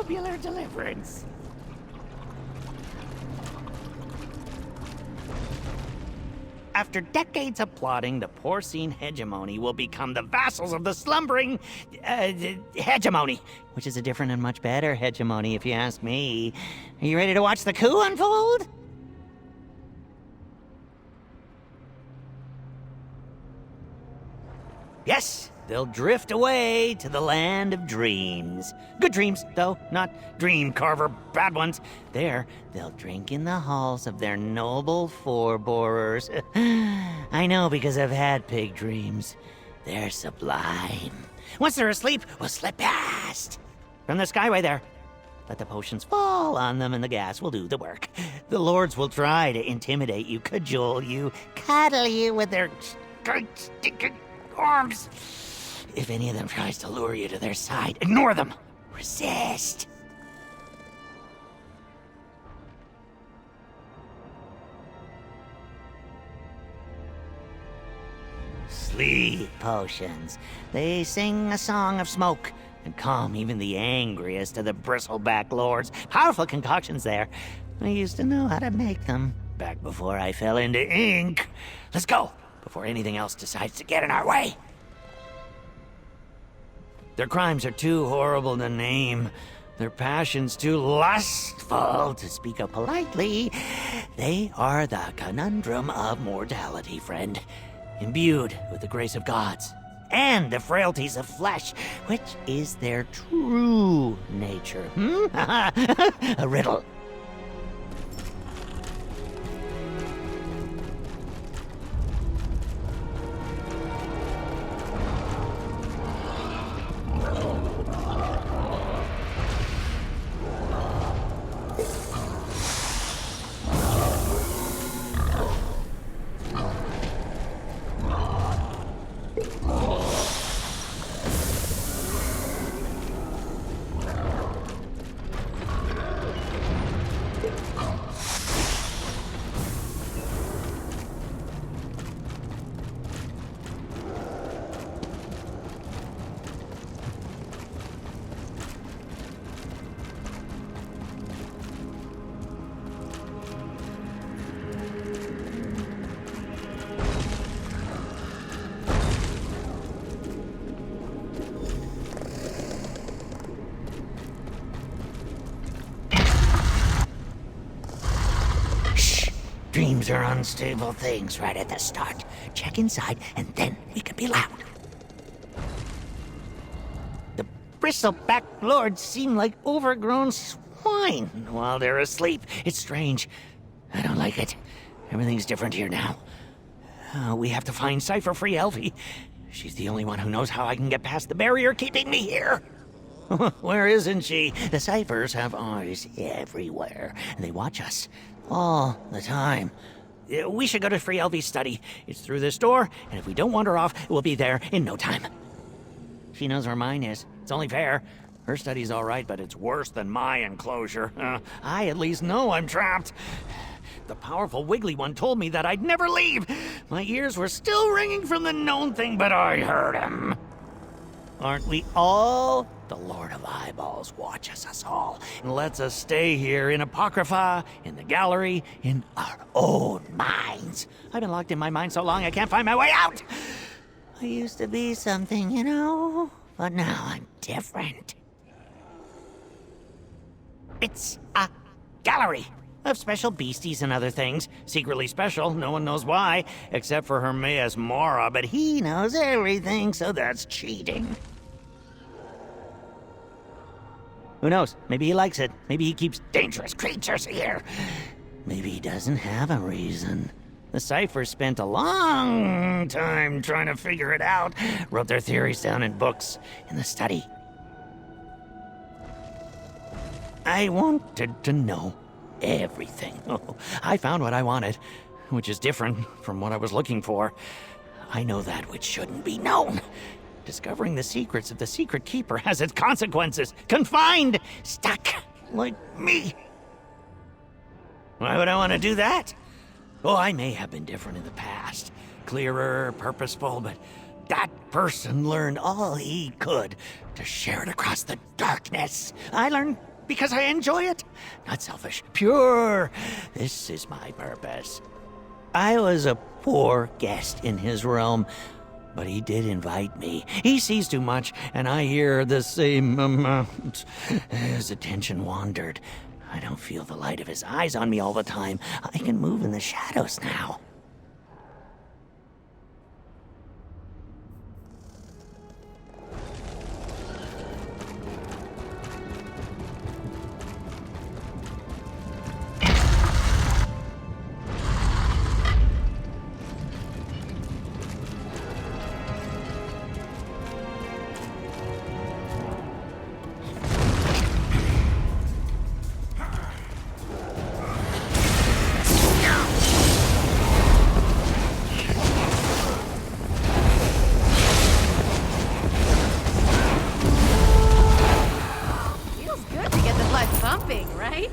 popular deliverance. After decades of plotting, the porcine hegemony will become the vassals of the slumbering hegemony, which is a different and much better hegemony, if you ask me. Are you ready to watch the coup unfold? Yes, they'll drift away to the land of dreams. Good dreams, though, not dream carver bad ones. There, they'll drink in the halls of their noble forebearers. I know because I've had pig dreams. They're sublime. Once they're asleep, we'll slip past. From the skyway there. Let the potions fall on them and the gas will do the work. The lords will try to intimidate you, cajole you, cuddle you with their stinking arms. If any of them tries to lure you to their side, ignore them. Resist. Sleep potions. They sing a song of smoke and calm even the angriest of the bristleback lords. Powerful concoctions there. I used to know how to make them back before I fell into ink. Let's go before anything else decides to get in our way. Their crimes are too horrible to name. Their passions too lustful to speak of politely. They are the conundrum of mortality, friend. Imbued with the grace of gods and the frailties of flesh, which is their true nature. A riddle. Dreams are unstable things right at the start. Check inside, and then we can be loud. The bristleback lords seem like overgrown swine while they're asleep. It's strange. I don't like it. Everything's different here now. We have to find Cipher-free Elfie. She's the only one who knows how I can get past the barrier keeping me here. Where isn't she? The Ciphers have eyes everywhere, and they watch us all the time. We should go to Free Elvie's study. It's through this door, and if we don't wander off, we'll be there in no time. She knows where mine is. It's only fair. Her study's all right, but it's worse than my enclosure. I at least know I'm trapped. The powerful wiggly one told me that I'd never leave. My ears were still ringing from the known thing, but I heard him. Aren't we all? The Lord of Eyeballs watches us all and lets us stay here in Apocrypha, in the gallery, in our own minds. I've been locked in my mind so long I can't find my way out. I used to be something, you know, but now I'm different. It's a gallery of special beasties and other things. Secretly special, no one knows why, except for Hermaeus Mora, but he knows everything, so that's cheating. Who knows? Maybe he likes it. Maybe he keeps dangerous creatures here. Maybe he doesn't have a reason. The Ciphers spent a long time trying to figure it out. Wrote their theories down in books, in the study. I wanted to know everything. Oh, I found what I wanted, which is different from what I was looking for. I know that which shouldn't be known. Discovering the secrets of the Secret Keeper has its consequences. Confined! Stuck! Like me! Why would I want to do that? Oh, I may have been different in the past. Clearer, purposeful, but that person learned all he could to share it across the darkness. I learned because I enjoy it. Not selfish, pure. This is my purpose. I was a poor guest in his realm, but he did invite me. He sees too much, and I hear the same amount. His attention wandered. I don't feel the light of his eyes on me all the time. I can move in the shadows now.
Feels good to get the blood pumping, right?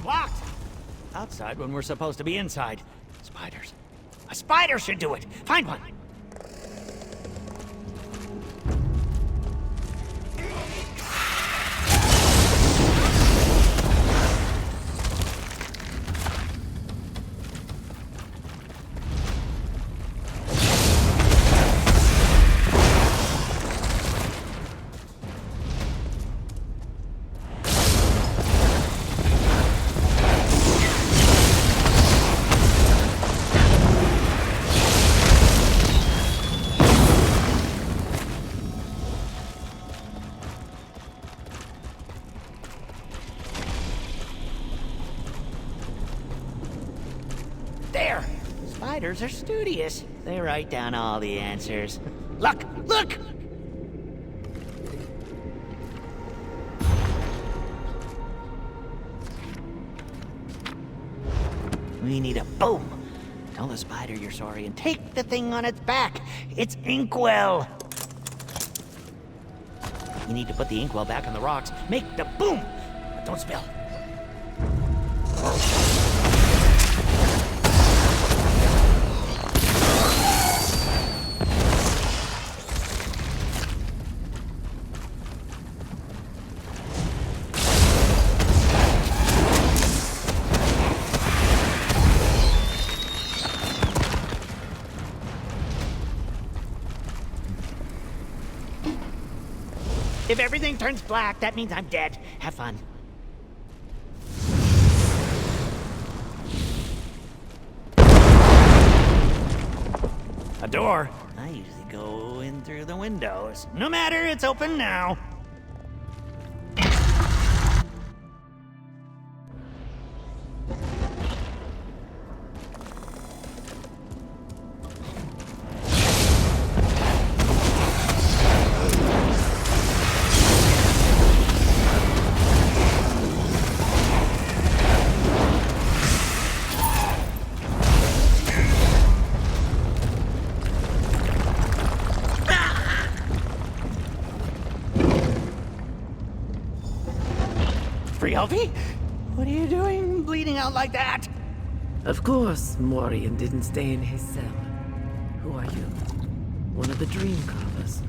Locked! Outside when we're supposed to be inside. Spiders. A spider should do it! Find one! There! Spiders are studious. They write down all the answers. Look! Look! We need a boom. Tell the spider you're sorry and take the thing on its back. It's inkwell. You need to put the inkwell back on the rocks. Make the boom! But don't spill. If everything turns black, that means I'm dead. Have fun. A door? I usually go in through the windows. No matter, it's open now. Frielvi? What are you doing, bleeding out like that?
Of course, Morian didn't stay in his cell. Who are you? One of the dream carvers.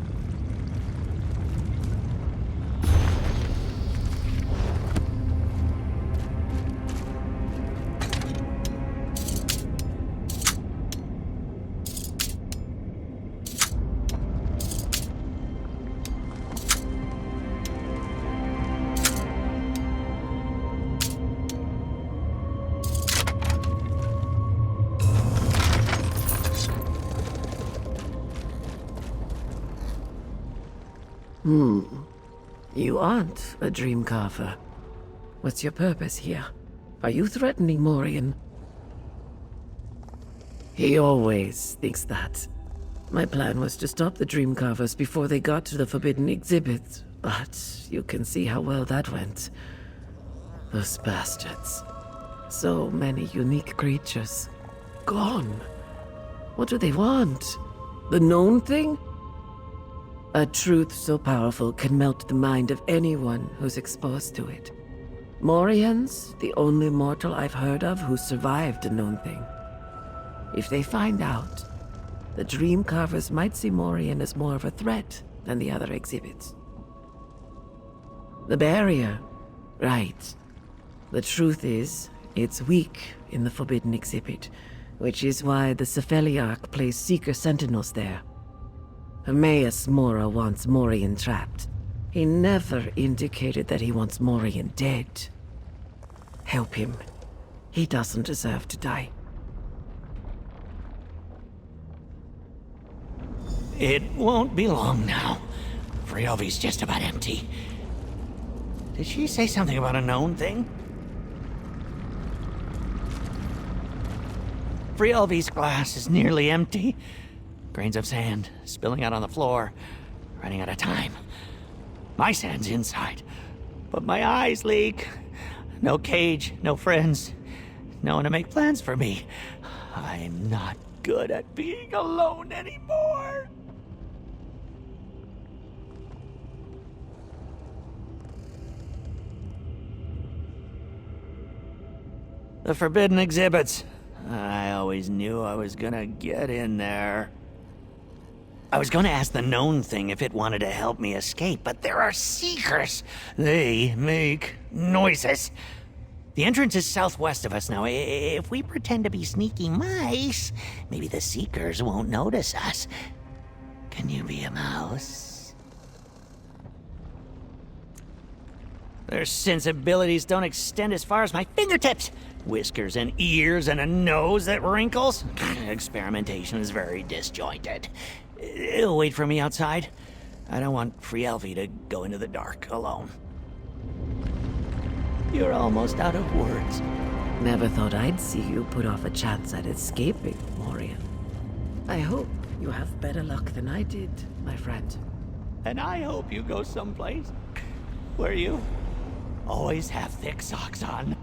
You aren't a dream carver. What's your purpose here? Are you threatening Morian? He always thinks that. My plan was to stop the dream carvers before they got to the forbidden exhibit, but you can see how well that went. Those bastards. So many unique creatures. Gone. What do they want? The known thing? A truth so powerful can melt the mind of anyone who's exposed to it. Morian's the only mortal I've heard of who survived a known thing. If they find out, the Dream Carvers might see Morian as more of a threat than the other exhibits. The barrier, right. The truth is, it's weak in the Forbidden Exhibit, which is why the Cephaliarch placed Seeker Sentinels there. Hermaeus Mora wants Morian trapped. He never indicated that he wants Morian dead. Help him. He doesn't deserve to die.
It won't be long now. Frielvi's just about empty. Did she say something about a known thing? Frielvi's glass is nearly empty. Grains of sand spilling out on the floor, running out of time. My sand's inside, but my eyes leak. No cage, no friends, no one to make plans for me. I'm not good at being alone anymore. The forbidden exhibits. I always knew I was gonna get in there. I was gonna ask the known thing if it wanted to help me escape, but there are seekers. They make noises. The entrance is southwest of us now. If we pretend to be sneaky mice, maybe the seekers won't notice us. Can you be a mouse? Their sensibilities don't extend as far as my fingertips. Whiskers and ears and a nose that wrinkles. Experimentation is very disjointed. Wait for me outside. I don't want Frielvi to go into the dark alone. You're almost out of words.
Never thought I'd see you put off a chance at escaping, Morian. I hope you have better luck than I did, my friend.
And I hope you go someplace where you always have thick socks on.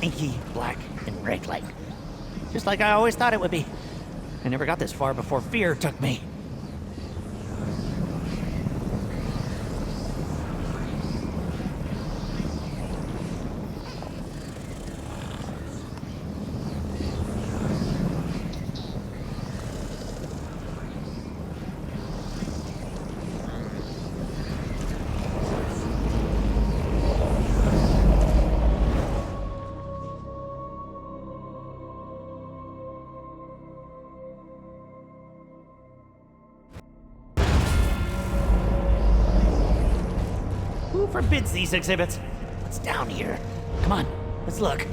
Inky, black, and red light. Just like I always thought it would be. I never got this far before fear took me. forbids these exhibits? What's down here? Come on, let's look.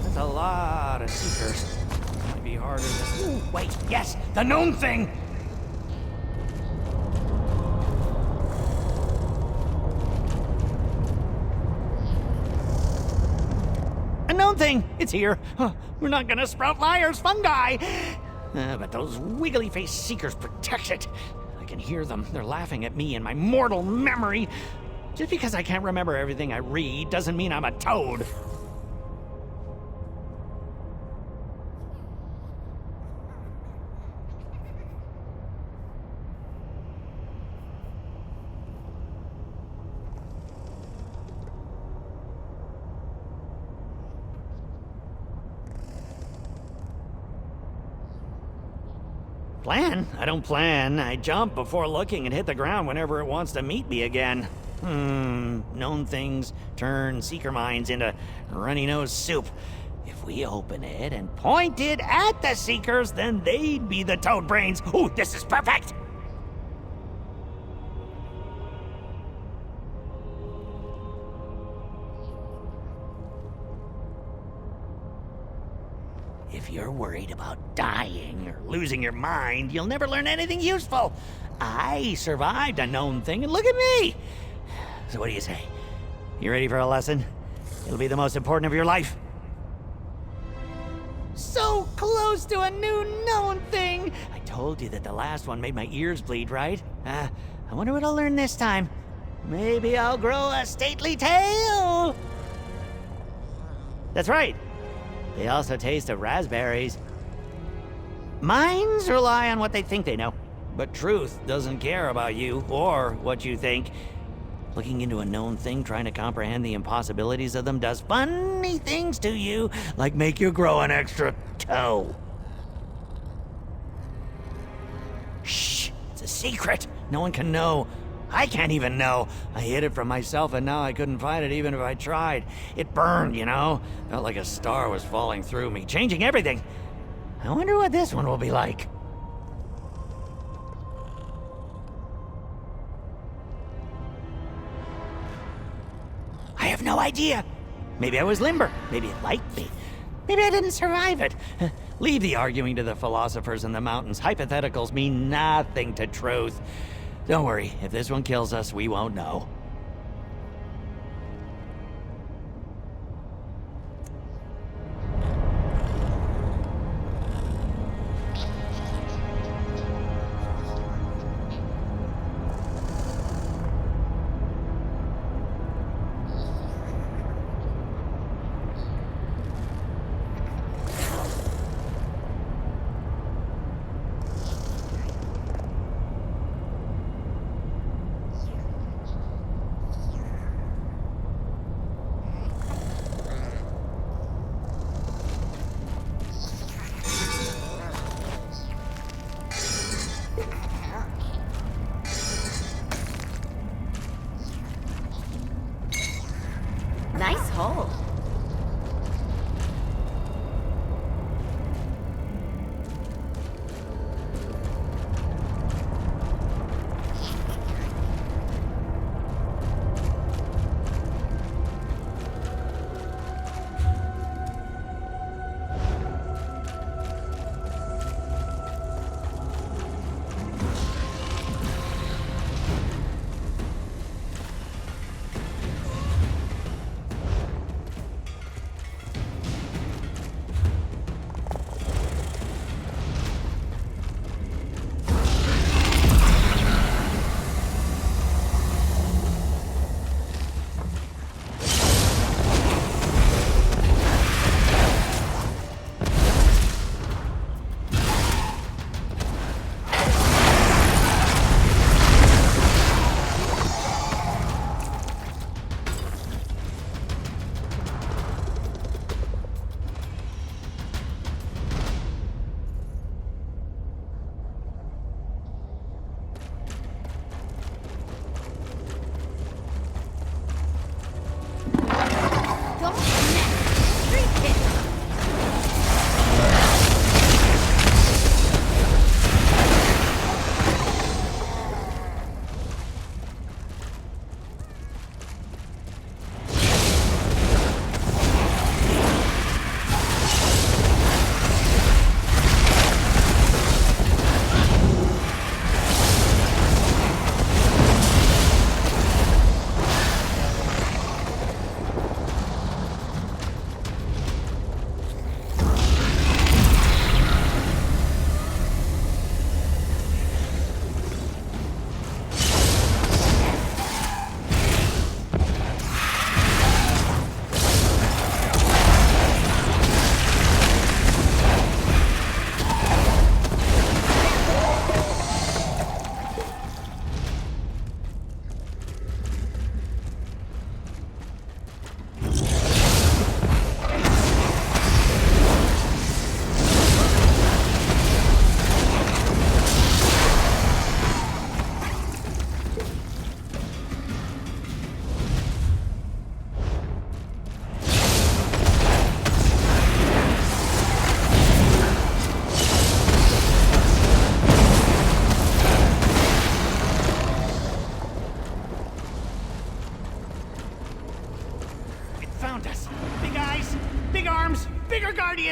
That's a lot of seekers. Might be harder than... Ooh, wait, yes! The gnome thing! A gnome thing! It's here! Huh, we're not gonna sprout liars, fungi! But those wiggly-faced seekers protect it. I can hear them. They're laughing at me and my mortal memory. Just because I can't remember everything I read doesn't mean I'm a toad. Plan? I don't plan. I jump before looking and hit the ground whenever it wants to meet me again. Known things turn seeker minds into runny-nosed soup. If we open it and point it at the seekers, then they'd be the toad brains. Ooh, this is perfect! If you're worried about dying or losing your mind, you'll never learn anything useful. I survived a known thing, and look at me! So what do you say? You ready for a lesson? It'll be the most important of your life. So close to a new known thing! I told you that the last one made my ears bleed, right? I wonder what I'll learn this time. Maybe I'll grow a stately tail! That's right. They also taste of raspberries. Minds rely on what they think they know, but truth doesn't care about you or what you think. Looking into a known thing, trying to comprehend the impossibilities of them does funny things to you, like make you grow an extra toe. Shh, it's a secret. No one can know. I can't even know. I hid it from myself and now I couldn't find it even if I tried. It burned, you know? Felt like a star was falling through me, changing everything. I wonder what this one will be like. I have no idea. Maybe I was limber. Maybe it liked me. Maybe I didn't survive it. Leave the arguing to the philosophers in the mountains. Hypotheticals mean nothing to truth. Don't worry, if this one kills us, we won't know.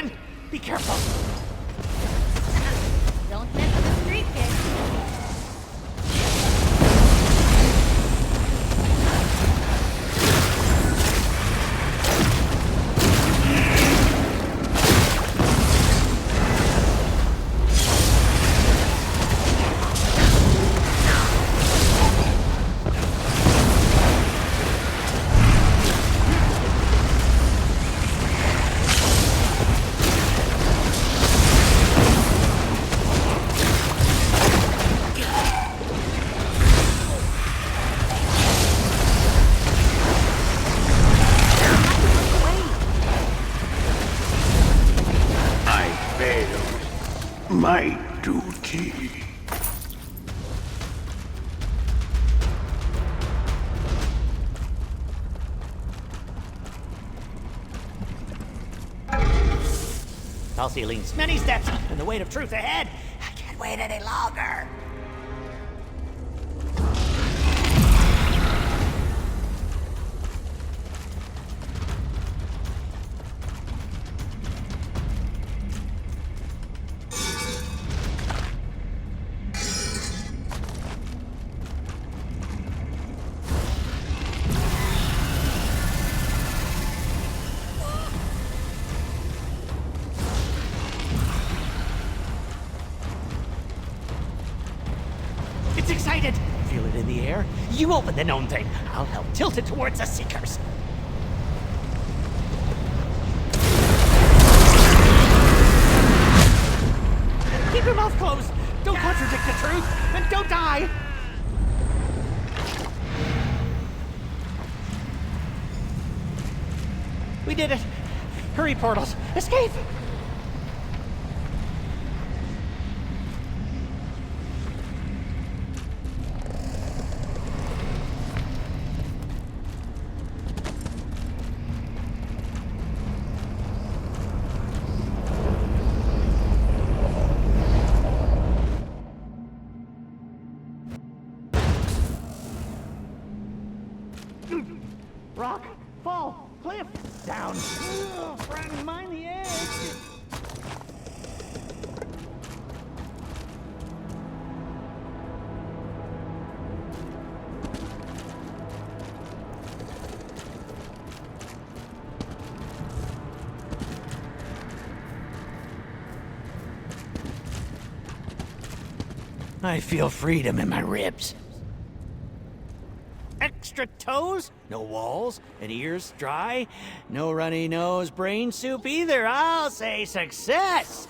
Guardian! Be careful!
Don't mess with the street kid.
My duty.
Tall ceilings, many steps, and the weight of truth ahead. I can't wait any longer. It's excited! Feel it in the air? You open the known thing. I'll help tilt it towards the Seekers. Keep your mouth closed! Don't contradict the truth! And don't die! We did it! Hurry, portals! Escape! Rock, fall, cliff, down. Ugh, friend, mind the edge. I feel freedom in my ribs. Extra toes, no walls, and ears dry, no runny nose, brain soup either. I'll say success.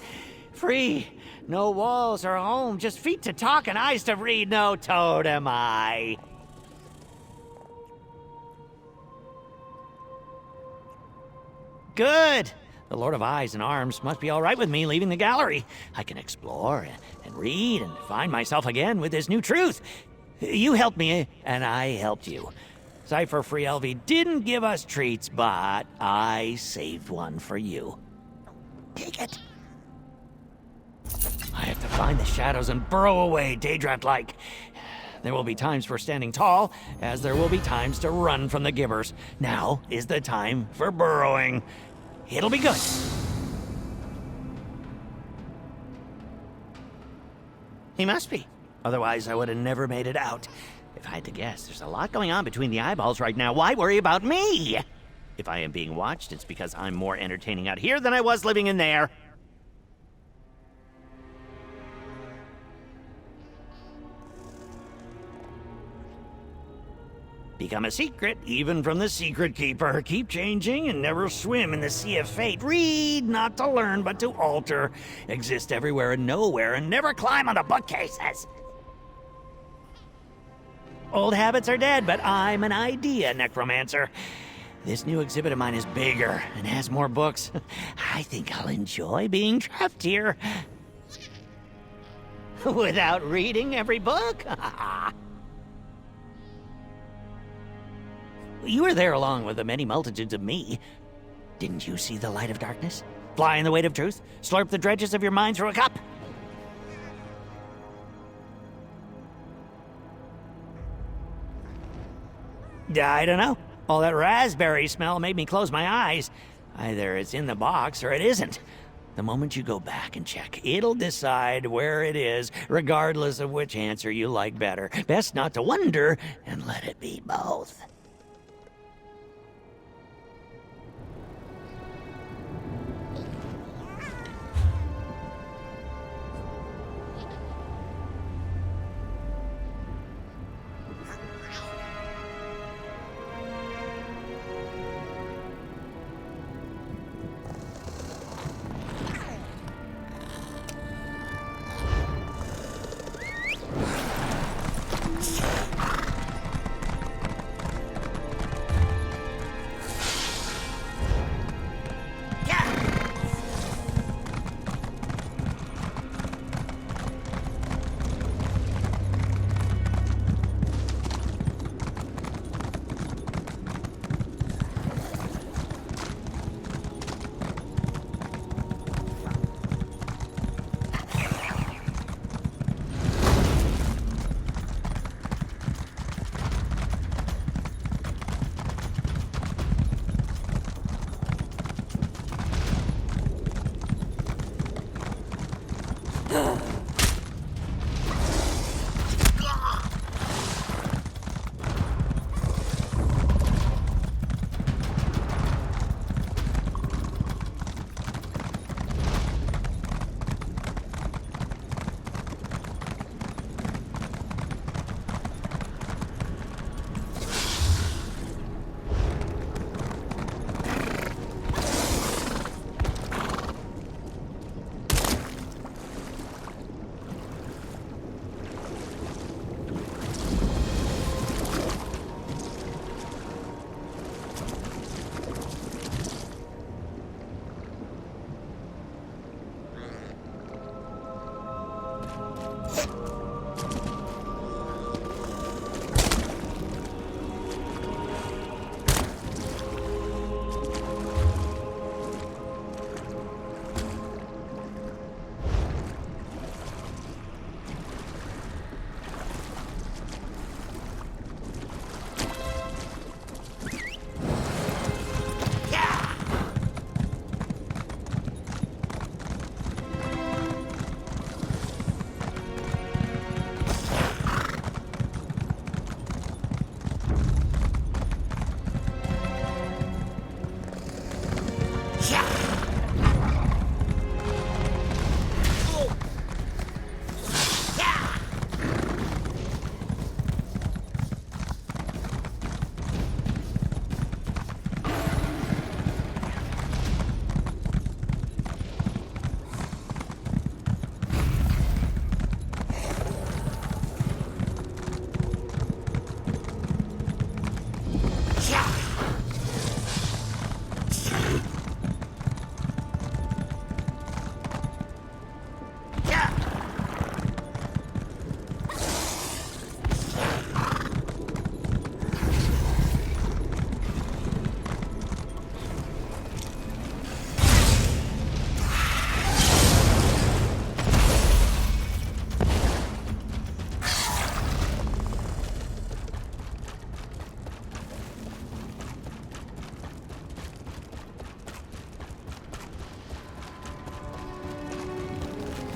Free, no walls or home, just feet to talk and eyes to read, no totem eye. Good. The Lord of Eyes and Arms must be all right with me leaving the gallery. I can explore and read and find myself again with this new truth. You helped me, and I helped you. Cypher Free Elvie didn't give us treats, but I saved one for you. Take it. I have to find the shadows and burrow away, Daedrat-like. There will be times for standing tall, as there will be times to run from the gibbers. Now is the time for burrowing. It'll be good. He must be. Otherwise, I would have never made it out. If I had to guess, there's a lot going on between the eyeballs right now. Why worry about me? If I am being watched, it's because I'm more entertaining out here than I was living in there. Become a secret, even from the secret keeper. Keep changing and never swim in the sea of fate. Read, not to learn, but to alter. Exist everywhere and nowhere, and never climb on the bookcases. Old habits are dead, but I'm an idea necromancer. This new exhibit of mine is bigger and has more books. I think I'll enjoy being trapped here. Without reading every book? You were there along with the many multitudes of me. Didn't you see the light of darkness? Fly in the weight of truth? Slurp the dredges of your mind through a cup? I don't know. All that raspberry smell made me close my eyes. Either it's in the box or it isn't. The moment you go back and check, it'll decide where it is, regardless of which answer you like better. Best not to wonder and let it be both.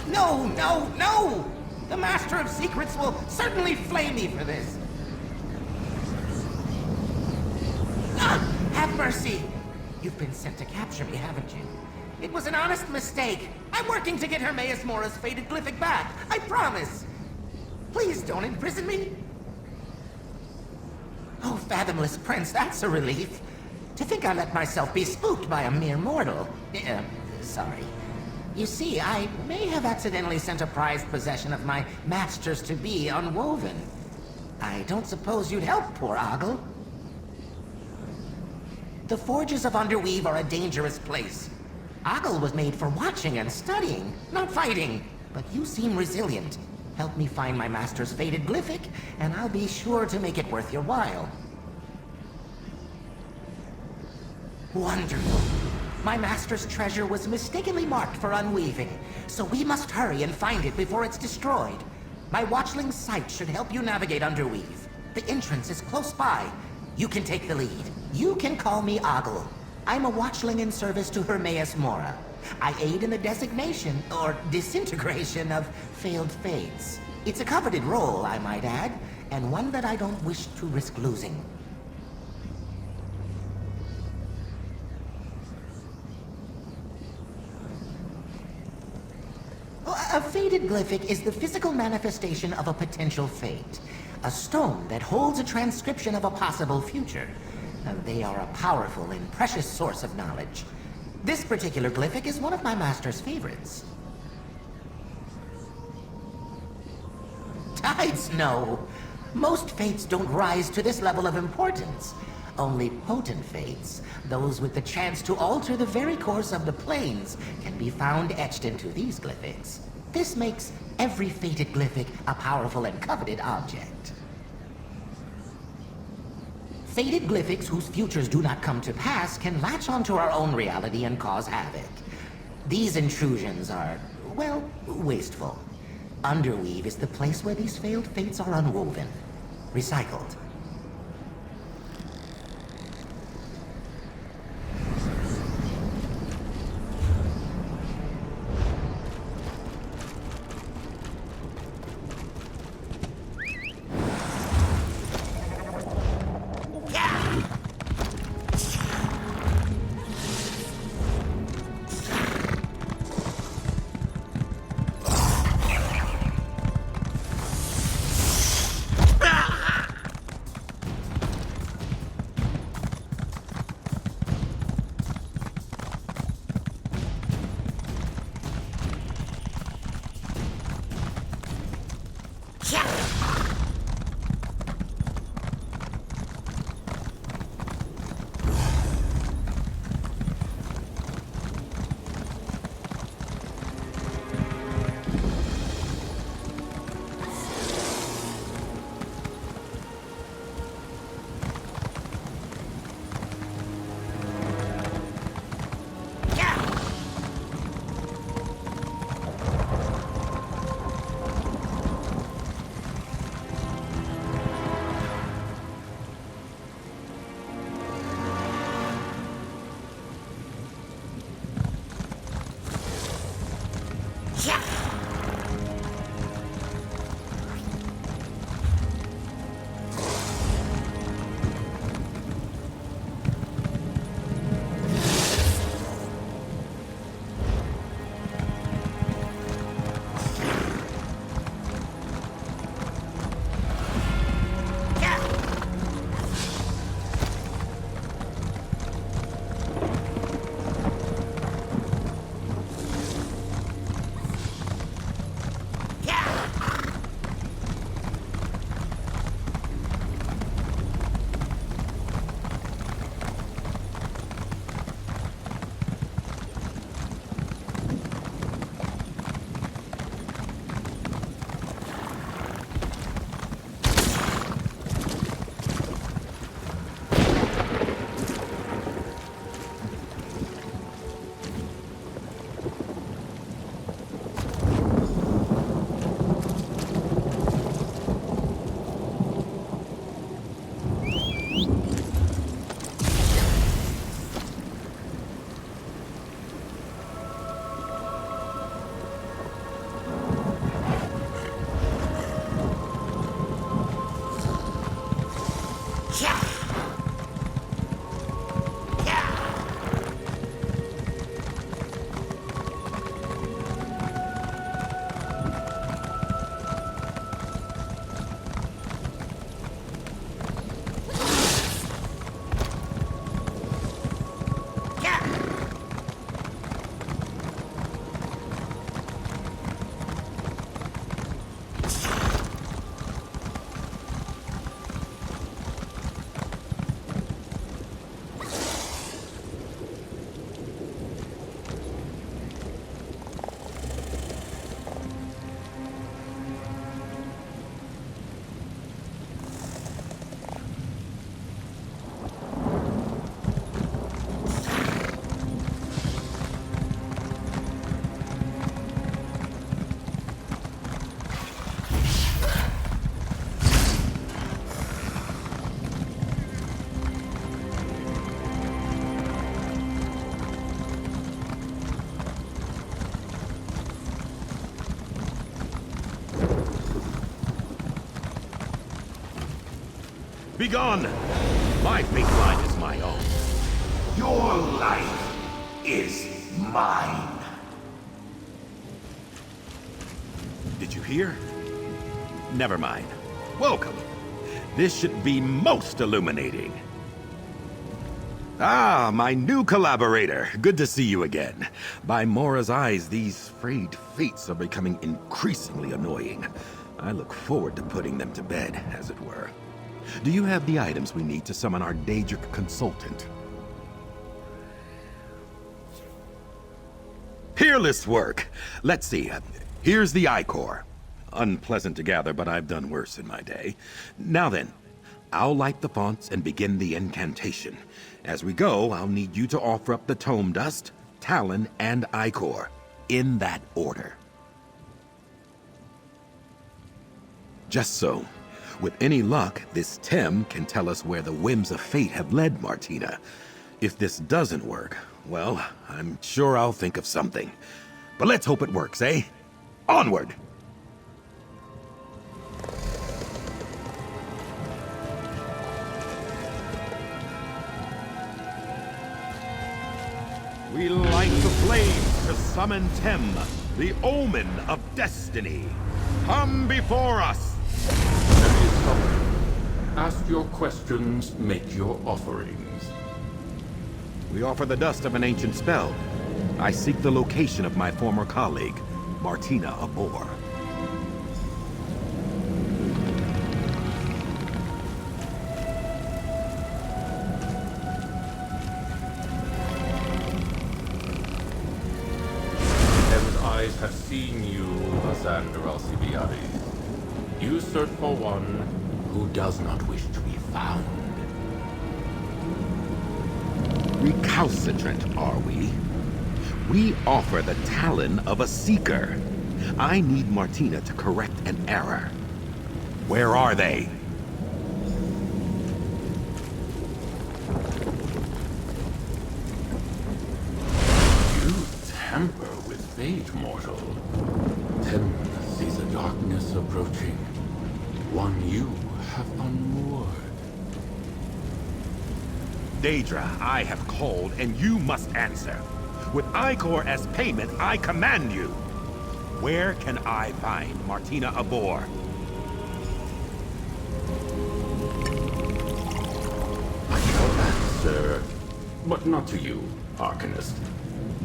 No, no, no! The Master of Secrets will certainly flame me for this. Ah, have mercy! You've been sent to capture me, haven't you? It was an honest mistake. I'm working to get Hermaeus Mora's faded glyphic back. I promise. Please don't imprison me. Oh, Fathomless Prince, that's a relief. To think I let myself be spooked by a mere mortal. Sorry. You see, I may have accidentally sent a prized possession of my masters-to-be unwoven. I don't suppose you'd help poor Ogle? The forges of Underweave are a dangerous place. Ogle was made for watching and studying, not fighting. But you seem resilient. Help me find my master's faded glyphic, and I'll be sure to make it worth your while. Wonderful. My master's treasure was mistakenly marked for unweaving, so we must hurry and find it before it's destroyed. My watchling's sight should help you navigate Underweave. The entrance is close by. You can take the lead. You can call me Ogle. I'm a watchling in service to Hermaeus Mora. I aid in the designation, or disintegration, of failed fates. It's a coveted role, I might add, and one that I don't wish to risk losing. A fated glyphic is the physical manifestation of a potential fate. A stone that holds a transcription of a possible future. They are a powerful and precious source of knowledge. This particular glyphic is one of my master's favorites. Tides, no. Most fates don't rise to this level of importance. Only potent fates, those with the chance to alter the very course of the planes, can be found etched into these glyphics. This makes every fated glyphic a powerful and coveted object. Fated glyphics whose futures do not come to pass can latch onto our own reality and cause havoc. These intrusions are, well, wasteful. Underweave is the place where these failed fates are unwoven, recycled.
Begone! My fate line is my own.
Your life is mine.
Did you hear? Never mind. Welcome. This should be most illuminating. Ah, my new collaborator. Good to see you again. By Mora's eyes, these frayed fates are becoming increasingly annoying. I look forward to putting them to bed, as it were. Do you have the items we need to summon our Daedric consultant? Peerless work! Let's see. Here's the Ichor. Unpleasant to gather, but I've done worse in my day. Now then, I'll light the fonts and begin the incantation. As we go, I'll need you to offer up the Tome Dust, Talon, and Ichor, in that order. Just so. With any luck, this Tem can tell us where the whims of fate have led Martina. If this doesn't work, well, I'm sure I'll think of something. But let's hope it works, eh? Onward! We light the flames to summon Tem, the omen of destiny. Come before us!
There is something. Ask your questions, make your offerings.
We offer the dust of an ancient spell. I seek the location of my former colleague, Martina Abor.
Tem's eyes have seen you, Asander Alcibiades. You search for one who does not wish to be found.
Recalcitrant, are we? We offer the talon of a seeker. I need Martina to correct an error. Where are they?
You tamper with fate, mortal. Tem sees a darkness approaching. One you have unmoored.
Daedra, I have called, and you must answer. With Ichor as payment, I command you. Where can I find Martina Abor?
I shall answer, but not to you, Arcanist.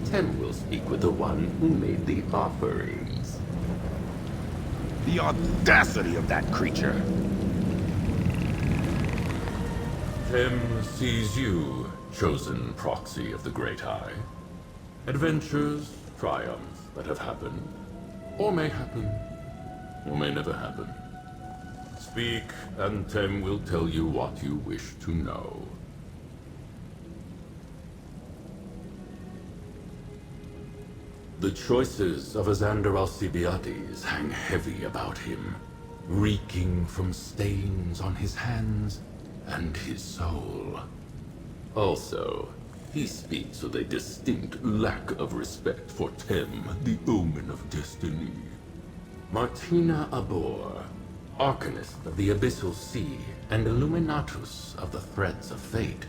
Tem will speak with the one who made the offerings.
The audacity of that creature!
Tem sees you, chosen proxy of the Great Eye. Adventures, triumphs that have happened, or may happen, or may never happen. Speak, and Tem will tell you what you wish to know. The choices of Asander Alcibiades hang heavy about him, reeking from stains on his hands and his soul. Also, he speaks with a distinct lack of respect for Tem, the omen of destiny. Martina Abor, Arcanist of the Abyssal Sea and Illuminatus of the Threads of Fate,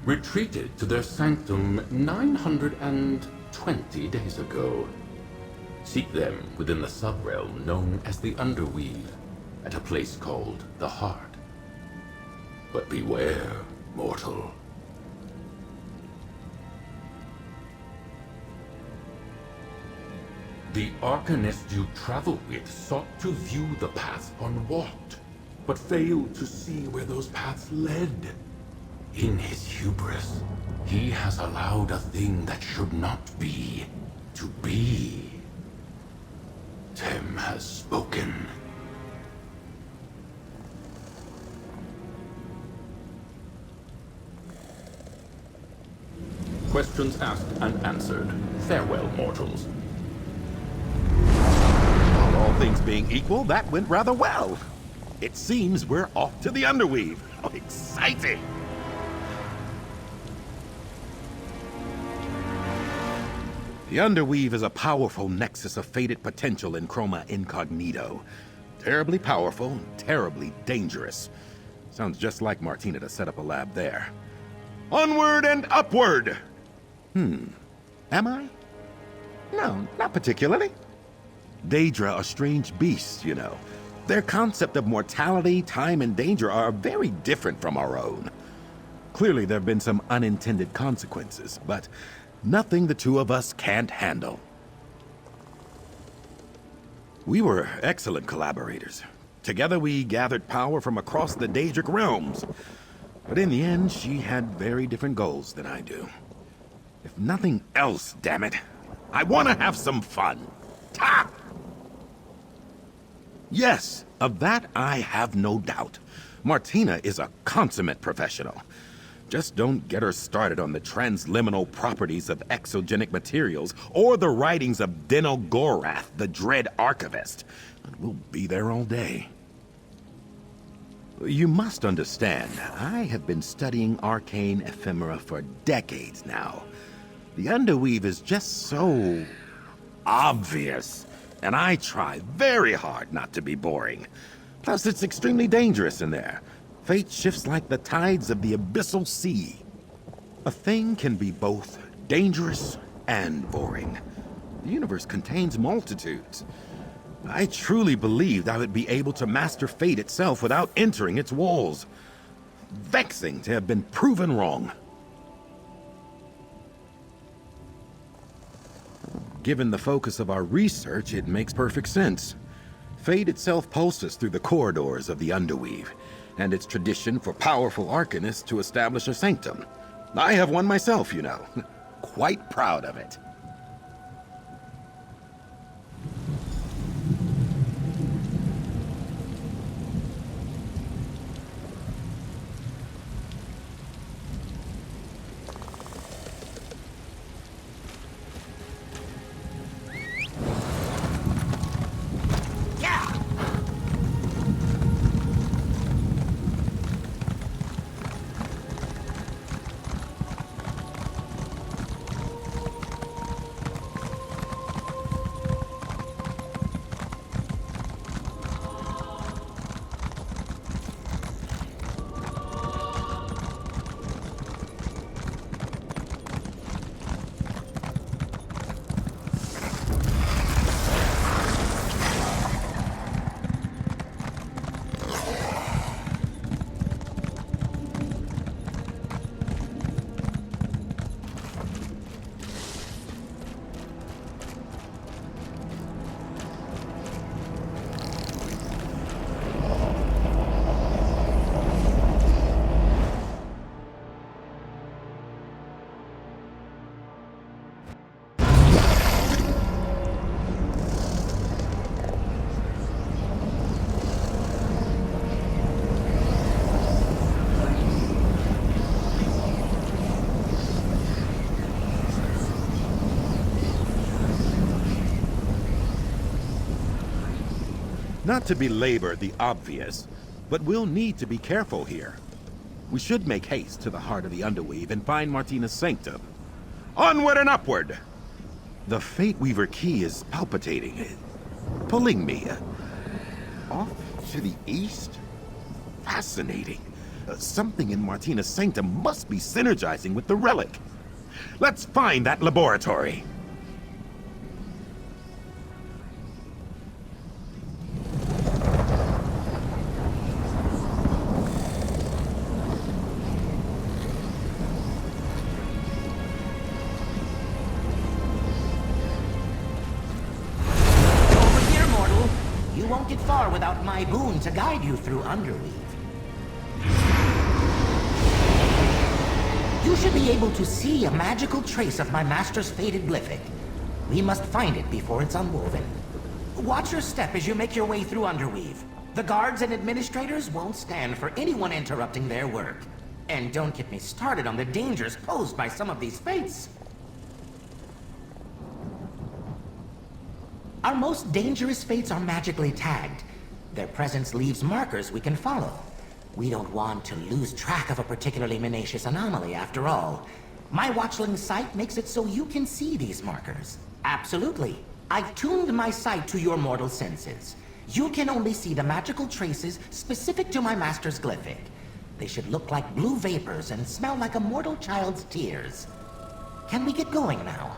retreated to their sanctum 920 days ago. Seek them within the subrealm known as the Underweave, at a place called the Heart. But beware, mortal. The Arcanist you travel with sought to view the paths unwalked, but failed to see where those paths led. In his hubris, he has allowed a thing that should not be, to be. Tem has spoken. Questions asked and answered. Farewell, mortals.
All things being equal, that went rather well. It seems we're off to the Underweave. Oh, exciting! The Underweave is a powerful nexus of fated potential in Chroma Incognito. Terribly powerful and terribly dangerous. Sounds just like Martina to set up a lab there. Onward and upward! Am I? No, not particularly. Daedra are strange beasts, you know. Their concept of mortality, time, and danger are very different from our own. Clearly, there have been some unintended consequences, but nothing the two of us can't handle. We were excellent collaborators. Together we gathered power from across the Daedric realms. But in the end, she had very different goals than I do. If nothing else, damn it, I want to have some fun. Ha! Yes, of that I have no doubt. Martina is a consummate professional. Just don't get her started on the transliminal properties of exogenic materials or the writings of Dino Gorath, the Dread Archivist. And we'll be there all day. You must understand, I have been studying arcane ephemera for decades now. The underweave is just so obvious, and I try very hard not to be boring. Plus, it's extremely dangerous in there. Fate shifts like the tides of the abyssal sea. A thing can be both dangerous and boring. The universe contains multitudes. I truly believed I would be able to master fate itself without entering its walls. Vexing to have been proven wrong. Given the focus of our research, it makes perfect sense. Fate itself pulses through the corridors of the Underweave, and it's tradition for powerful arcanists to establish a sanctum. I have one myself, you know. Quite proud of it. Not to belabor the obvious, but we'll need to be careful here. We should make haste to the heart of the Underweave and find Martina's sanctum. Onward and upward! The Fate Weaver key is palpitating, pulling me. Off to the east? Fascinating. Something in Martina's sanctum must be synergizing with the relic. Let's find that laboratory.
Without my boon to guide you through Underweave. You should be able to see a magical trace of my master's fated glyphic. We must find it before it's unwoven. Watch your step as you make your way through Underweave. The guards and administrators won't stand for anyone interrupting their work. And don't get me started on the dangers posed by some of these fates. Our most dangerous fates are magically tagged. Their presence leaves markers we can follow. We don't want to lose track of a particularly menacious anomaly, after all. My watchling sight makes it so you can see these markers. Absolutely. I've tuned my sight to your mortal senses. You can only see the magical traces specific to my master's glyphic. They should look like blue vapors and smell like a mortal child's tears. Can we get going now?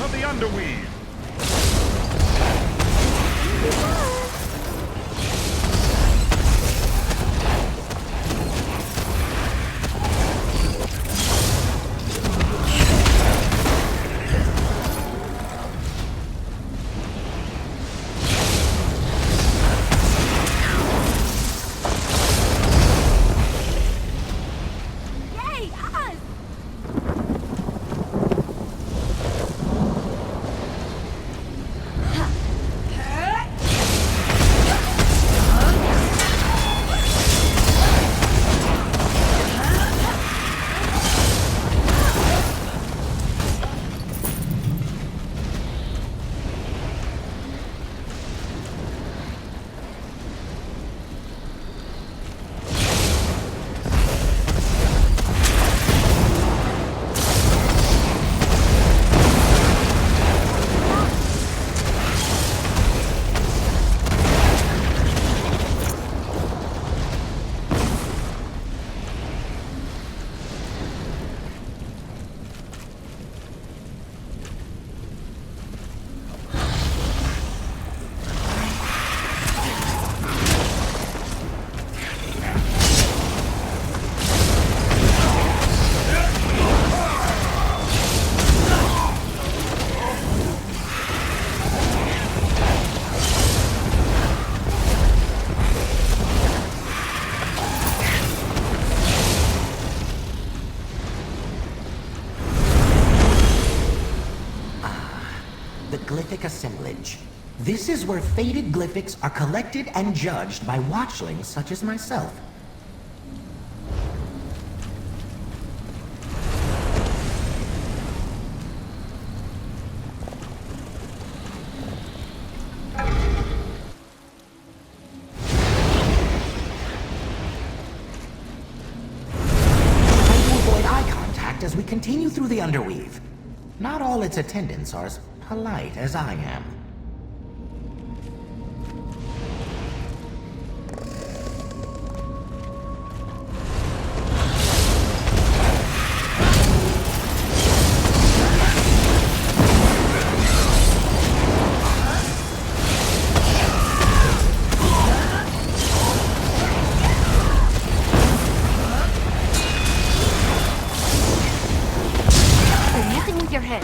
Of the underweed.
Glyphic assemblage. This is where faded glyphics are collected and judged by watchlings such as myself. Try to avoid eye contact as we continue through the underweave. Not all its attendants are as polite as I am.
There's nothing with your head.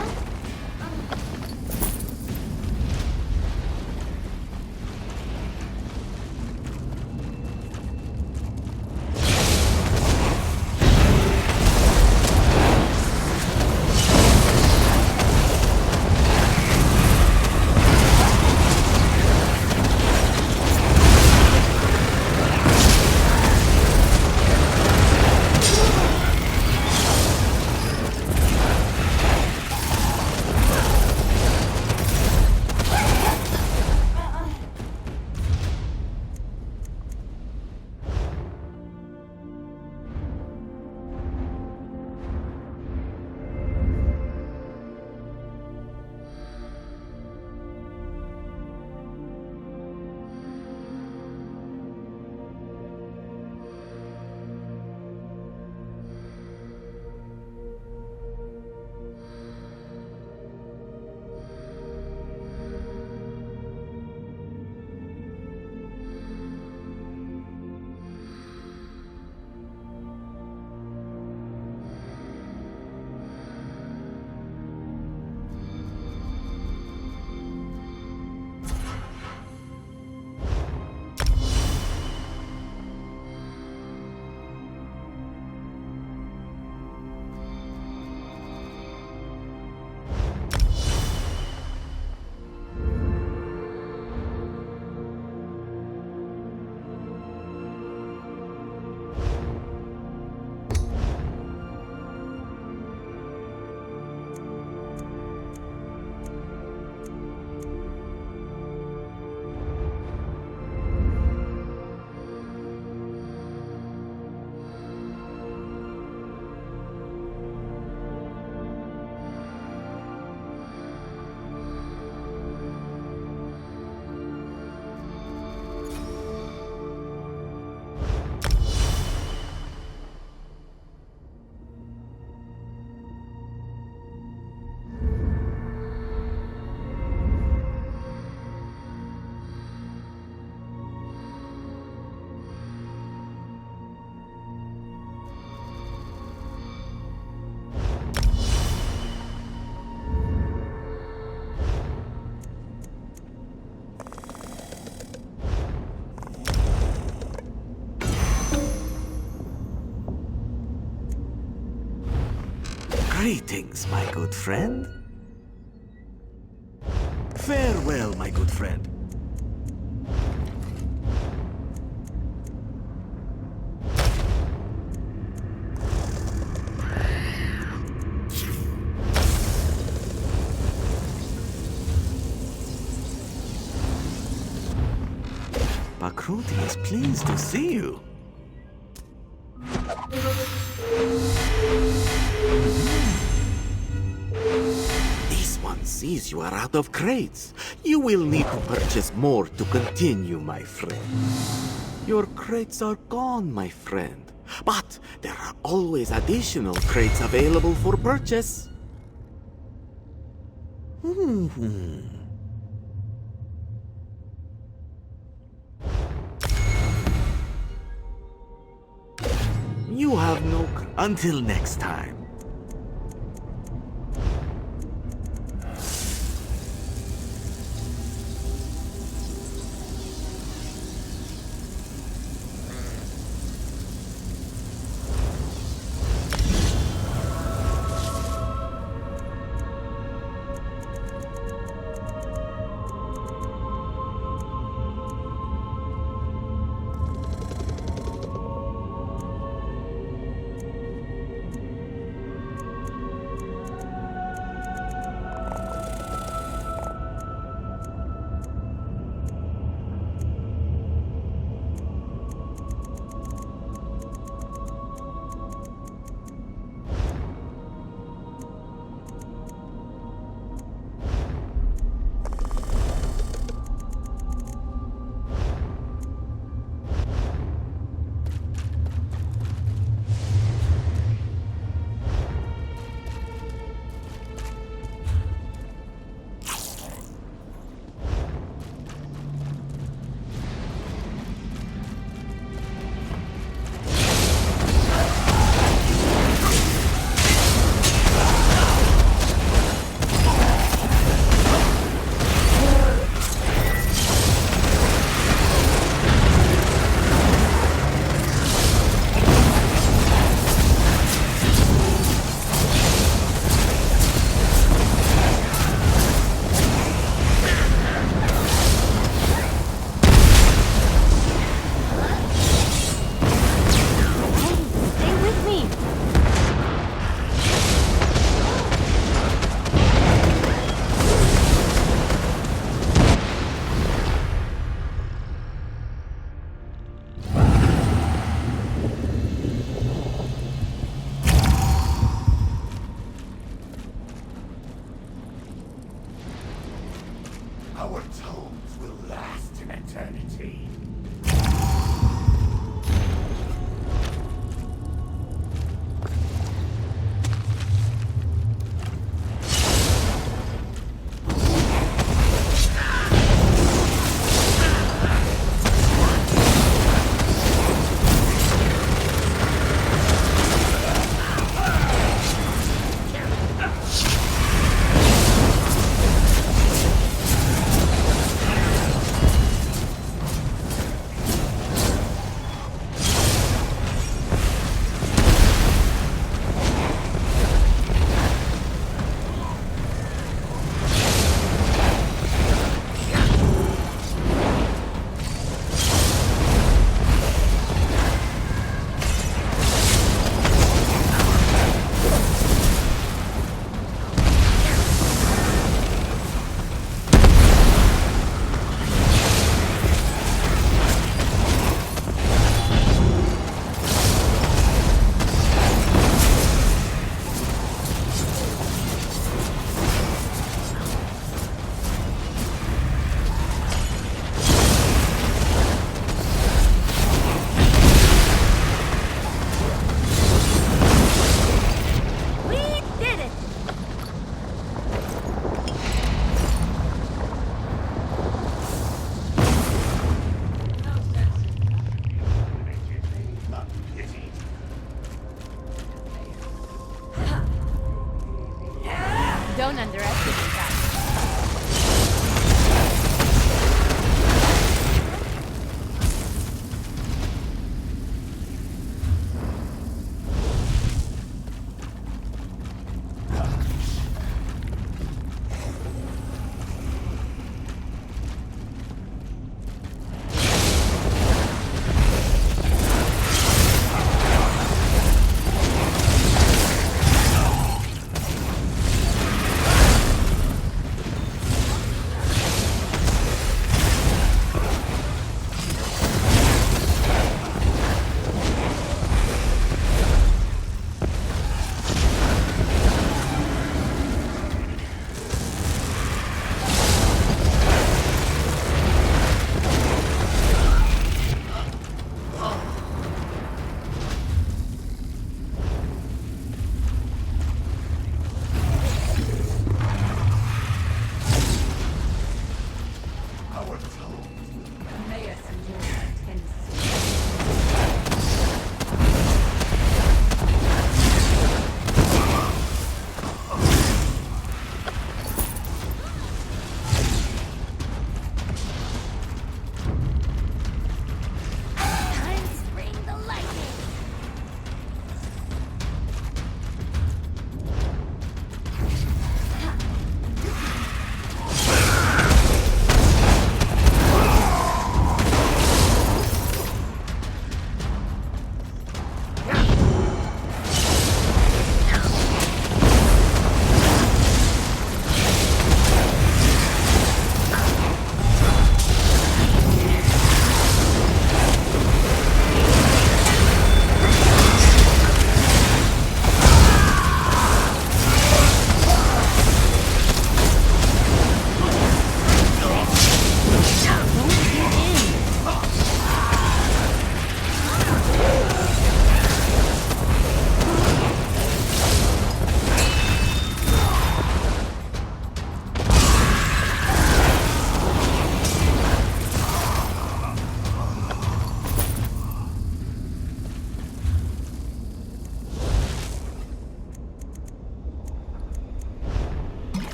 Greetings, my good friend. Farewell, my good friend. Bakruti is pleased to see you. This one sees you are out of crates. You will need to purchase more to continue, my friend. Your crates are gone, my friend. But there are always additional crates available for purchase. You have no... Until next time.
Our tones will last in eternity.
Don't underestimate that.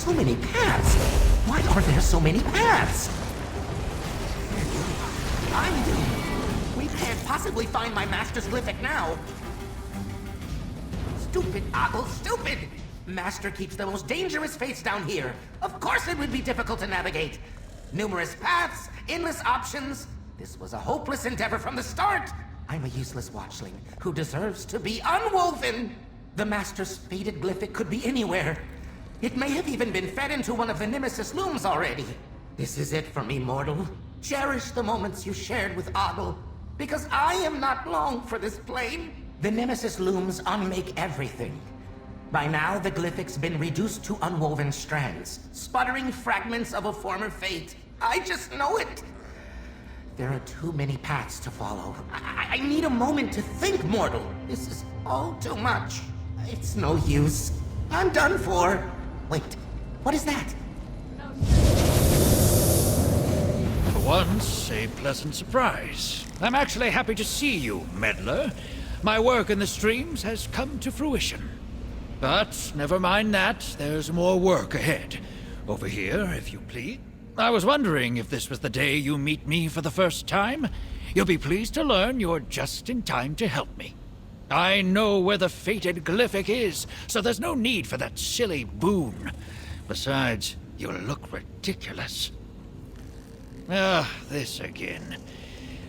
So many paths. Why are there so many paths? I'm doomed. We can't possibly find my master's glyphic now. Stupid Ogle, stupid! Master keeps the most dangerous fates down here. Of course it would be difficult to navigate. Numerous paths, endless options. This was a hopeless endeavor from the start. I'm a useless watchling who deserves to be unwoven. The Master's fated glyphic could be anywhere. It may have even been fed into one of the Nemesis looms already. This is it for me, mortal. Cherish the moments you shared with Ogle, because I am not long for this plane. The Nemesis looms unmake everything. By now, the glyphic's been reduced to unwoven strands, sputtering fragments of a former fate. I just know it. There are too many paths to follow. I need a moment to think, mortal. This is all too much. It's no use. I'm done for. Wait, what is that?
For once, a pleasant surprise. I'm actually happy to see you, meddler. My work in the streams has come to fruition. But never mind that, there's more work ahead. Over here, if you please. I was wondering if this was the day you meet me for the first time. You'll be pleased to learn you're just in time to help me. I know where the fated glyphic is, so there's no need for that silly boon. Besides, you'll look ridiculous. This again.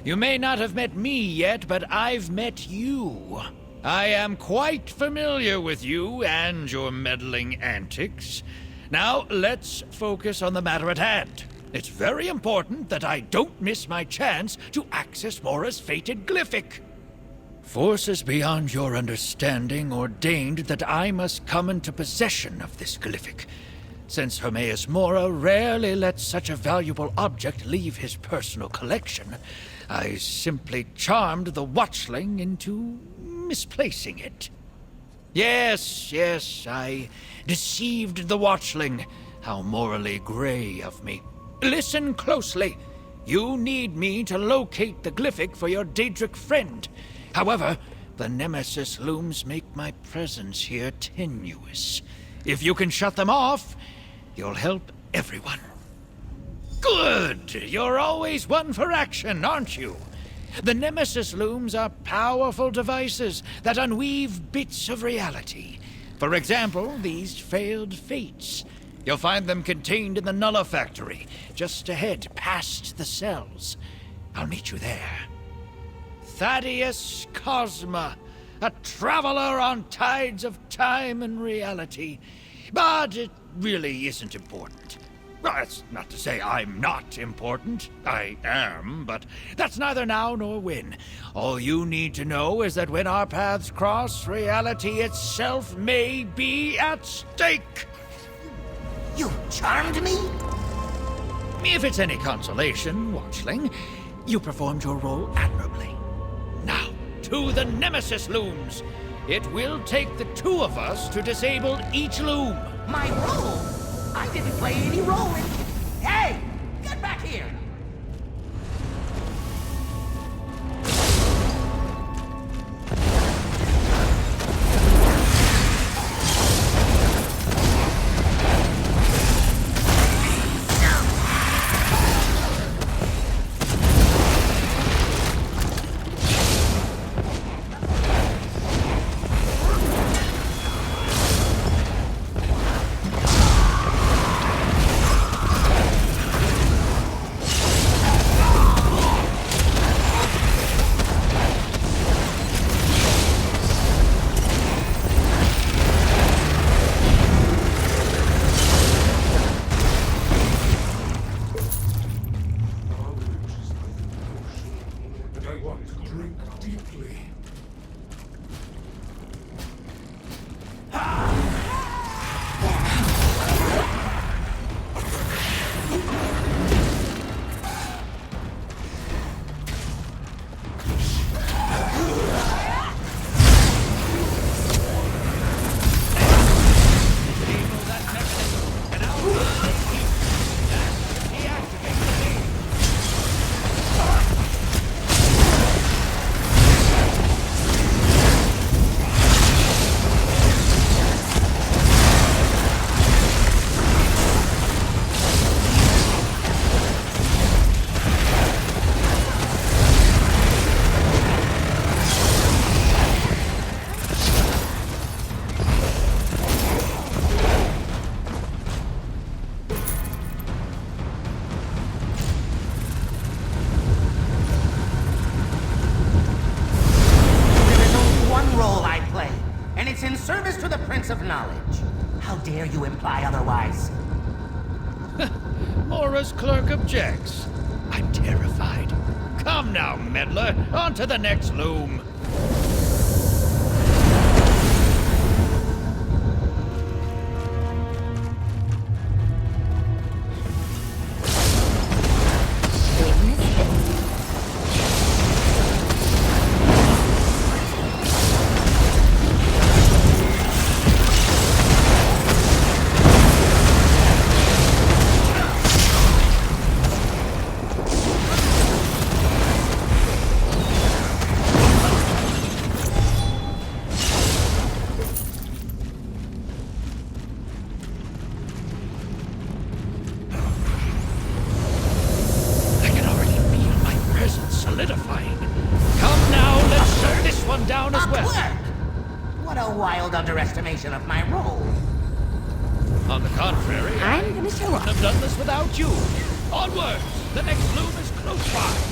You may not have met me yet, but I've met you. I am quite familiar with you and your meddling antics. Now, let's focus on the matter at hand. It's very important that I don't miss my chance to access Mora's fated glyphic. Forces beyond your understanding ordained that I must come into possession of this glyphic. Since Hermaeus Mora rarely lets such a valuable object leave his personal collection, I simply charmed the Watchling into misplacing it. Yes, I deceived the Watchling. How morally gray of me. Listen closely. You need me to locate the glyphic for your Daedric friend. However, the Nemesis looms make my presence here tenuous. If you can shut them off, you'll help everyone. Good! You're always one for action, aren't you? The Nemesis looms are powerful devices that unweave bits of reality. For example, these failed fates. You'll find them contained in the Nulla factory, just ahead, past the cells. I'll meet you there. Thaddeus Cosma, a traveler on tides of time and reality. But it really isn't important. Well, that's not to say I'm not important. I am, but that's neither now nor when. All you need to know is that when our paths cross, reality itself may be at stake.
You charmed me?
If it's any consolation, Watchling, you performed your role admirably. Now, to the Nemesis looms. It will take the two of us to disable each loom.
My role? I didn't play any role in... Hey! Get back here! knowledge. How dare you imply otherwise?
Mora's clerk objects. I'm terrified. Come now, meddler, on to the next loom. Solidifying. Come now, let's shut this one down as well.
Clerk! What a wild underestimation of my role.
On the contrary,
I'm gonna show up.
I've done this without you. Onwards! The next loom is close by.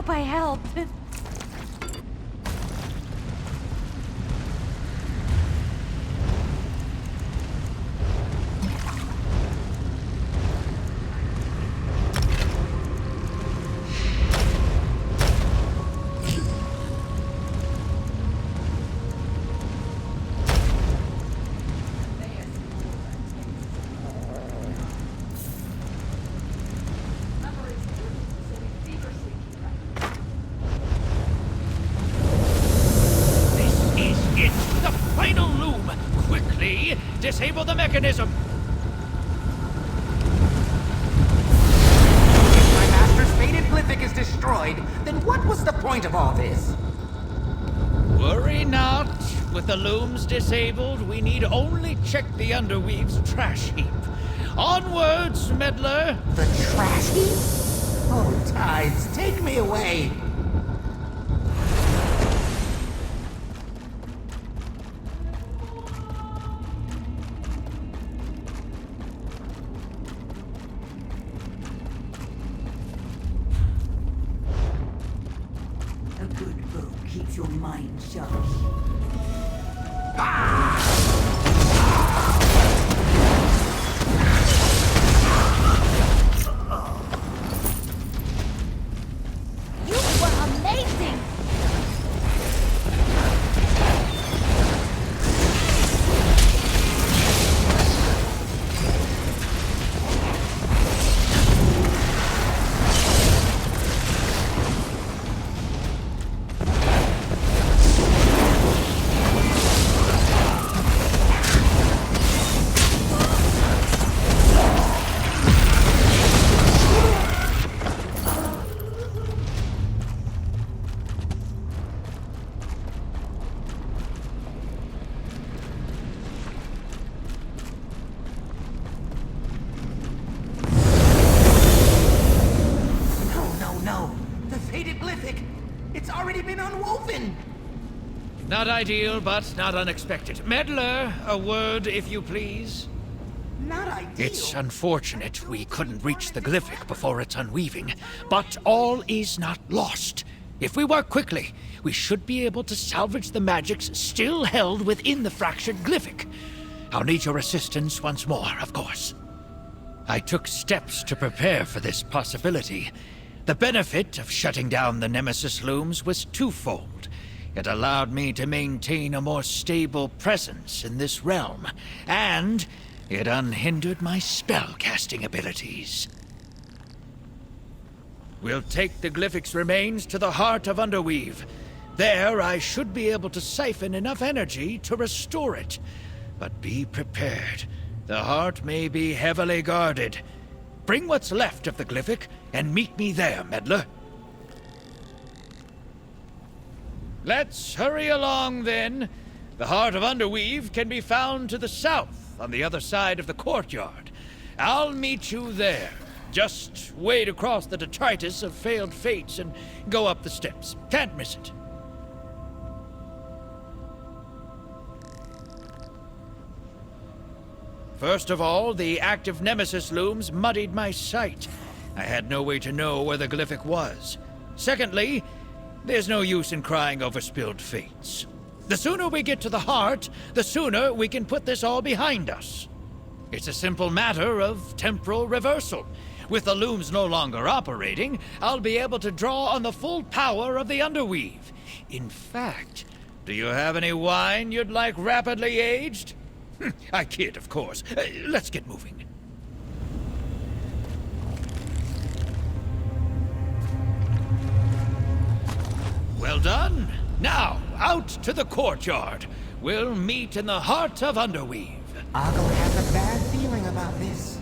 I helped.
Disable the mechanism!
If my master's fated glyphic is destroyed, then what was the point of all this?
Worry not. With the looms disabled, we need only check the Underweave's trash heap. Onwards, meddler!
The trash heap? Oh, tides, take me away!
A good book keeps your mind sharp.
You were amazing!
Not ideal, but not unexpected. Meddler, a word, if you please.
Not ideal.
It's unfortunate we couldn't reach the glyphic before its unweaving, but all is not lost. If we work quickly, we should be able to salvage the magics still held within the fractured glyphic. I'll need your assistance once more, of course. I took steps to prepare for this possibility. The benefit of shutting down the Nemesis looms was twofold. It allowed me to maintain a more stable presence in this realm, and it unhindered my spell-casting abilities. We'll take the glyphic's remains to the heart of Underweave. There, I should be able to siphon enough energy to restore it. But be prepared. The heart may be heavily guarded. Bring what's left of the glyphic and meet me there, Meddler. Let's hurry along, then. The heart of Underweave can be found to the south, on the other side of the courtyard. I'll meet you there. Just wade across the detritus of failed fates and go up the steps. Can't miss it. First of all, the active Nemesis looms muddied my sight. I had no way to know where the glyphic was. Secondly, there's no use in crying over spilled fates. The sooner we get to the heart, the sooner we can put this all behind us. It's a simple matter of temporal reversal. With the looms no longer operating, I'll be able to draw on the full power of the Underweave. In fact, do you have any wine you'd like rapidly aged? I kid, of course. Let's get moving. Well done. Now, out to the courtyard. We'll meet in the heart of Underweave.
Oggle has a bad feeling about this.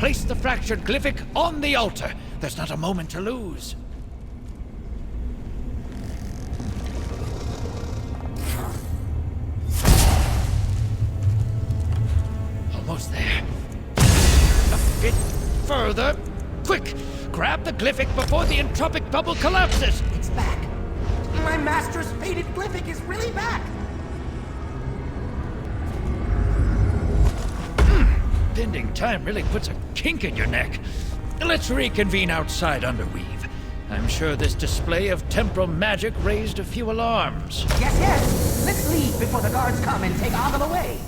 Place the fractured glyphic on the altar. There's not a moment to lose. Almost there. A bit further. Quick! Grab the glyphic before the entropic bubble collapses!
It's back. My master's faded glyphic is really back.
Bending time really puts a kink in your neck. Let's reconvene outside Underweave. I'm sure this display of temporal magic raised a few alarms.
Yes, yes. Let's leave before the guards come and take Ogle away.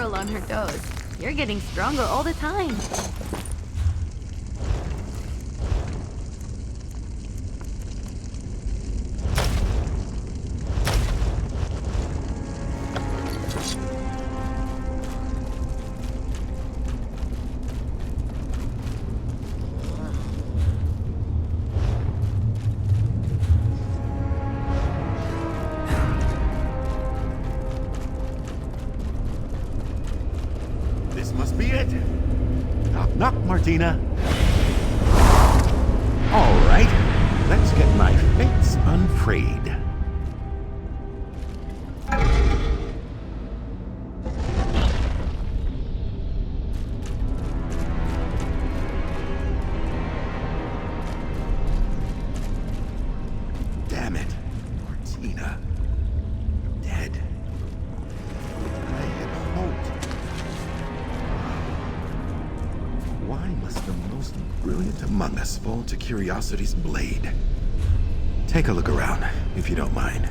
On her toes. You're getting stronger all the time.
Must be it. Knock, knock, Martina. All right, let's get my fates unfrayed. Damn it, Martina. Dead. I had hoped. Why must the most brilliant among us fall to curiosity's blade? Take a look around, if you don't mind.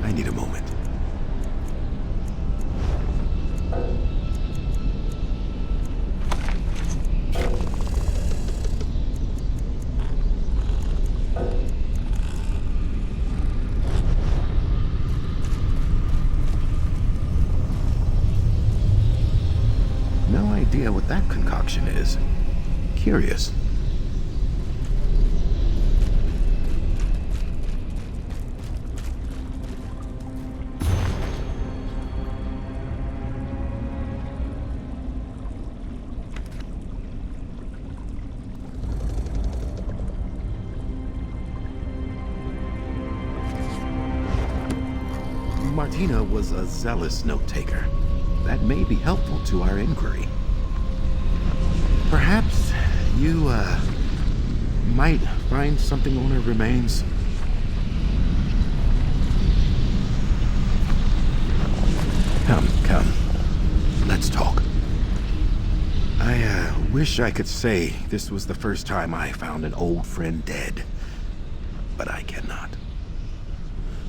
I need a moment. No idea what that concoction is. Curious. Martina was a zealous note-taker. That may be helpful to our inquiry. Perhaps you, might find something on her remains. Come. Let's talk. I, wish I could say this was the first time I found an old friend dead. But I cannot.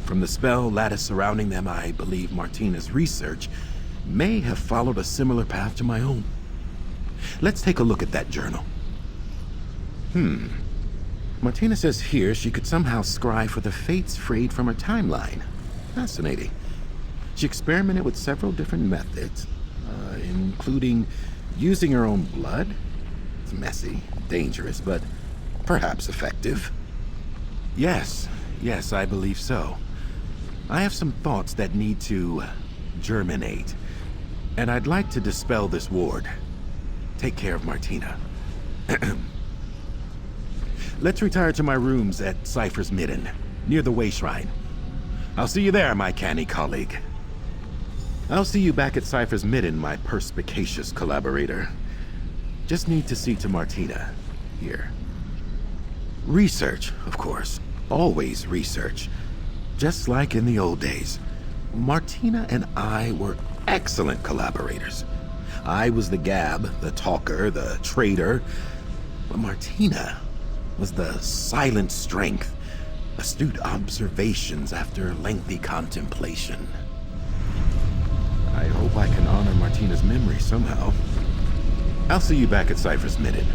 From the spell lattice surrounding them, I believe Martina's research may have followed a similar path to my own. Let's take a look at that journal. Martina says here she could somehow scry for the fates frayed from her timeline. Fascinating. She experimented with several different methods, including using her own blood. It's messy, dangerous, but perhaps effective. Yes, I believe so. I have some thoughts that need to germinate, and I'd like to dispel this ward. Take care of Martina. Let's retire to my rooms at Cypher's Midden, near the Way Shrine. I'll see you there, my canny colleague. I'll see you back at Cypher's Midden, my perspicacious collaborator. Just need to see to Martina, here. Research, of course. Always research. Just like in the old days. Martina and I were excellent collaborators. I was the gab, the talker, the trader. But Martina was the silent strength, astute observations after lengthy contemplation. I hope I can honor Martina's memory somehow. I'll see you back at Cypher's Midden.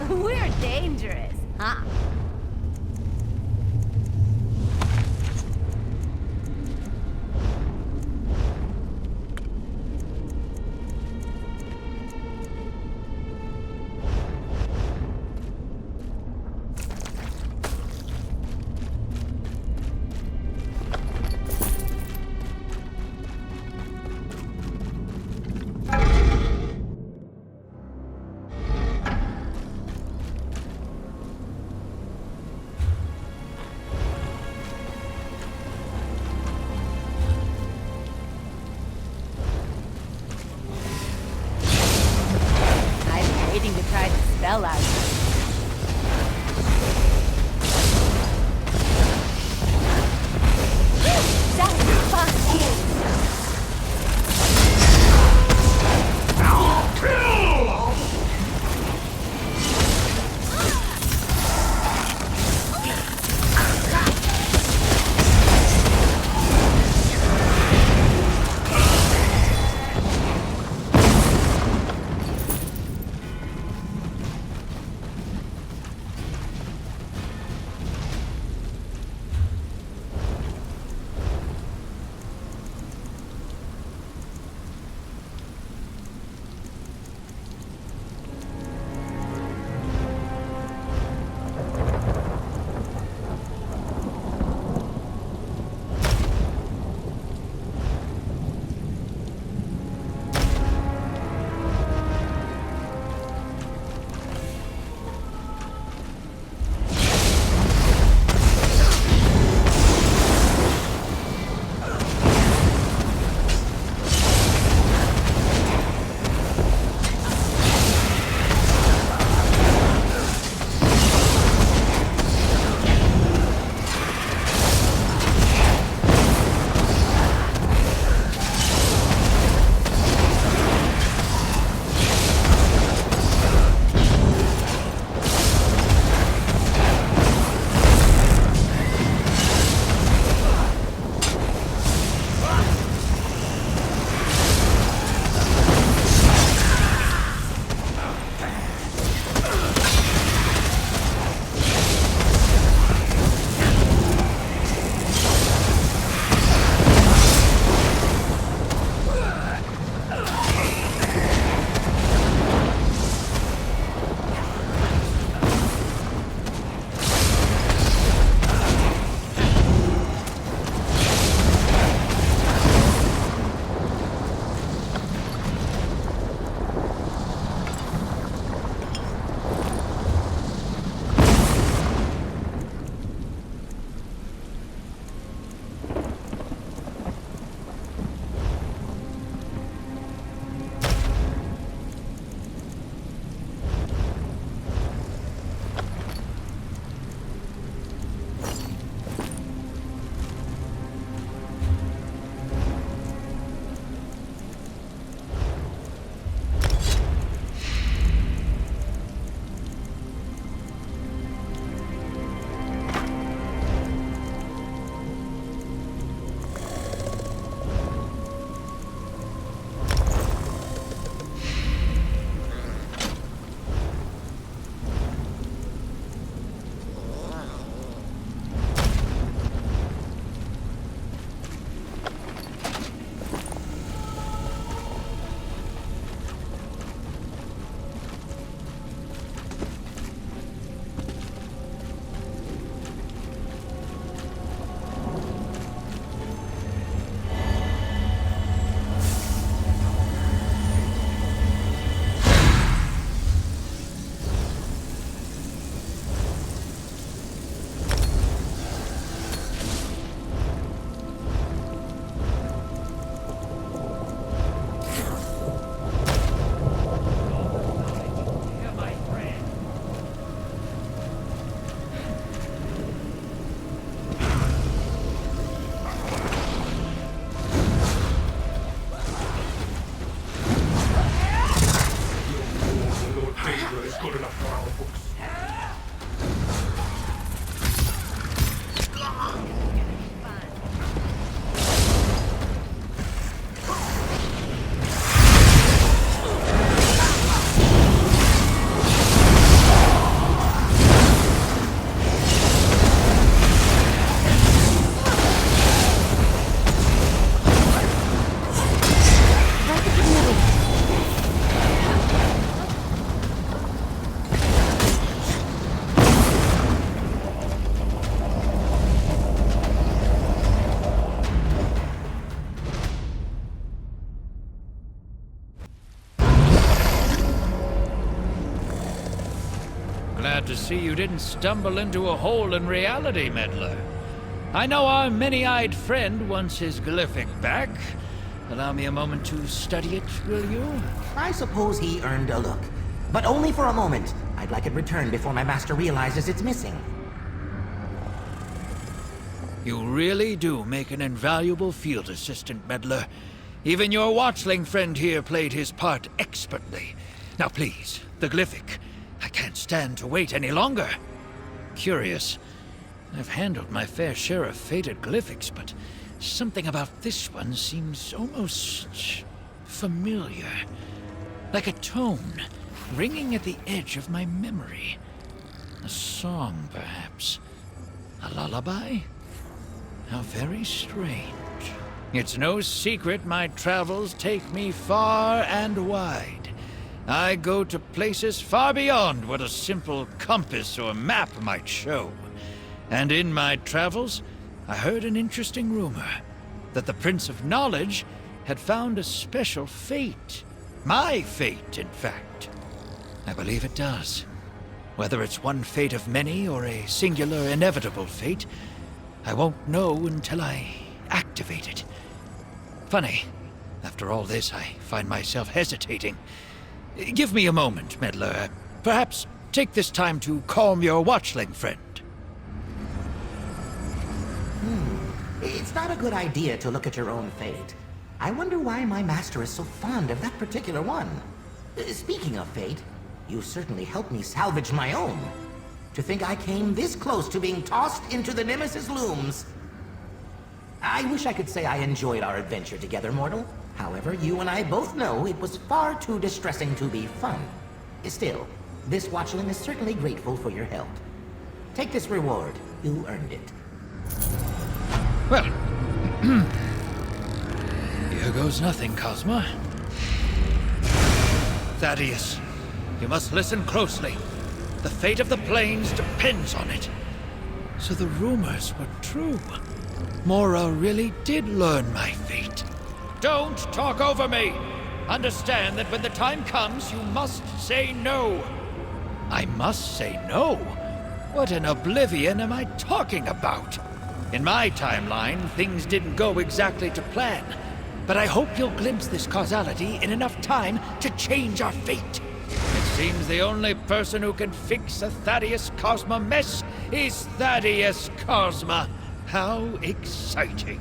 We're dangerous, huh? Waiting to try the spell out. That was fun.
glad to see you didn't stumble into a hole in reality, meddler. I know our many-eyed friend wants his glyphic back. Allow me a moment to study it, will you?
I suppose he earned a look. But only for a moment. I'd like it returned before my master realizes it's missing.
You really do make an invaluable field assistant, meddler. Even your watchling friend here played his part expertly. Now please, the glyphic. I can't stand to wait any longer. Curious. I've handled my fair share of fated glyphics, but something about this one seems almost familiar. Like a tone ringing at the edge of my memory. A song, perhaps. A lullaby? How very strange. It's no secret my travels take me far and wide. I go to places far beyond what a simple compass or map might show. And in my travels, I heard an interesting rumor that the Prince of Knowledge had found a special fate. My fate, in fact. I believe it does. Whether it's one fate of many or a singular inevitable fate, I won't know until I activate it. Funny, after all this, I find myself hesitating. Give me a moment, meddler. Perhaps take this time to calm your watchling friend.
It's not a good idea to look at your own fate. I wonder why my master is so fond of that particular one. Speaking of fate, you certainly helped me salvage my own. To think I came this close to being tossed into the Nemesis looms. I wish I could say I enjoyed our adventure together, mortal. However, you and I both know it was far too distressing to be fun. Still, this watchling is certainly grateful for your help. Take this reward. You earned it.
Well, here goes nothing, Cosma. Thaddeus, you must listen closely. The fate of the plains depends on it. So the rumors were true. Mora really did learn my fate. Don't talk over me! Understand that when the time comes, you must say no. I must say no? What in oblivion am I talking about? In my timeline, things didn't go exactly to plan. But I hope you'll glimpse this causality in enough time to change our fate. It seems the only person who can fix a Thaddeus Cosma mess is Thaddeus Cosma. How exciting.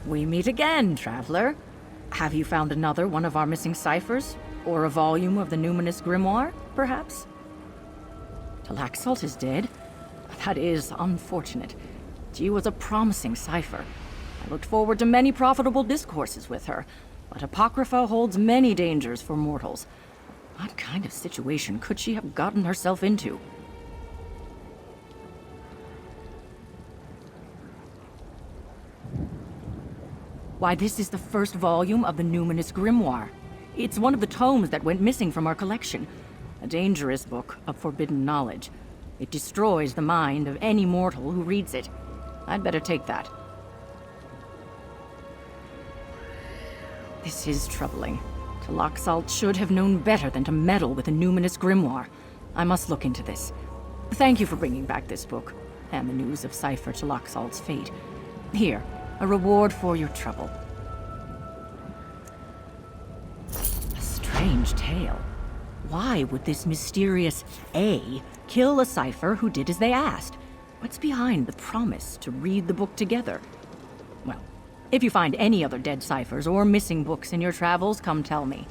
We meet again, traveler. Have you found another one of our missing ciphers? Or a volume of the Numinous Grimoire, perhaps? Talaxalt is dead. That is unfortunate. She was a promising cipher. I looked forward to many profitable discourses with her, but Apocrypha holds many dangers for mortals. What kind of situation could she have gotten herself into? Why, this is the first volume of the Numinous Grimoire. It's one of the tomes that went missing from our collection. A dangerous book of forbidden knowledge. It destroys the mind of any mortal who reads it. I'd better take that. This is troubling. Talaxalt should have known better than to meddle with a Numinous Grimoire. I must look into this. Thank you for bringing back this book, and the news of Cypher Talaxalt's fate. Here, a reward for your trouble. A strange tale. Why would this mysterious A kill a Cypher who did as they asked? What's behind the promise to read the book together? Well, if you find any other dead Cyphers or missing books in your travels, come tell me.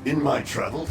In my travels,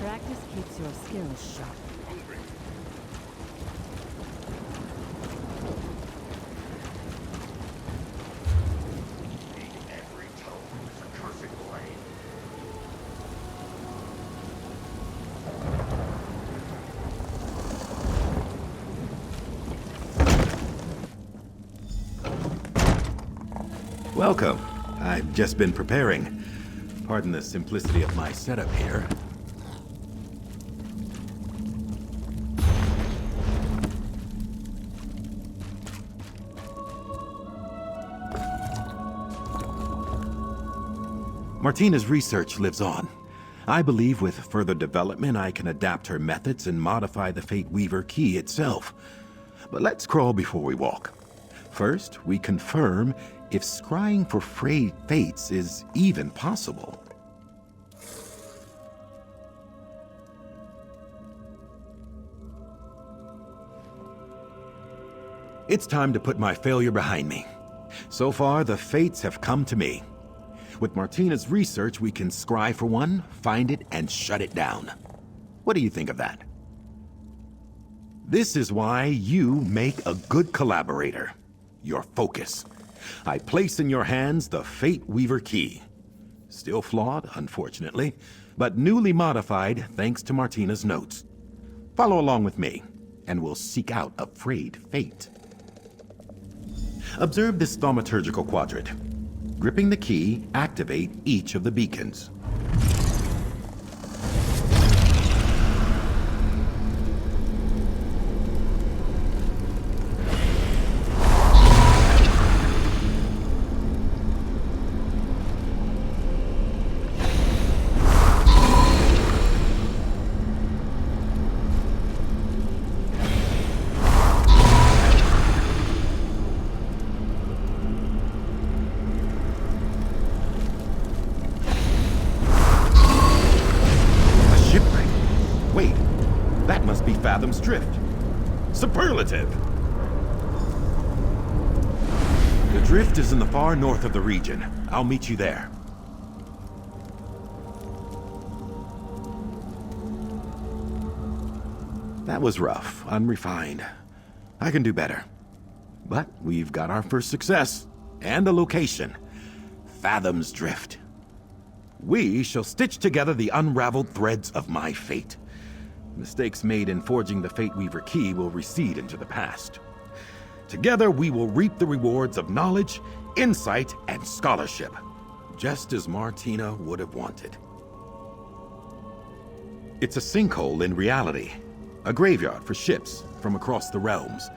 Practice keeps your skills sharp.
Welcome. I've just been preparing. Pardon the simplicity of my setup here. Martina's research lives on. I believe with further development I can adapt her methods and modify the Fate Weaver key itself. But let's crawl before we walk. First, we confirm if scrying for frayed fates is even possible. It's time to put my failure behind me. So far, the fates have come to me. With Martina's research, we can scry for one, find it, and shut it down. What do you think of that? This is why you make a good collaborator. Your focus. I place in your hands the Fate Weaver key. Still flawed, unfortunately, but newly modified thanks to Martina's notes. Follow along with me, and we'll seek out a frayed fate. Observe this thaumaturgical quadrant. Gripping the key, activate each of the beacons. Fathom's Drift. Superlative! The drift is in the far north of the region. I'll meet you there. That was rough, unrefined. I can do better. But we've got our first success, and a location. Fathom's Drift. We shall stitch together the unraveled threads of my fate. Mistakes made in forging the Fate Weaver key will recede into the past. Together, we will reap the rewards of knowledge, insight, and scholarship, just as Martina would have wanted. It's a sinkhole in reality, a graveyard for ships from across the realms.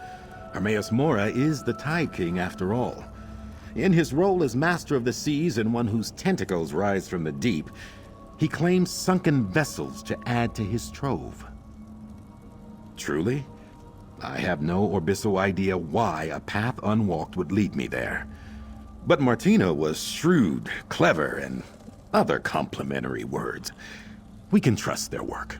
Hermaeus Mora is the Tide King after all. In his role as Master of the Seas and one whose tentacles rise from the deep, he claims sunken vessels to add to his trove. Truly, I have no Orbiso idea why a path unwalked would lead me there. But Martina was shrewd, clever, and other complimentary words. We can trust their work.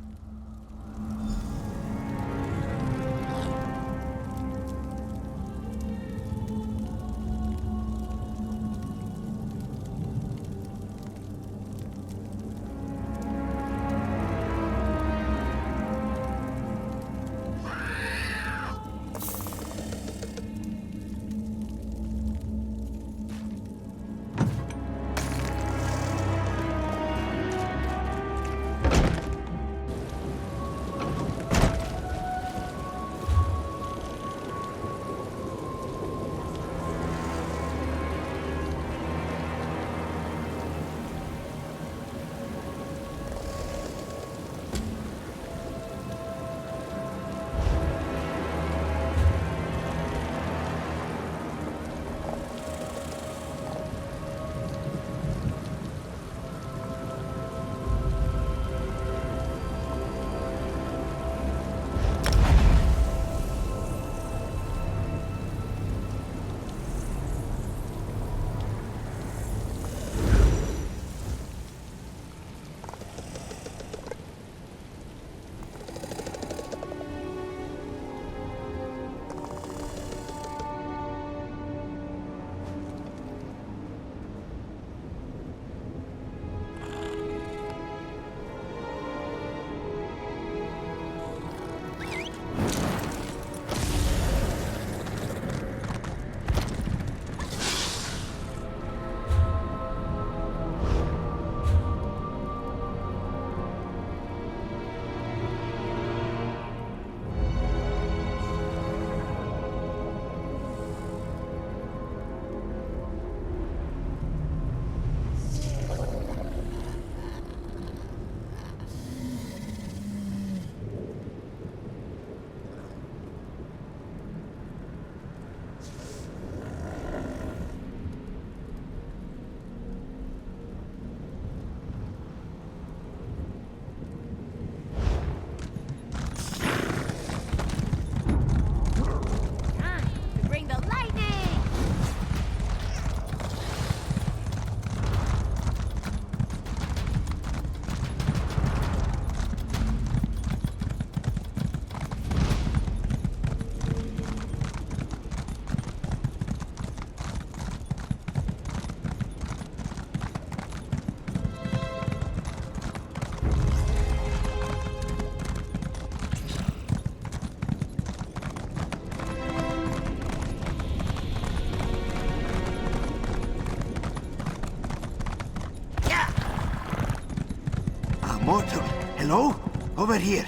Mortal, hello? Over here.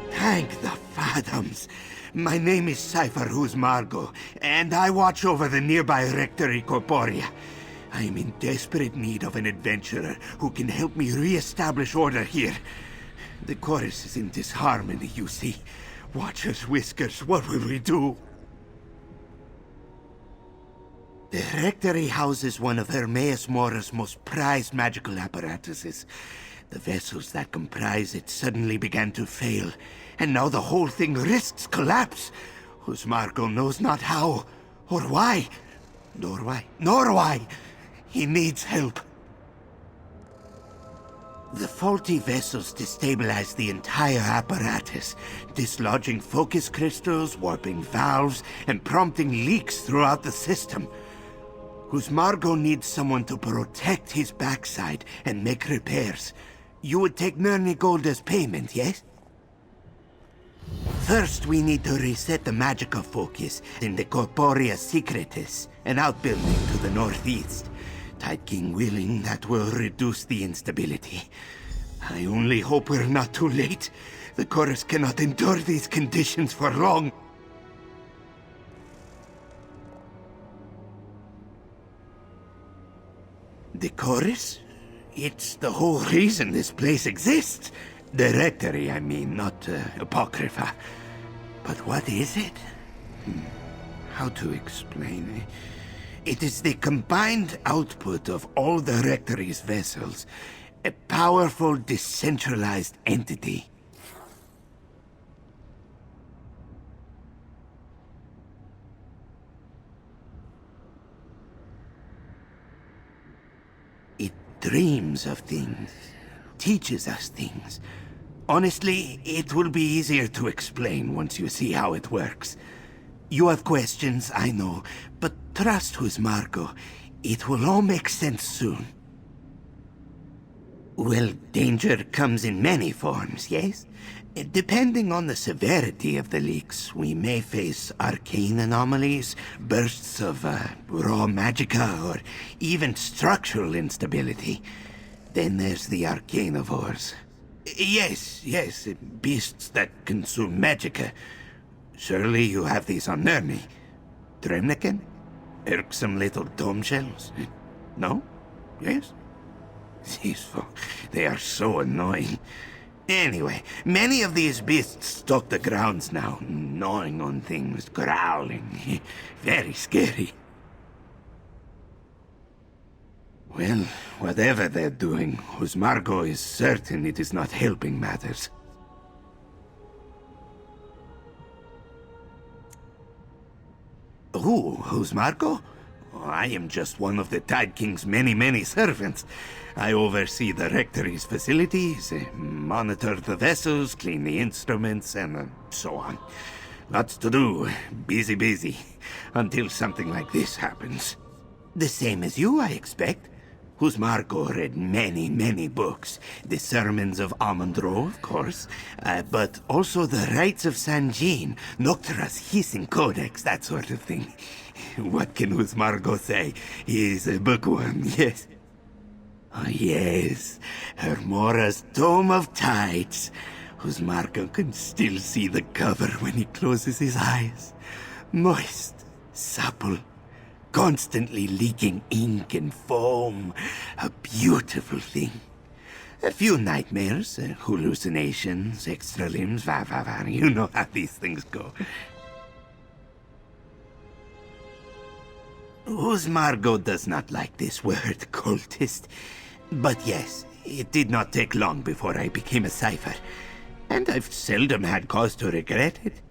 Thank the Phantoms. My name is Cypher Margo, and I watch over the nearby Rectory Corporea. I am in desperate need of an adventurer who can help me re-establish order here. The chorus is in disharmony, you see. Watchers, Whiskers, what will we do? The Rectory houses one of Hermaeus Mora's most prized magical apparatuses. The vessels that comprise it suddenly began to fail, and now the whole thing risks collapse. Margo knows not how, or why, nor why. He needs help. The faulty vessels destabilize the entire apparatus, dislodging focus crystals, warping valves, and prompting leaks throughout the system. Margo needs someone to protect his backside and make repairs. You would take Nurni Gold as payment, yes? First, we need to reset the magical focus in the Corporea Secretis, an outbuilding to the northeast. Tide King willing, that will reduce the instability. I only hope we're not too late. The chorus cannot endure these conditions for long. The chorus? It's the whole reason this place exists. The Rectory, I mean, not Apocrypha. But what is it? How to explain it? It is the combined output of all the Rectory's vessels. A powerful, decentralized entity. It dreams of things, teaches us things. Honestly, it will be easier to explain once you see how it works. You have questions, I know, but trust Margo. It will all make sense soon. Well, danger comes in many forms, yes? Depending on the severity of the leaks, we may face arcane anomalies, bursts of raw magicka, or even structural instability. Then there's the arcanivores. Yes, beasts that consume magicka. Surely you have these on Nurni. Dremniken? Irksome little dome shells? No? Yes? They are so annoying. Anyway, many of these beasts stalk the grounds now, gnawing on things, growling. Very scary. Well, whatever they're doing, Margo is certain it is not helping matters. Who's Margo? I am just one of the Tide King's many servants. I oversee the Rectory's facilities, monitor the vessels, clean the instruments, and so on. Lots to do, busy, until something like this happens. The same as you, I expect. Margo read many books. The Sermons of Amandro, of course, but also the Rites of San Jean, Noctra's Hissing Codex, that sort of thing. What can Margo say? He is a bookworm, yes. Oh, yes, Hermora's Tome of Tides. Margo can still see the cover when he closes his eyes. Moist, supple, constantly leaking ink and foam. A beautiful thing. A few nightmares, hallucinations, extra limbs, you know how these things go. Margo does not like this word, cultist. But yes, it did not take long before I became a cipher. And I've seldom had cause to regret it.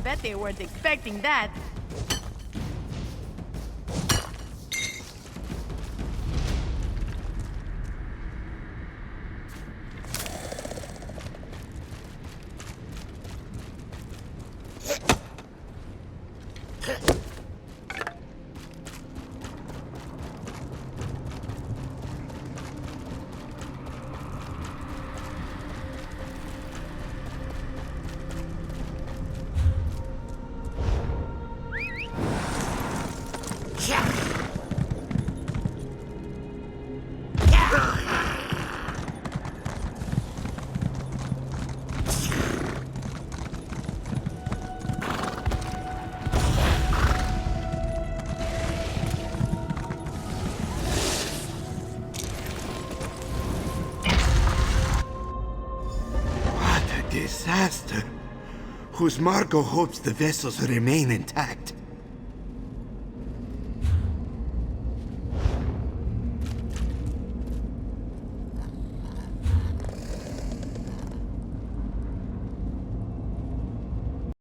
bet they weren't expecting that.
Disaster. Whose Margot hopes the vessels remain intact.